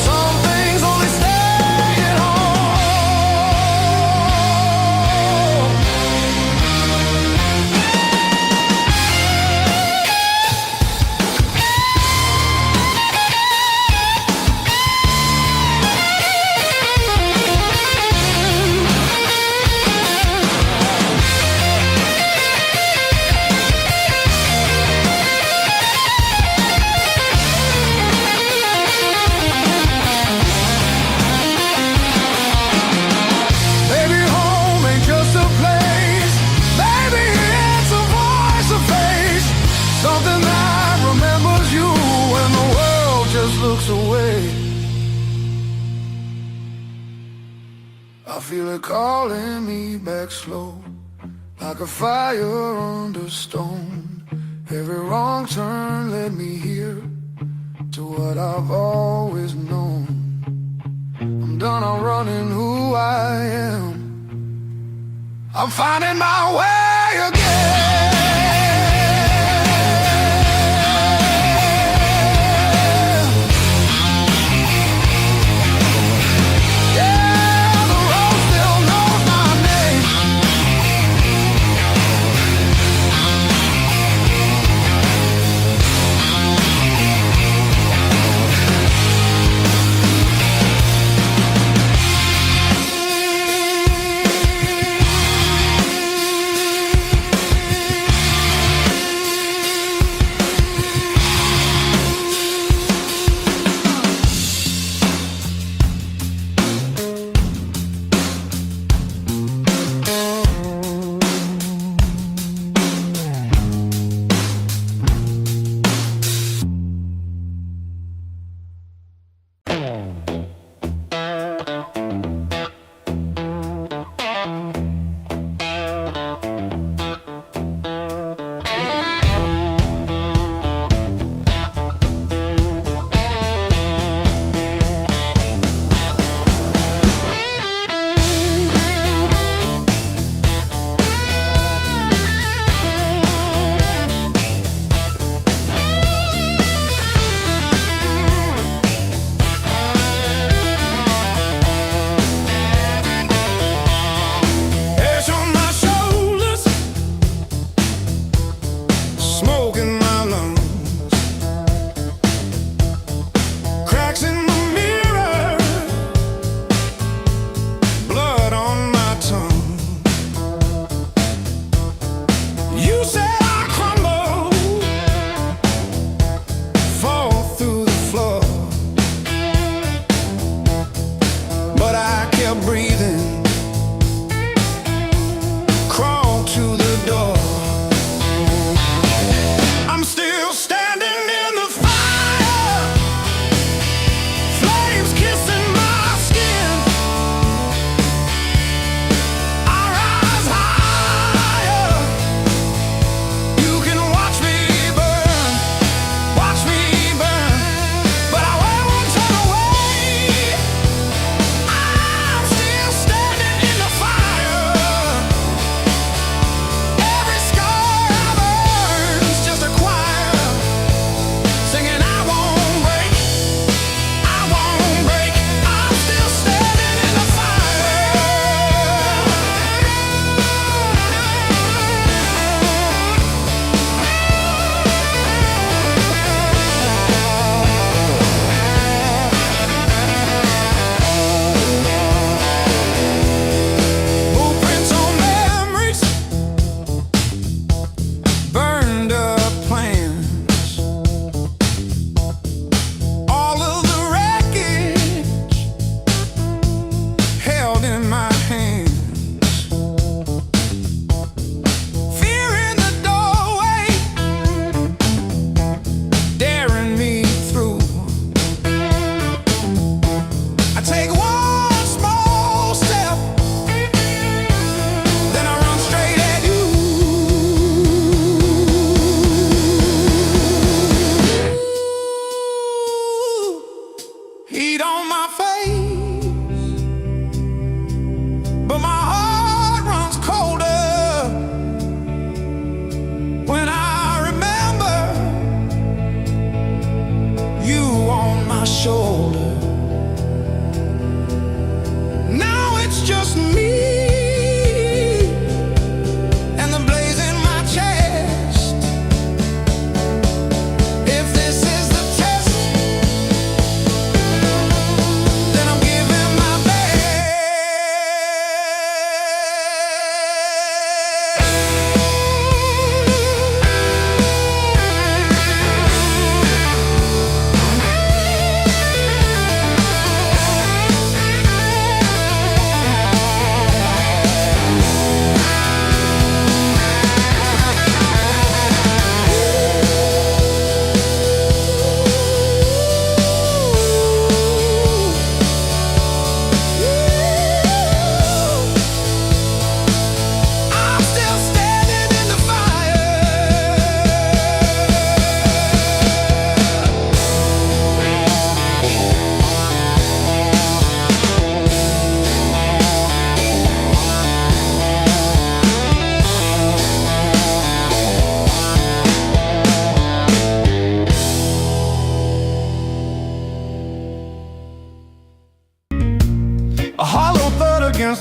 Some things only stay at home. Maybe home ain't just a place. Maybe it's a voice, a face, something that remembers you when the world just looks away. I feel it calling me back slow, like a fire under stone. Every wrong turn led me here to what I've always known. I'm done, I'm running who I am. I'm finding my way again. Yeah, the road still knows my name.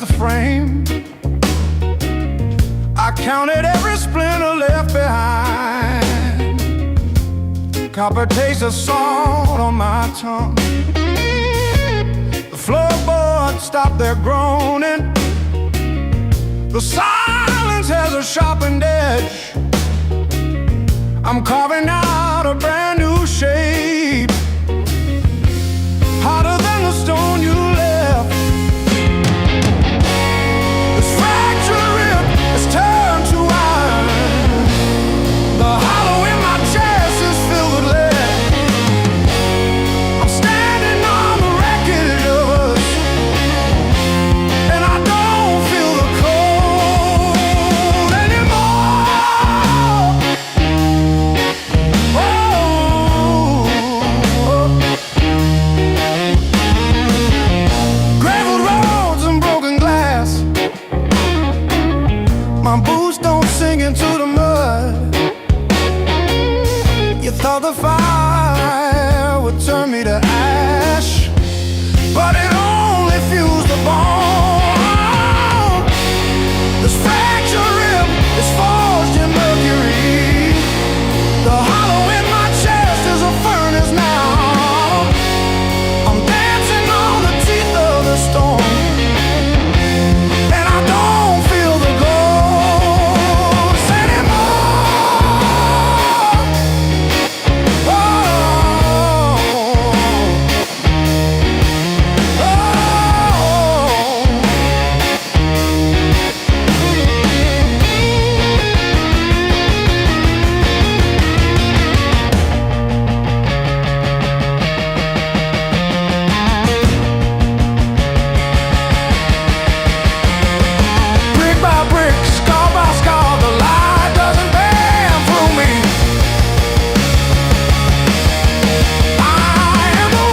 the frame. I counted every splinter left behind. Copper taste of salt on my tongue. The floorboards stopped their groaning. The silence has a sharpened edge. I'm carving out a brand new shape, harder than the stone you left. This fractured rib has turned to iron. The hollow in my chest is filled with lead. I'm standing on the wreckage of us, and I don't feel the cold anymore. Gravel roads and broken glass. My boots don't sink into the mud. You thought the fire would turn me to ash, but it only fused the bone. This fractured rib is forged in mercury. The hollow in my chest is a furnace now. I'm dancing on the teeth of the storm, and I don't feel the ghost anymore. Oh, brick by brick, scar by scar, the light doesn't bend through me. I am the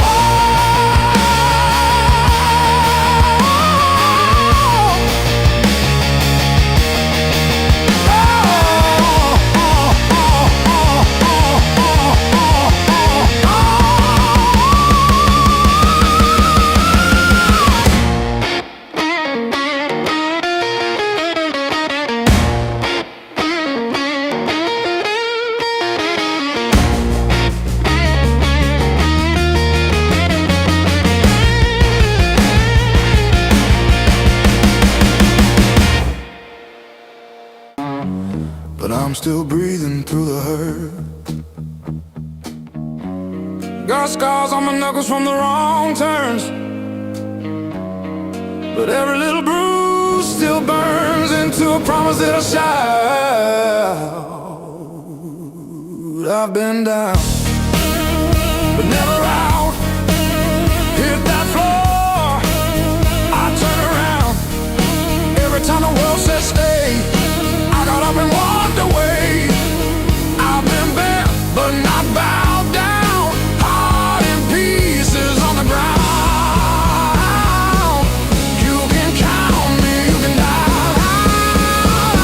but I'm still breathing through the hurt. Got scars on my knuckles from the wrong turns, but every little bruise still burns into a promise that I shout. I've been down, but never out. Hit that floor, I turn around. Every time the world says stay, I got up and walked away. I've been bent, but not bowed down. Heart in pieces on the ground. You can count me, you can die.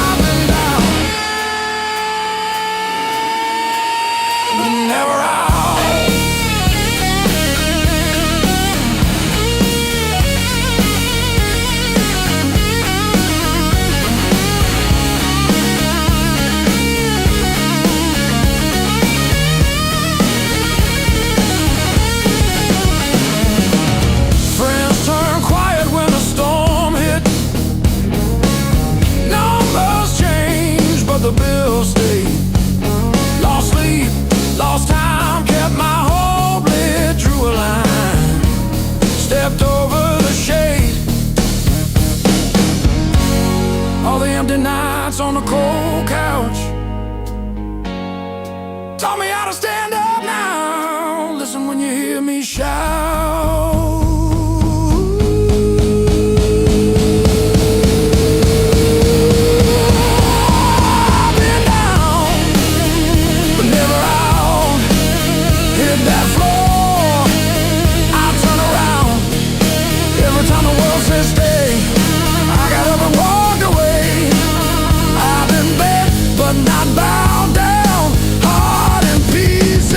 I've been down, but never out. Friends turn quiet when the storm hit. Numbers change, but the bills stay. Lost sleep, lost time, kept my hope lit, drew a line, stepped over the shade. All the empty nights on the cold couch taught me how to stand up now. Listen when you hear me shout. I've been down, but never out. Hit that floor, I turn around. Every time the world says stay, I got up and walked away. I've been bent, but not bowed down. Heart in peace.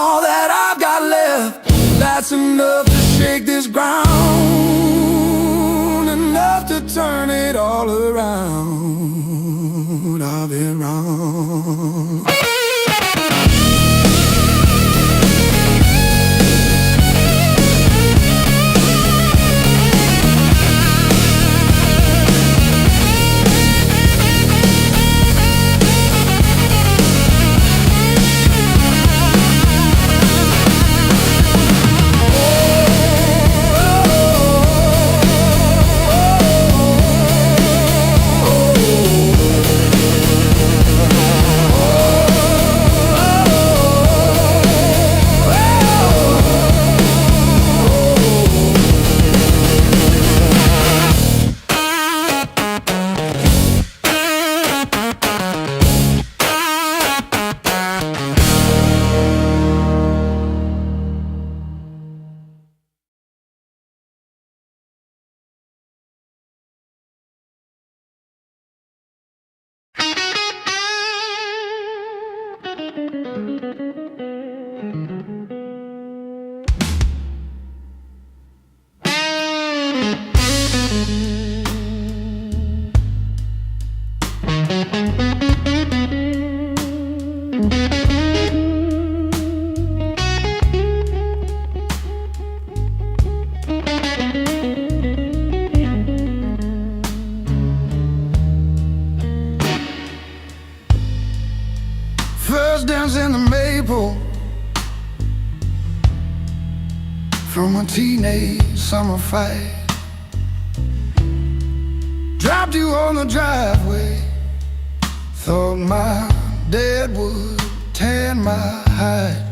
all that I've got left. That's enough to shake this ground, enough to turn it all around. I've been wrong. First dance in the maple from a teenage summer fight. Dropped you on the driveway, thought my dad would tan my hide.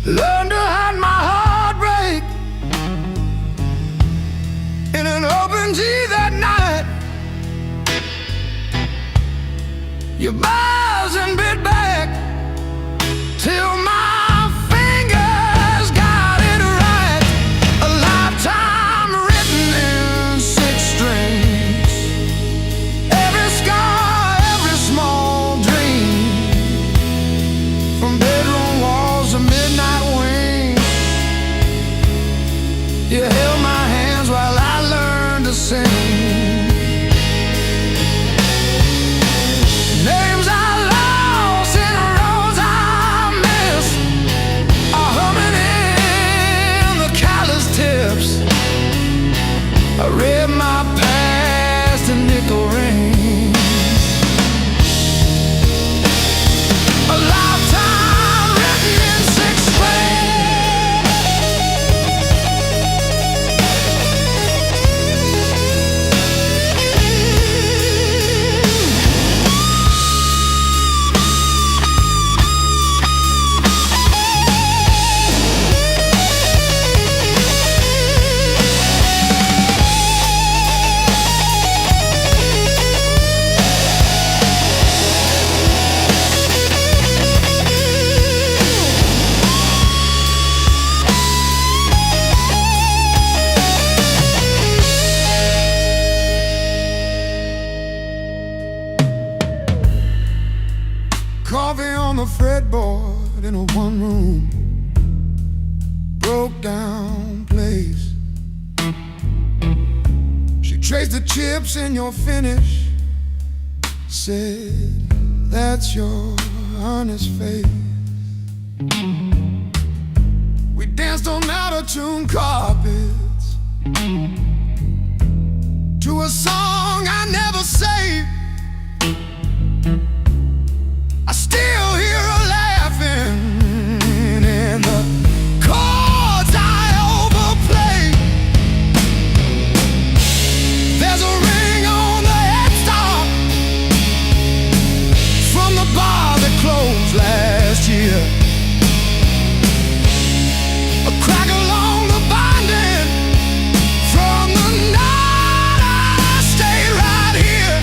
Learned to hide my heartbreak in an open G that night. You buzz and bit back till my fingers got it right. A lifetime written in 6 strings. Every scar, every small dream, from bedroom walls to midnight wings. You held my hands while I learned to sing. Names I lost and roads I missed are humming in the callous tips. I read my past in nickel rings. A lifetime written in 6 Coffee on the fretboard in a one-room broke down place. She traced the chips in your finish, said, that's your honest face. We danced on out-of-tune carpets to a song I never saved. I still hear her laughing in the chords I overplay. There's a ring on the headstock from the bar that closed last year. A crack along the binding from the night I stayed right here.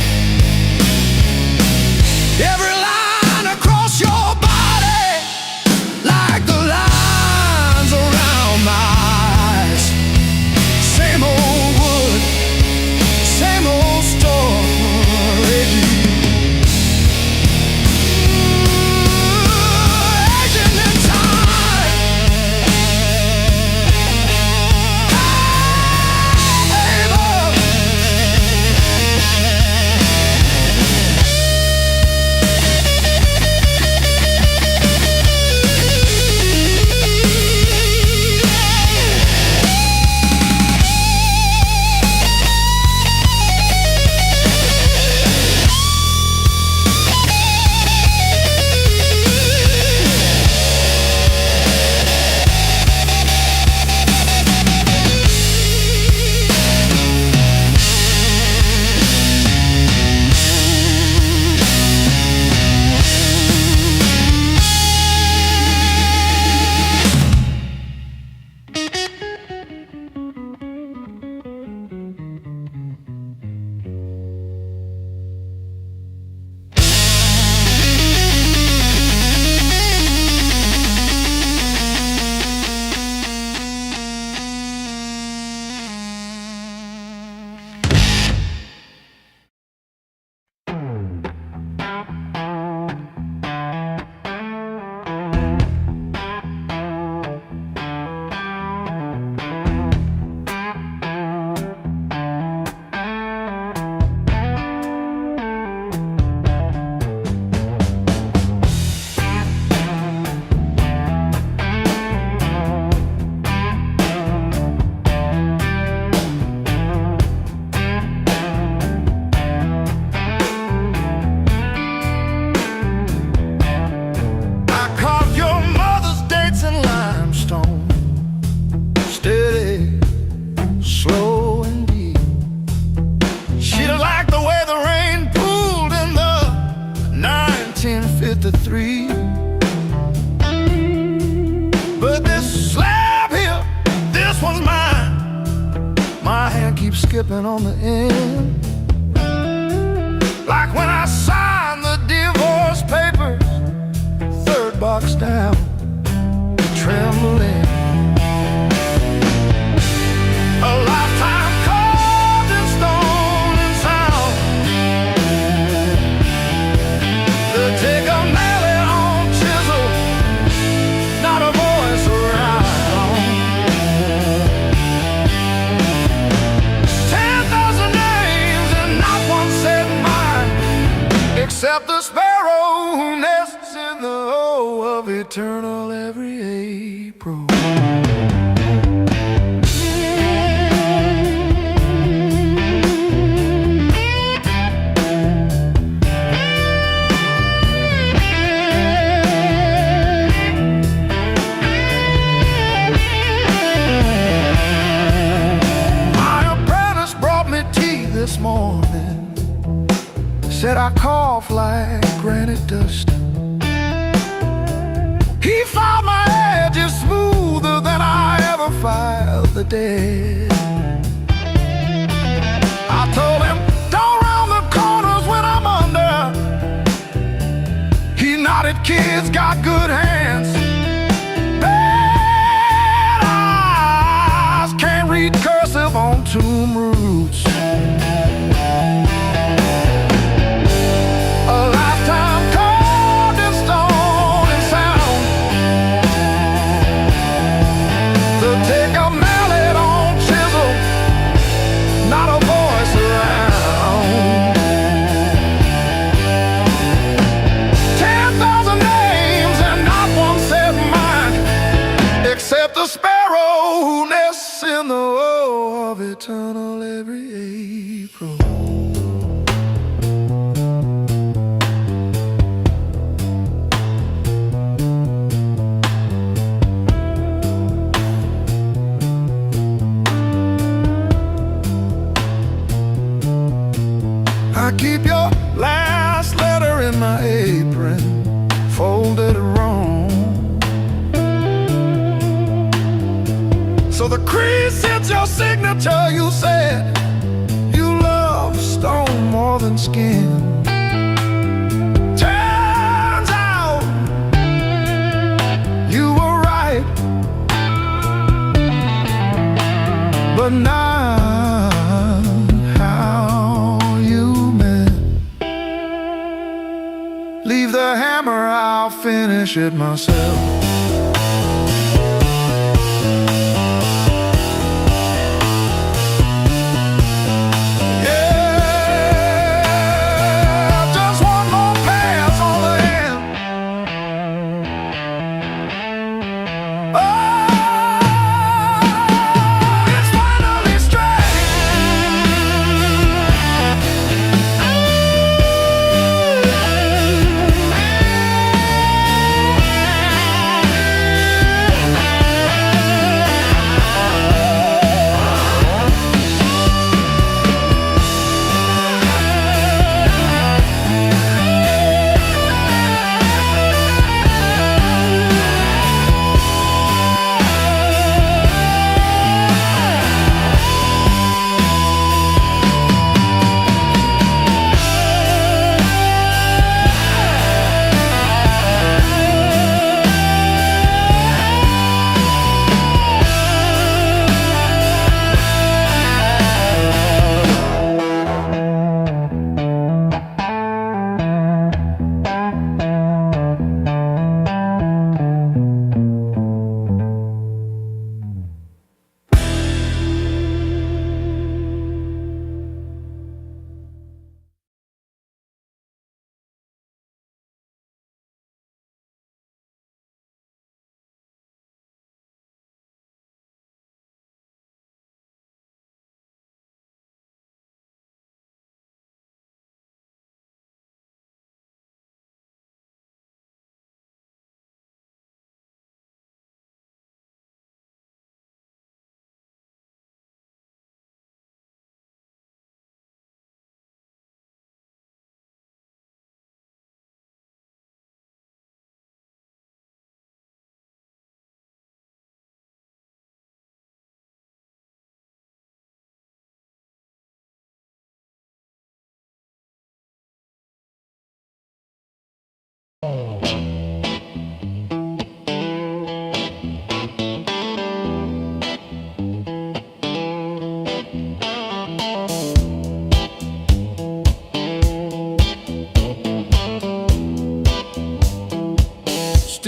skipping on the end. Like when I signed the divorce papers, third box down, trembling. A lifetime carved in stone and sound. They'll take a mallet on chisel, not a voice around. 10,000 names and not one said mine, except the sparrow who nests in the O of eternal every April. This morning said I cough like granite dust. He filed my edges smoother than I ever filed the dead. I told him, don't round the corners when I'm under. He nodded, kids got good hands. Bad eyes can't read cursive on tomb roots. The sparrow who nests in the O of eternal every April. I keep your last letter in my apron, folded wrong. So the crease hits your signature. You said you love stone more than skin. Turns out you were right, but not how you meant. Leave the hammer, I'll finish it myself.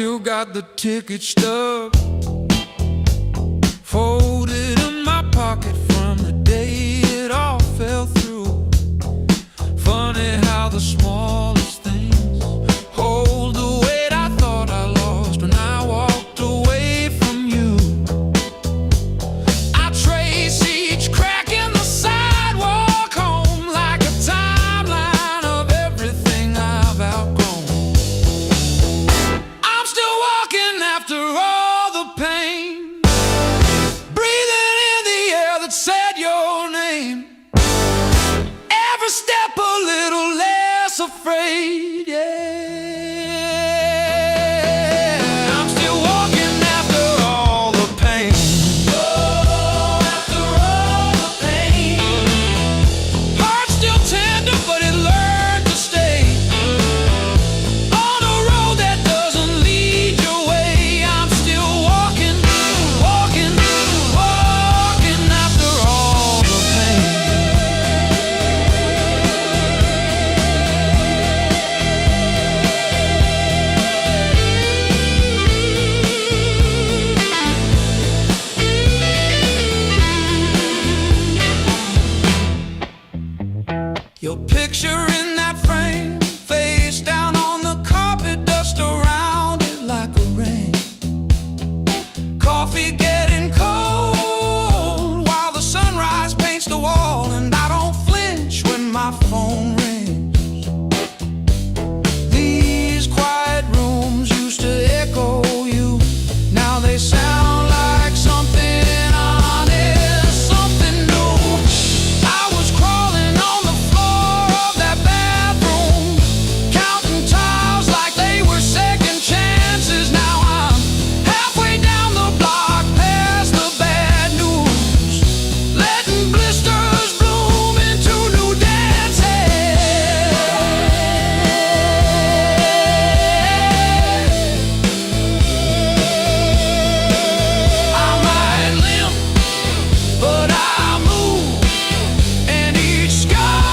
still got the ticket stub folded in my pocket from the day it all fell through. Funny how the smallest things hold the weight I thought I lost when I walked away from you. I trace each crack in the sidewalk home like a timeline of everything I've outgrown. I'm still walking after all the pain, breathing in the air that said your name. Every step a little less afraid, yeah. I'm still walking after all the pain. Oh, after all the pain. Heart still tender, but it learned to stay on a road that doesn't lead your way. I'm still walking, walking, walking after all the pain. Your picture in that frame, face down on the carpet, dust around it like a rain. Coffee getting cold while the sunrise paints the wall, and I don't flinch when my phone rings. These quiet rooms used to echo you, now they sound like something honest, something new. I was crawling on the floor of that bathroom, counting tiles like they were second chances. Now I'm halfway down the block past the bad news, letting blisters bloom into new dances. I might limp, but I move, and each scar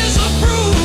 is a bruise.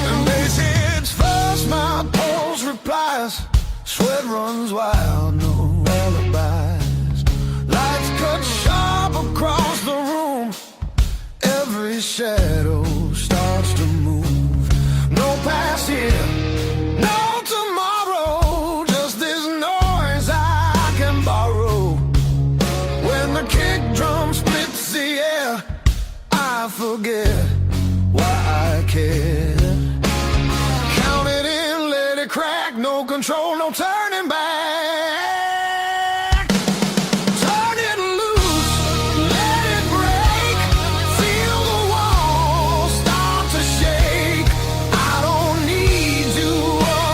And they say it's fast, my pulse replies, sweat runs wild, no alibis. Lights cut sharp across the room, every shadow starts to move. No past here, no tomorrow, just this noise I can borrow. When the kick drum splits the air, I forget why I care. Count it in, let it crack, no control, no turning back. Turn it loose, let it break, feel the walls start to shake. I don't need to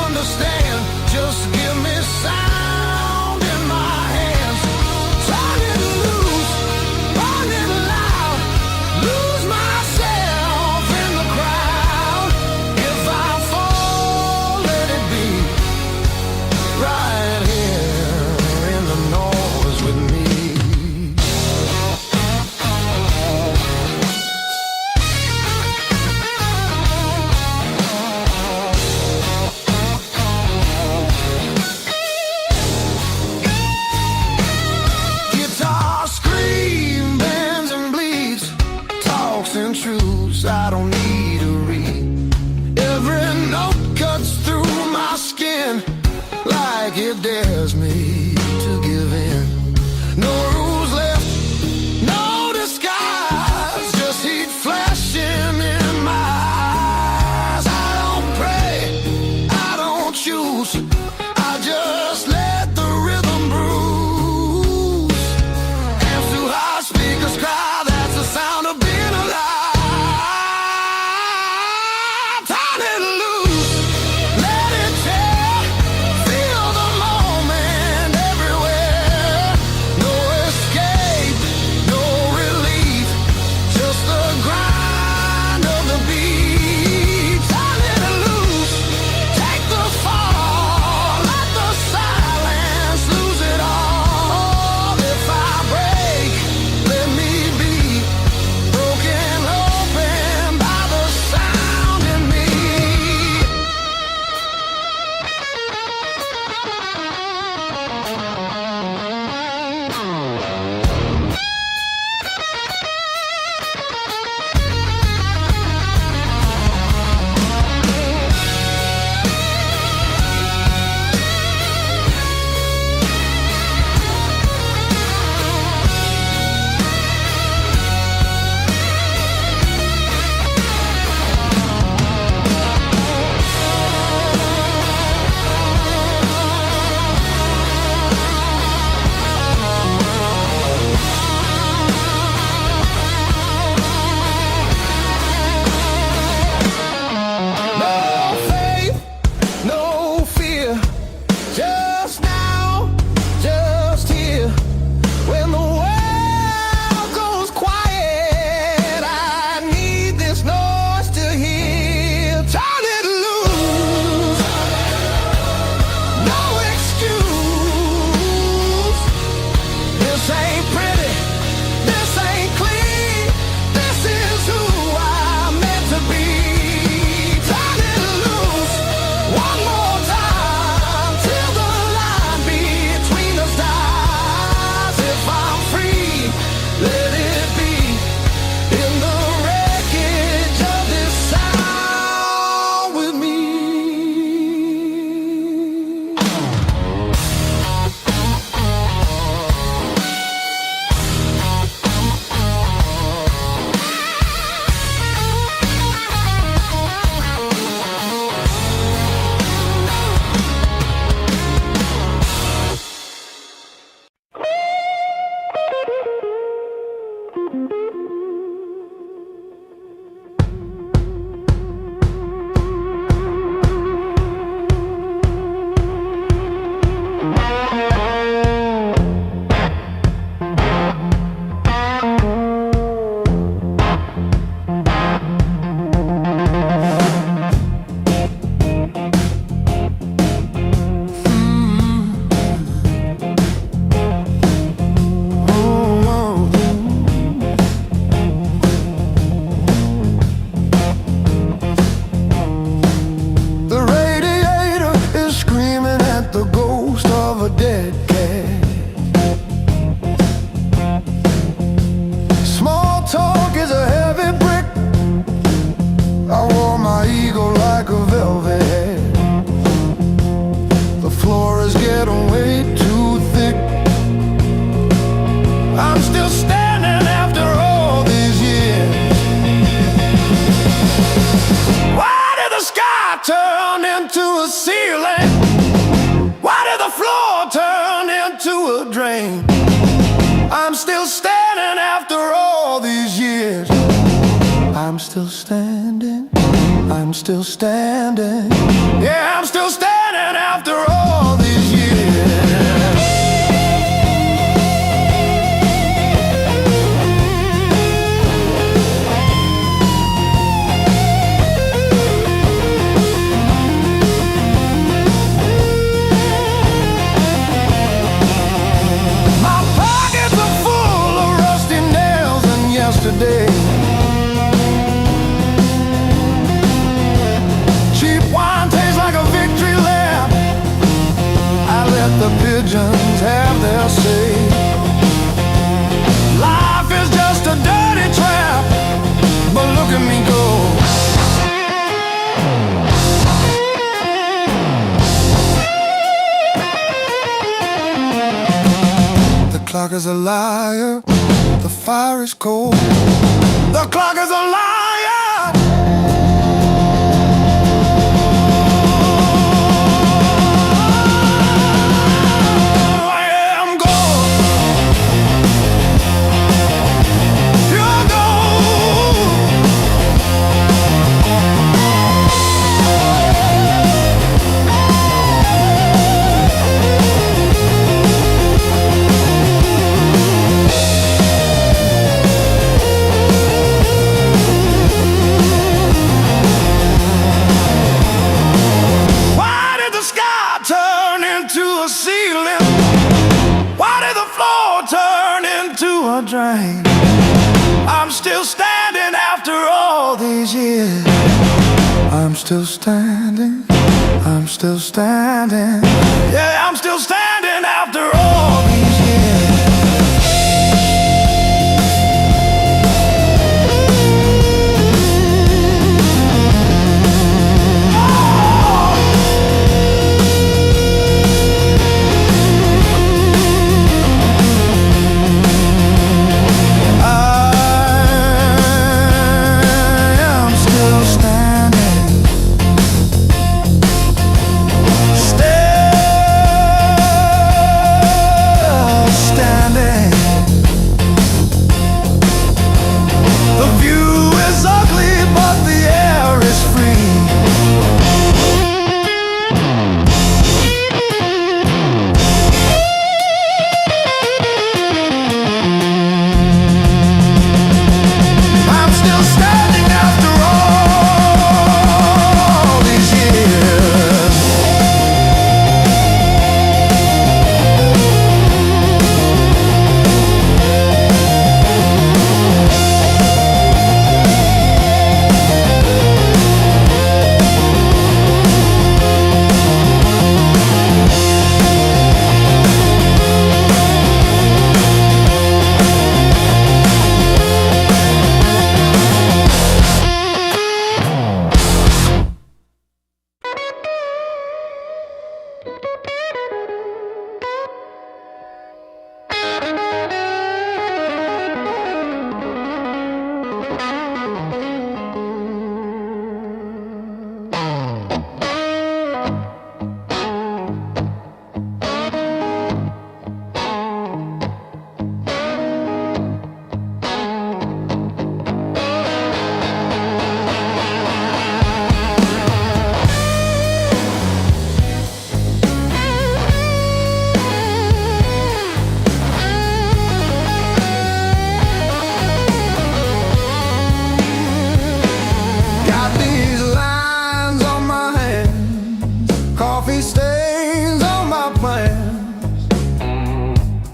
understand, just give me sound in my hands. Turn it loose, burn it loud, lose myself in the crowd. If I fall, let it be. it dares me to give in. No rules left, no disguise, just heat flashing in my eyes. I don't pray, I don't choose, I just let the rhythm bruise. Amps too high, speakers cry, that's the sound of being alive. Turn it loose, let it tear, feel the moment everywhere. No escape, no relief, just the grind of the beat. Turn it loose, take the fall, let the silence lose it all. If I break, let me be broken open by the sound in me. No faith, no fear, just now, just here. When the world goes quiet, I need this noise to hear. Turn it loose, no excuse. This ain't pretty, this ain't clean, this is who I'm meant to be. Turn it loose, one more time, till the line between us dies. If I'm free, let it be in the wreckage of this sound with me. The radiator is screaming at the ghost of a dead cat. Small talk is a heavy brick. I wore my ego like a velvet hat. The floor is getting way too thick. I'm still standing after all these years. Why did the sky turn into a ceiling? Why did the floor turn into a drain? I'm still standing after all these years. I'm still standing, I'm still standing. Yeah, I'm still standing after all these years. My pockets are full of rusty nails and yesterday. Cheap wine tastes like a victory lap. I let the pigeons have their say. Life is just a dirty trap, but look at me go. clock is a liar, the fire is cold. The clock is a liar. Drain. I'm still standing after all these years. I'm still standing. I'm still standing. Yeah, I'm still standing after all these years.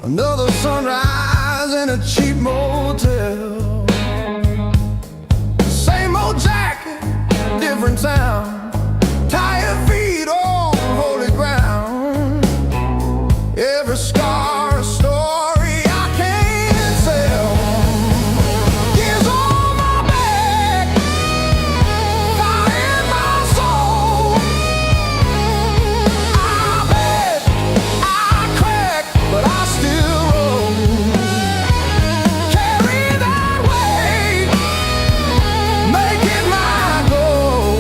Another sunrise in a cheap motel. Same old jacket, different town. Tired feet on holy ground. Every scar a story I can't sell. Years on my back, fire in my soul. I bet I crack, but I still roll. Carry that weight, make it my goal.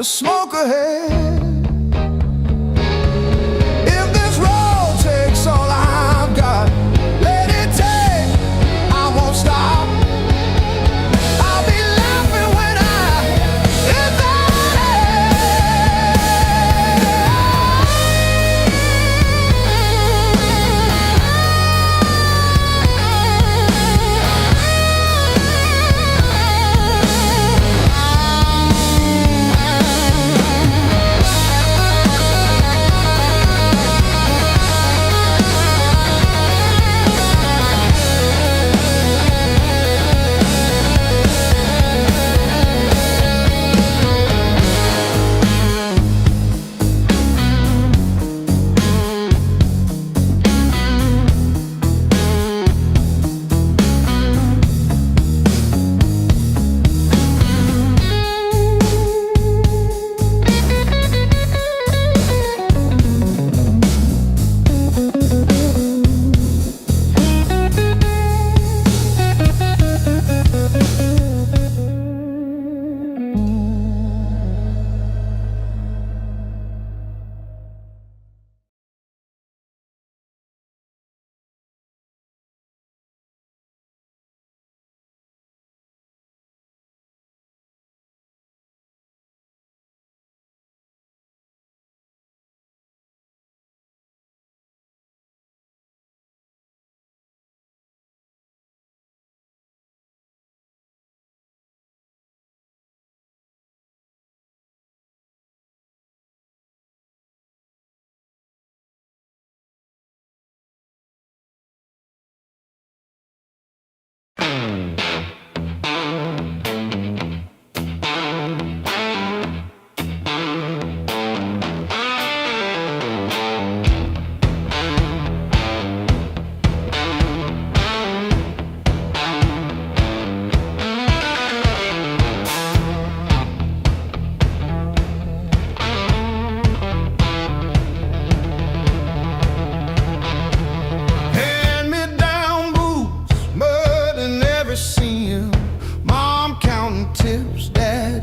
to smoke ahead. If this road takes all I've got, let it take, I won't stop. I'll be laughing when I hit that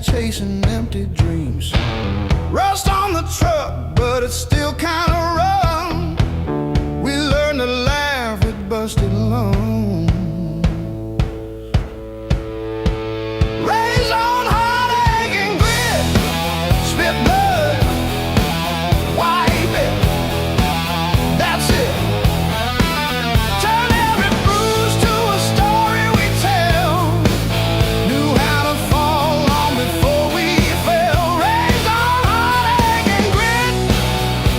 chasing empty dreams. Rust on the truck, but it's still kind of rough. We learned to laugh at busted lungs. Raised on heartache and grit, spit blood, wipe it, that's it. Turn every bruise to a story we tell. Knew how to fall long before we fell. Raised on heartache and grit,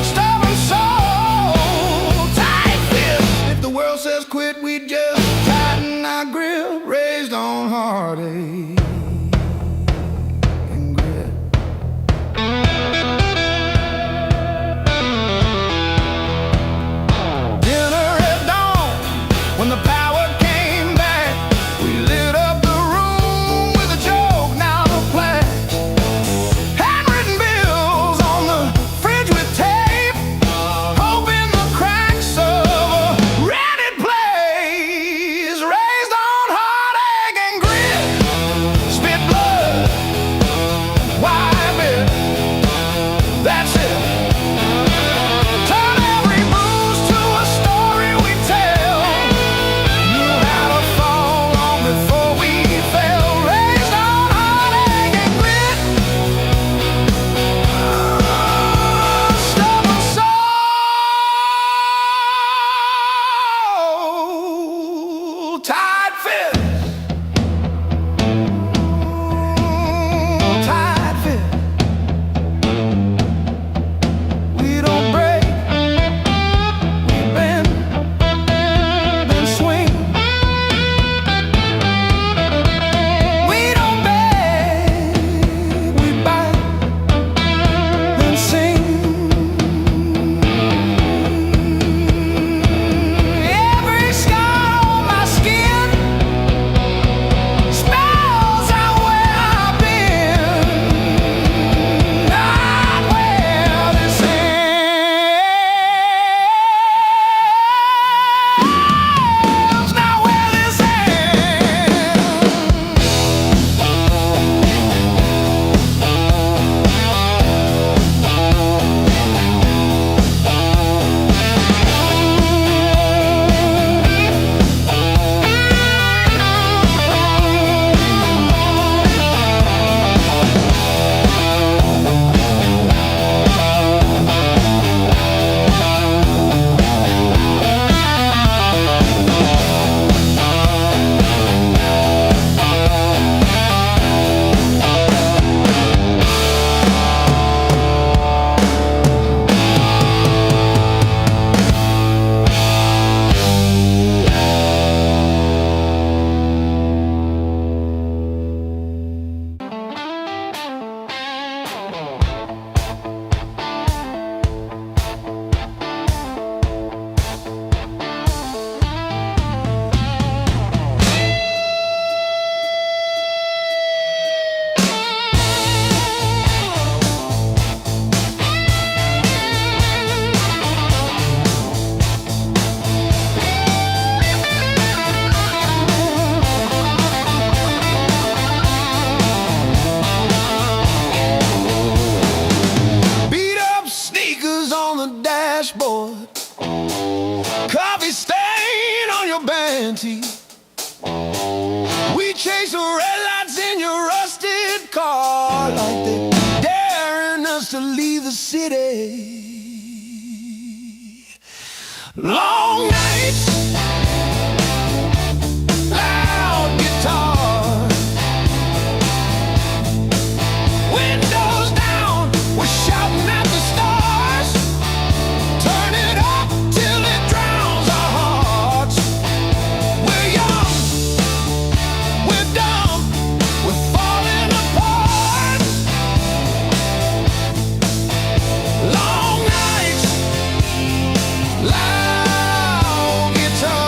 stubborn soul, tight fist. If the world says quit, we just tighten our grip. Raised on heartache. When the power came back, we lit up the room with a joke, now the flash. Handwritten bills on the fridge with tape, hoping the cracks of a rented place plenty. We chase the red lights in your rusted car like they're daring us to leave the city. Long nights, loud guitar, windows down, we're shouting at the stars. Turn it up till it drowns our hearts. We're young, we're dumb, we're falling apart. Long nights, loud guitar.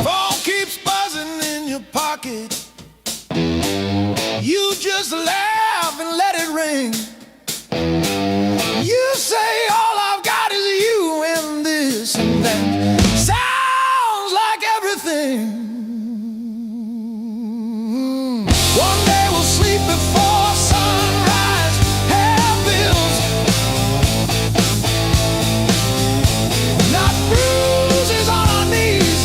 Phone keeps buzzing in your pocket. You just laugh and let it ring. You say all I've got is you and this and that. Sounds like everything. One day we'll sleep before sunrise. Have bills, not bruises on our knees.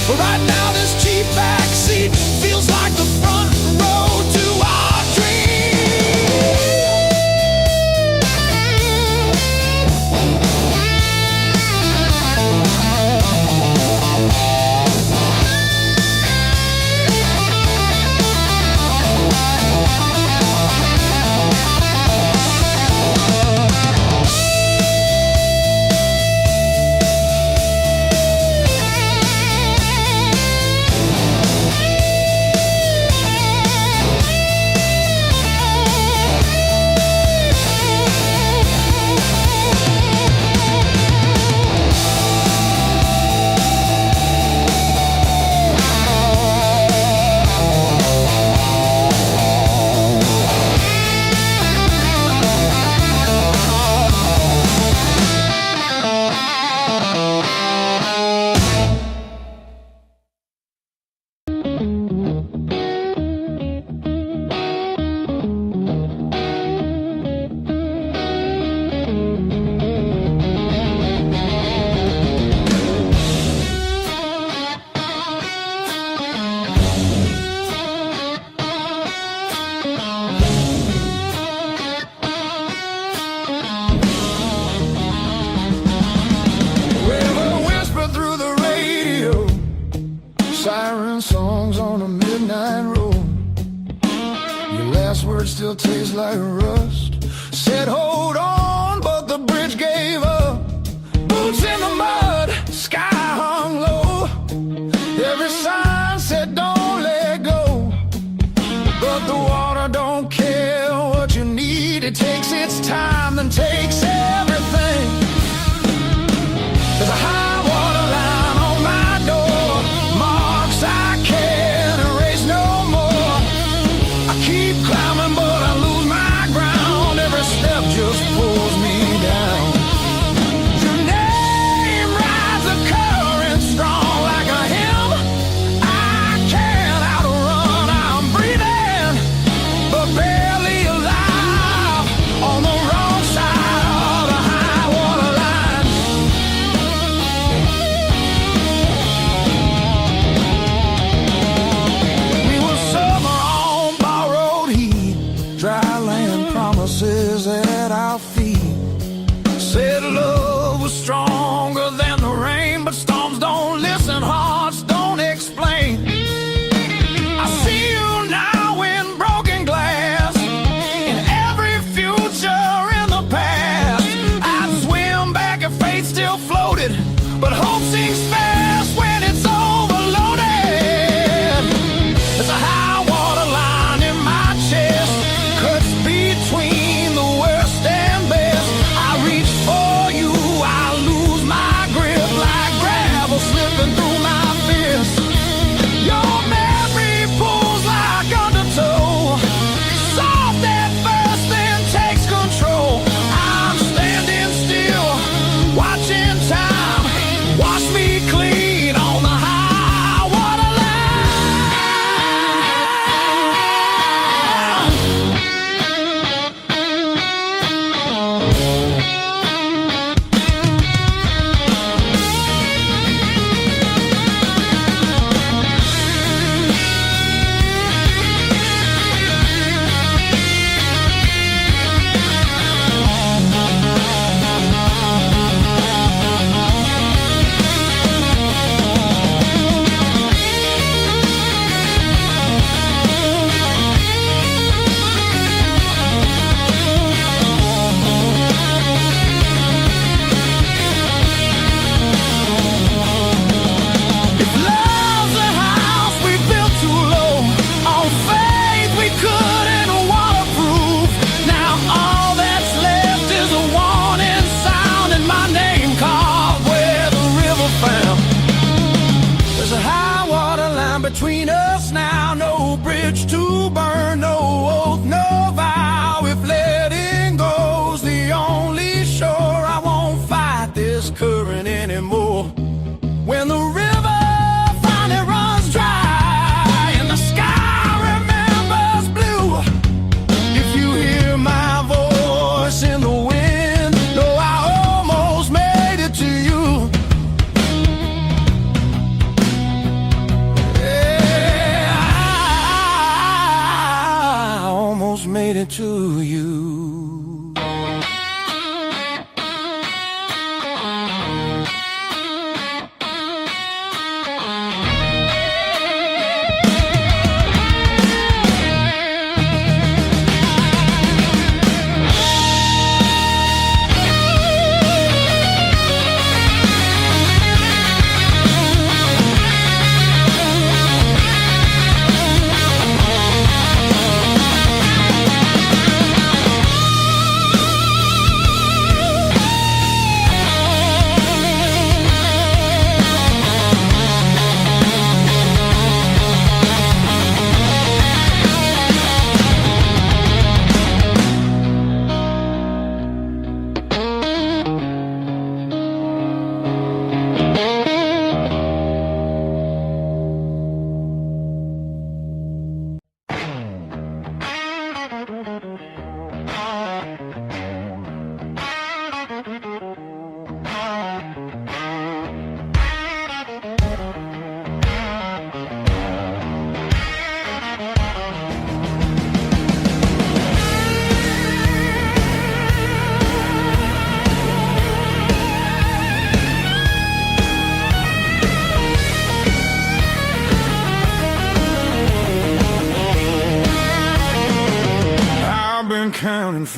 But right now this cheap backseat feels like the front row to our dreams. River whisper through the radio, siren songs on a midnight road. Your last words still taste like rust. Said hold on, but the bridge gave up. Boots in the mud, sky hung low. Every sign said don't let go, but the water don't care what you need. It takes its time, then takes everything. There's a high water line on my door, marks I can't erase no more. I keep climbing but I lose my ground. Every step just pulls me down. Your name rides the current strong like a hymn. I can't outrun, I'm breathing but barely alive on the wrong side of the high water line. We were summer on borrowed heat, dry land promises at our feet. Said love was stronger than the rain, but storms don't listen, hearts don't explain. I see you now in broken glass, in every future in the past. I'd swim back if fate still floated, but hope sinks fast when it's overloaded. There's a high water line in my chest, cuts between the worst and best. I reach for you, I lose my grip.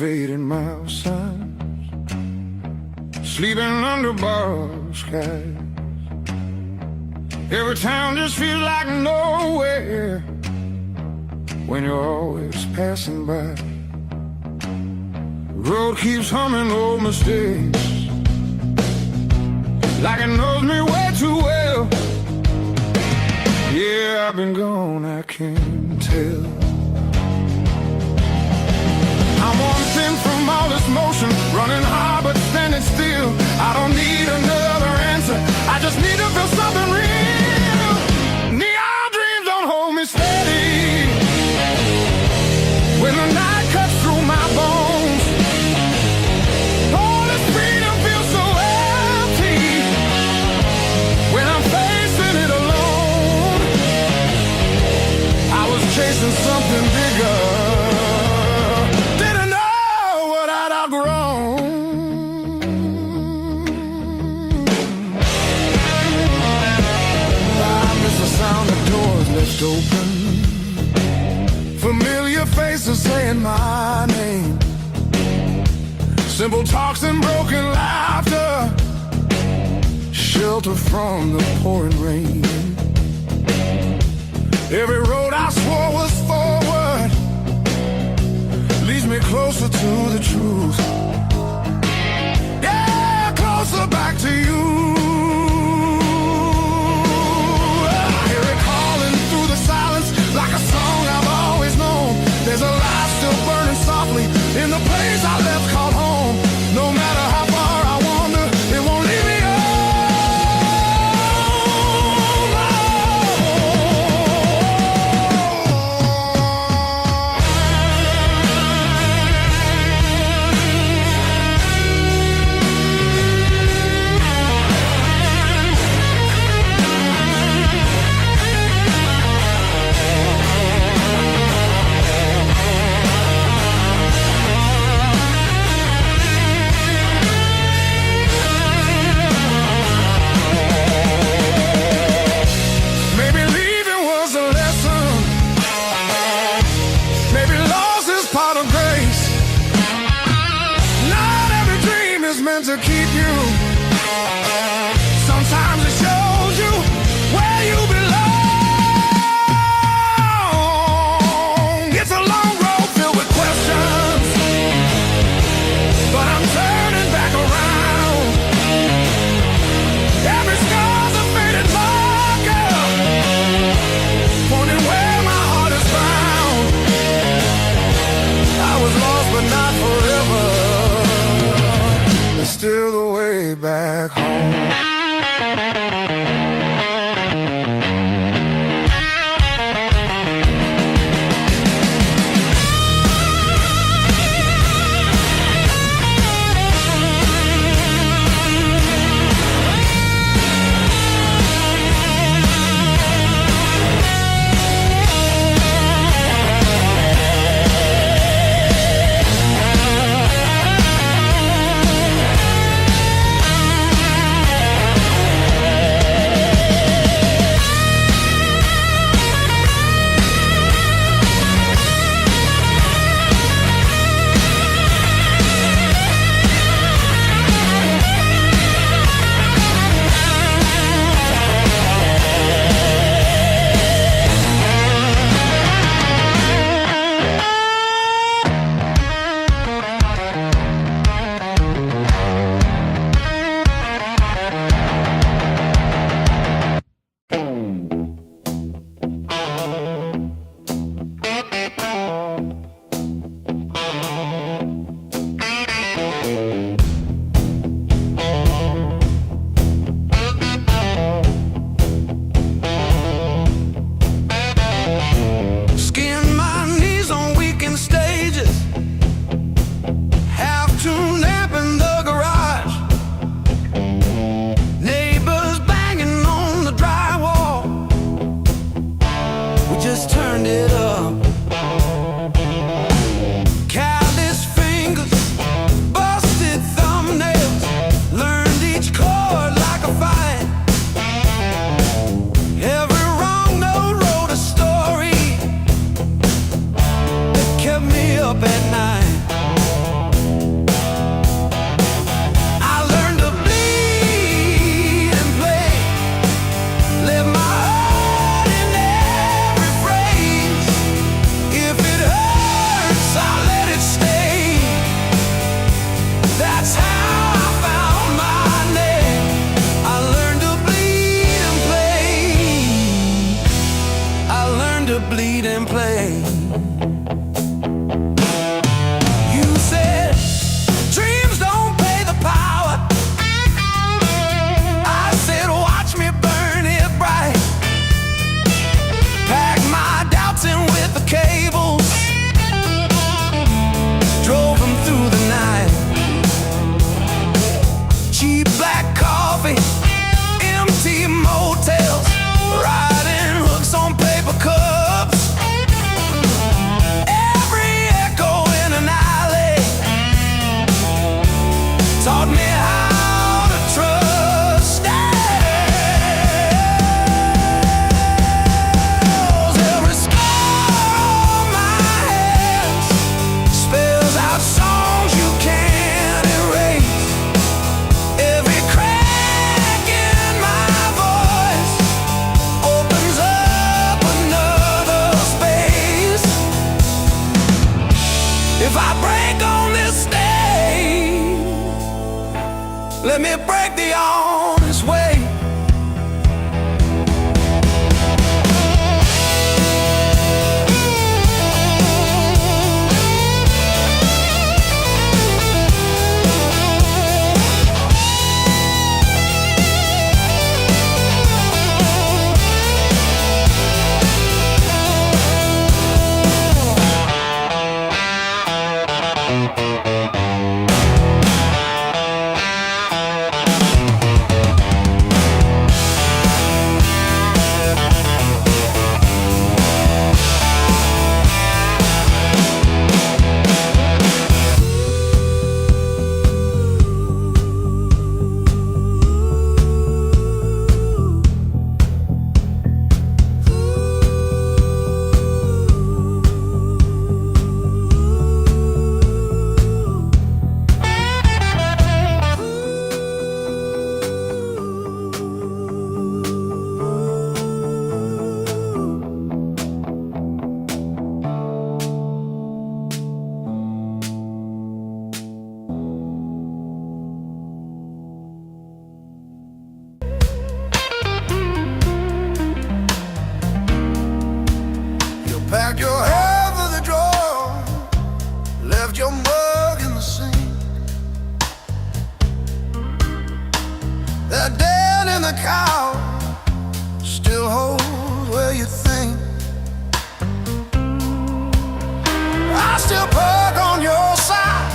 faded mile signs, sleeping under borrowed skies. Every town just feels like nowhere when you're always passing by. The road keeps humming old mistakes, like it knows me way too well. Yeah, I've been gone, I can't tell. I'm one thing from all this motion, running hard but standing still. I don't need another answer, I just need to feel something real. Neon dreams don't hold me steady when the night cuts through my bones. All this freedom feels so empty when I'm facing it alone. I was chasing something bigger, open, familiar faces saying my name, simple talks and broken laughter, shelter from the pouring rain. Every road I swore was forward leads me closer to the truth. Yeah, closer back to you. Like a song I've always known, there's a light still burning softly in the place I left called home. No matter how far I wander, it won't leave me to keep you. Sometimes it shows you where you belong. It's a long road filled with questions, but I'm turning back around. Every scar's a faded marker, pointing where my heart is found. I was lost but not forever, still the way back home. Callous fingers, busted thumbs. Let me break the honest way. Packed your hair for the drawer, left your mug in the sink. That dead in the cow still holds where you think. I still park on your side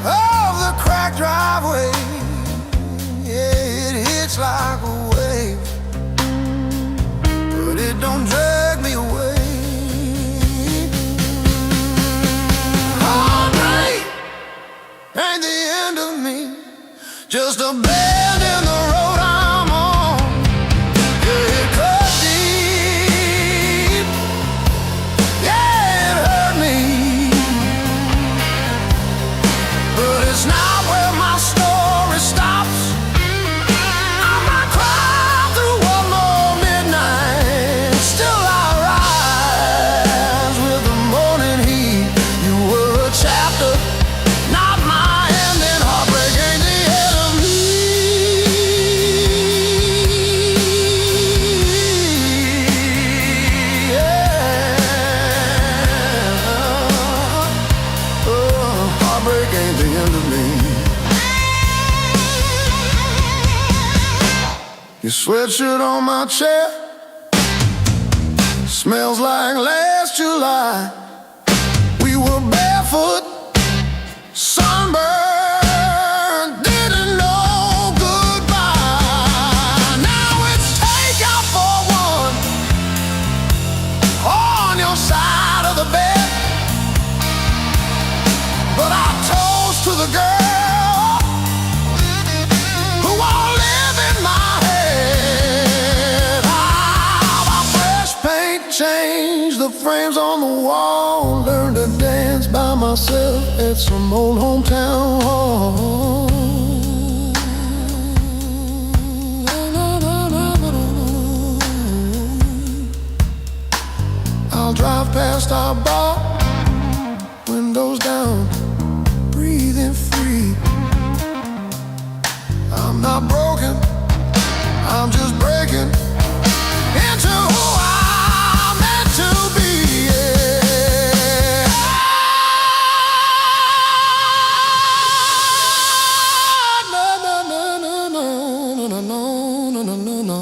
of the cracked driveway. Yeah, it hits like a wave, but it don't drag me away. Heartbreak ain't the end of me, just a bend in the road I'm on. Yeah, it cut deep, yeah, it hurt me, but it's not where my story stops. I might cry through one more midnight, still I rise with the morning heat. You were a chapter, not my ending. Heartbreak ain't the end of me. Yeah. Oh, heartbreak ain't the end of me. Your sweatshirt on my chair smells like last July. We were barefoot, sunburned, didn't know goodbye. Now it's takeout for one on your side of the bed, but I toast to the girl who won't live in my head. My fresh paint changed the frames on the wall. Learned to dance by myself at some old hometown hall. I'll drive past our bar, windows down, breathing free. I'm not broken, I'm just breaking into who I'm meant to be. Yeah. No, no, no, no, no, no, no, no, no, no, no.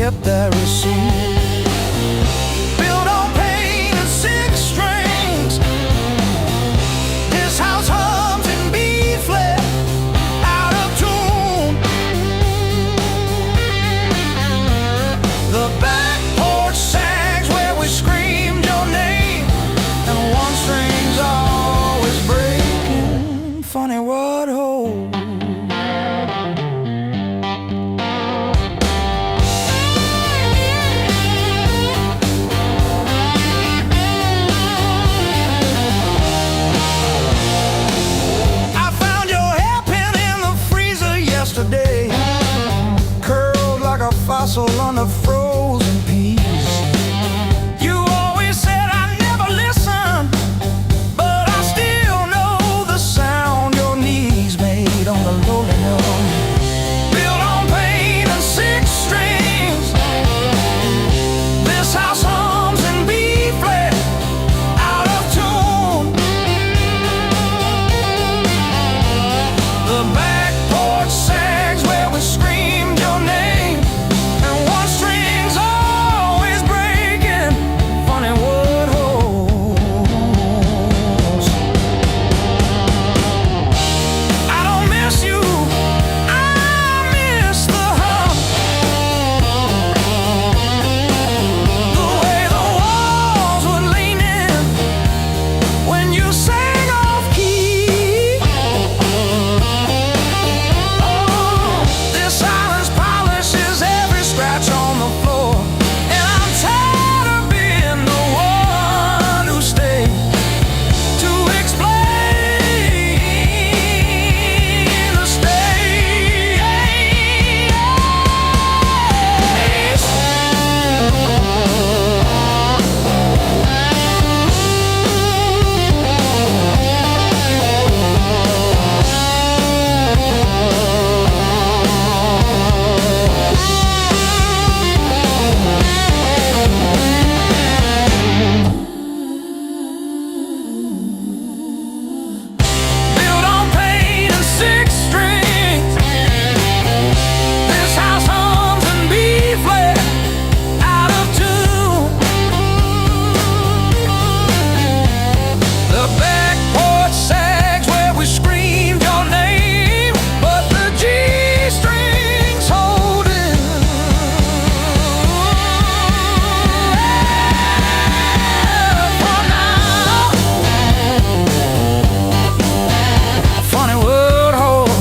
kept that receipt. Built on pain and six strings. This house hums in B flat, out of tune. The back porch sags where we screamed your name, and one string's always breaking. Funny what holds. Yesterday, curled like a fossil under frozen peas. You always said I never listened, but I still know the sound your knees made on the lowly note. Built on pain and six strings. This house hums in B flat, out of tune. The back porch sags where we screamed your name, and one string's always breaking. Funny what holds. I don't miss you, I miss the hum. The way the walls would lean in when you sang off key. This silence polishes every scratch on the floor, and I'm tired of being the one who stayed to explain the built on pain and six strings. This house hums in B flat, out of tune. The back porch sags where we screamed your name, but the G strings holding. For now, funny what holds.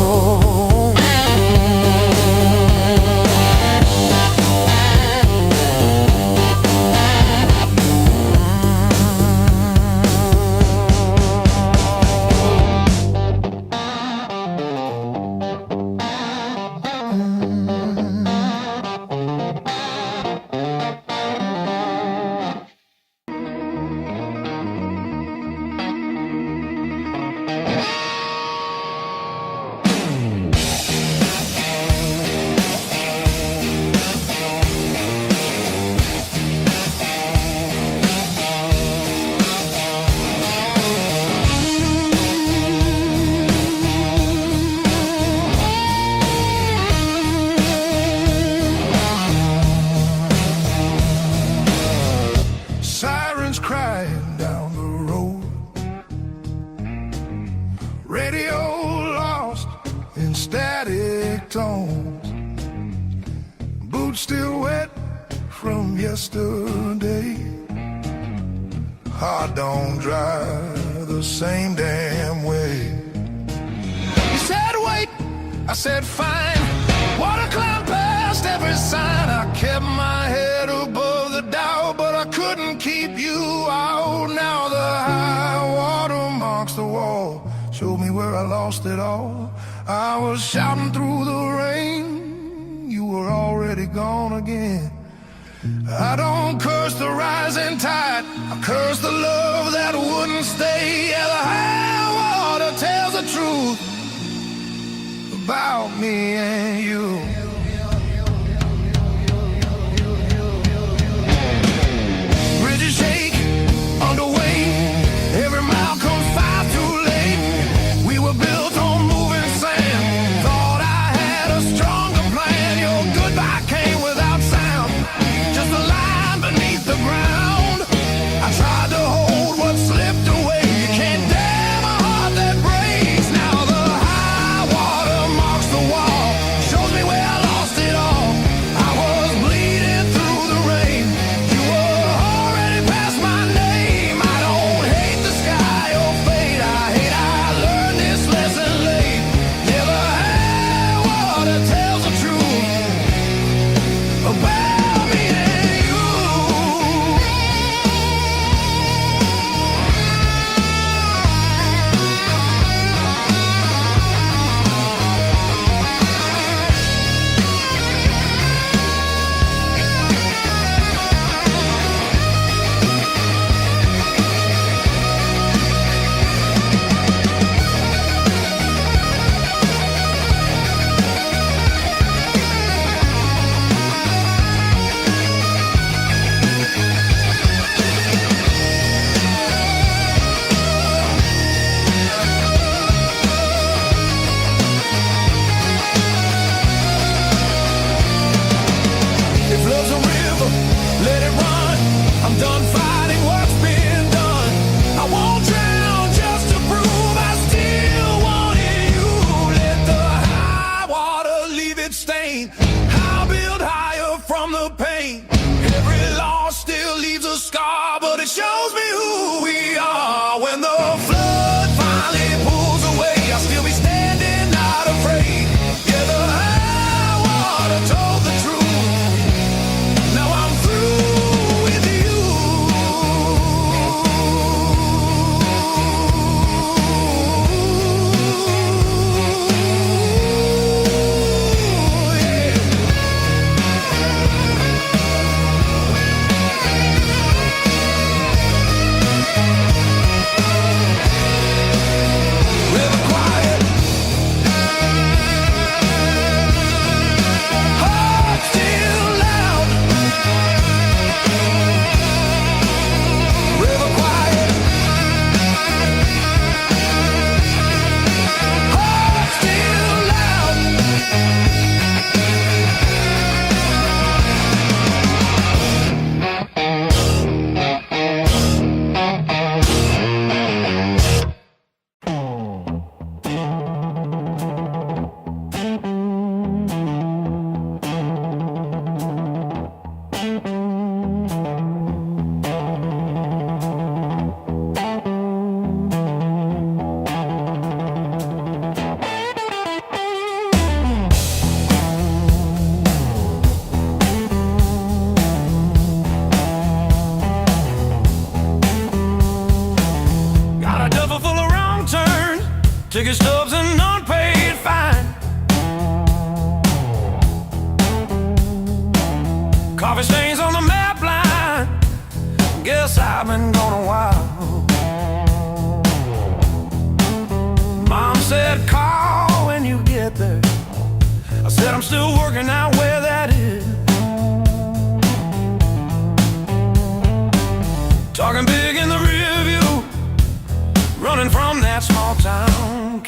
Sirens crying down the road. Radio lost in static tones. Boots still wet from yesterday. Heart don't drive the same damn way. You said wait, I said fine. Water climbed past every sign. I kept my head above the doubt, but I couldn't keep you out. Now the high water marks the wall, showed me where I lost it all. I was shouting through the rain, you were already gone again. I don't curse the rising tide, I curse the love that wouldn't stay. Yeah, the high water tells the truth about me and you. Bridges shake under weight, every mile comes far too late. We were built on moving sand, thought I had a stronger plan. Your goodbye came without sound.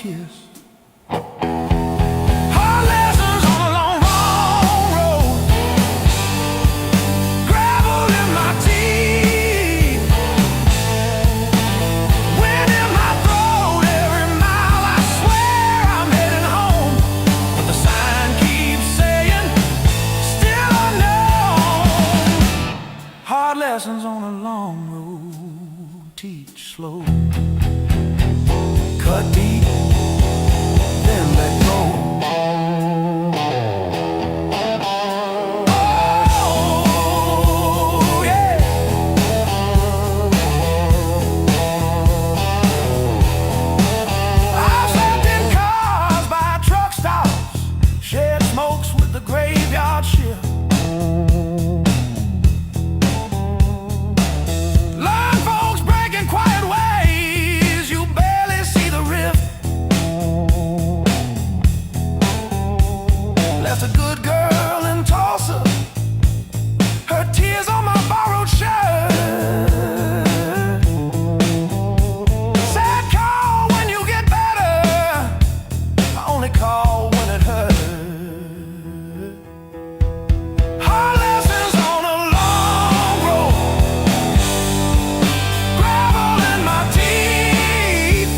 kiss. Hard lessons on a long, long road. Gravel in my teeth. Wind in my throat. Every mile I swear I'm heading home, but the sign keeps saying still unknown. Hard lessons on a long road. Teach slow. Cut deep, then let go. Oh, yeah. I've slept in cars by truck stops, shared smokes with the graveyard shift. Learn folks breaking quiet ways, you barely see the rift. Left a good girl in Tulsa, her tears on my borrowed shirt. Sad call when you get better, I only call when it hurts. Hard lessons on a long road. Gravel in my teeth.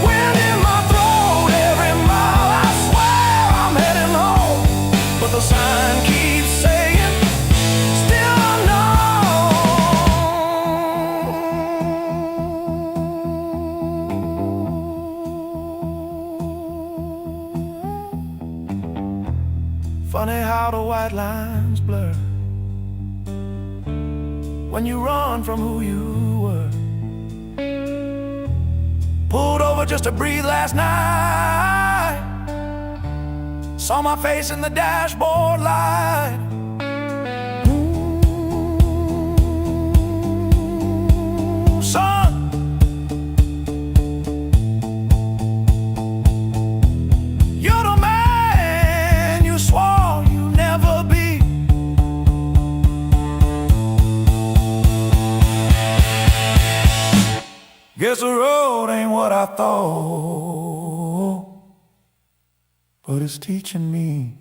Wind in my throat. Every mile I swear I'm heading home, but the sign keeps saying still unknown. Funny how the white lines blur when you run from who you were. Pulled over just to breathe last night. Saw my face in the dashboard light. Ooh, son, you're the man you swore you'd never be. Guess the road ain't what I thought, but it's teaching me.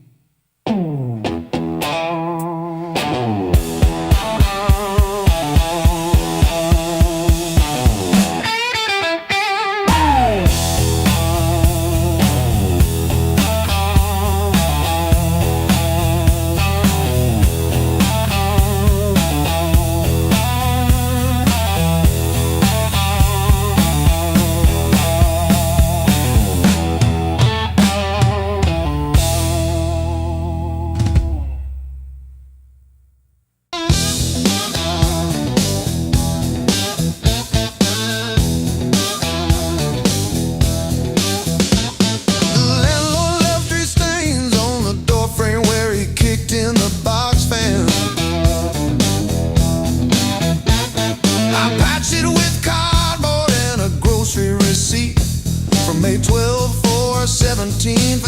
May 12, 4, 17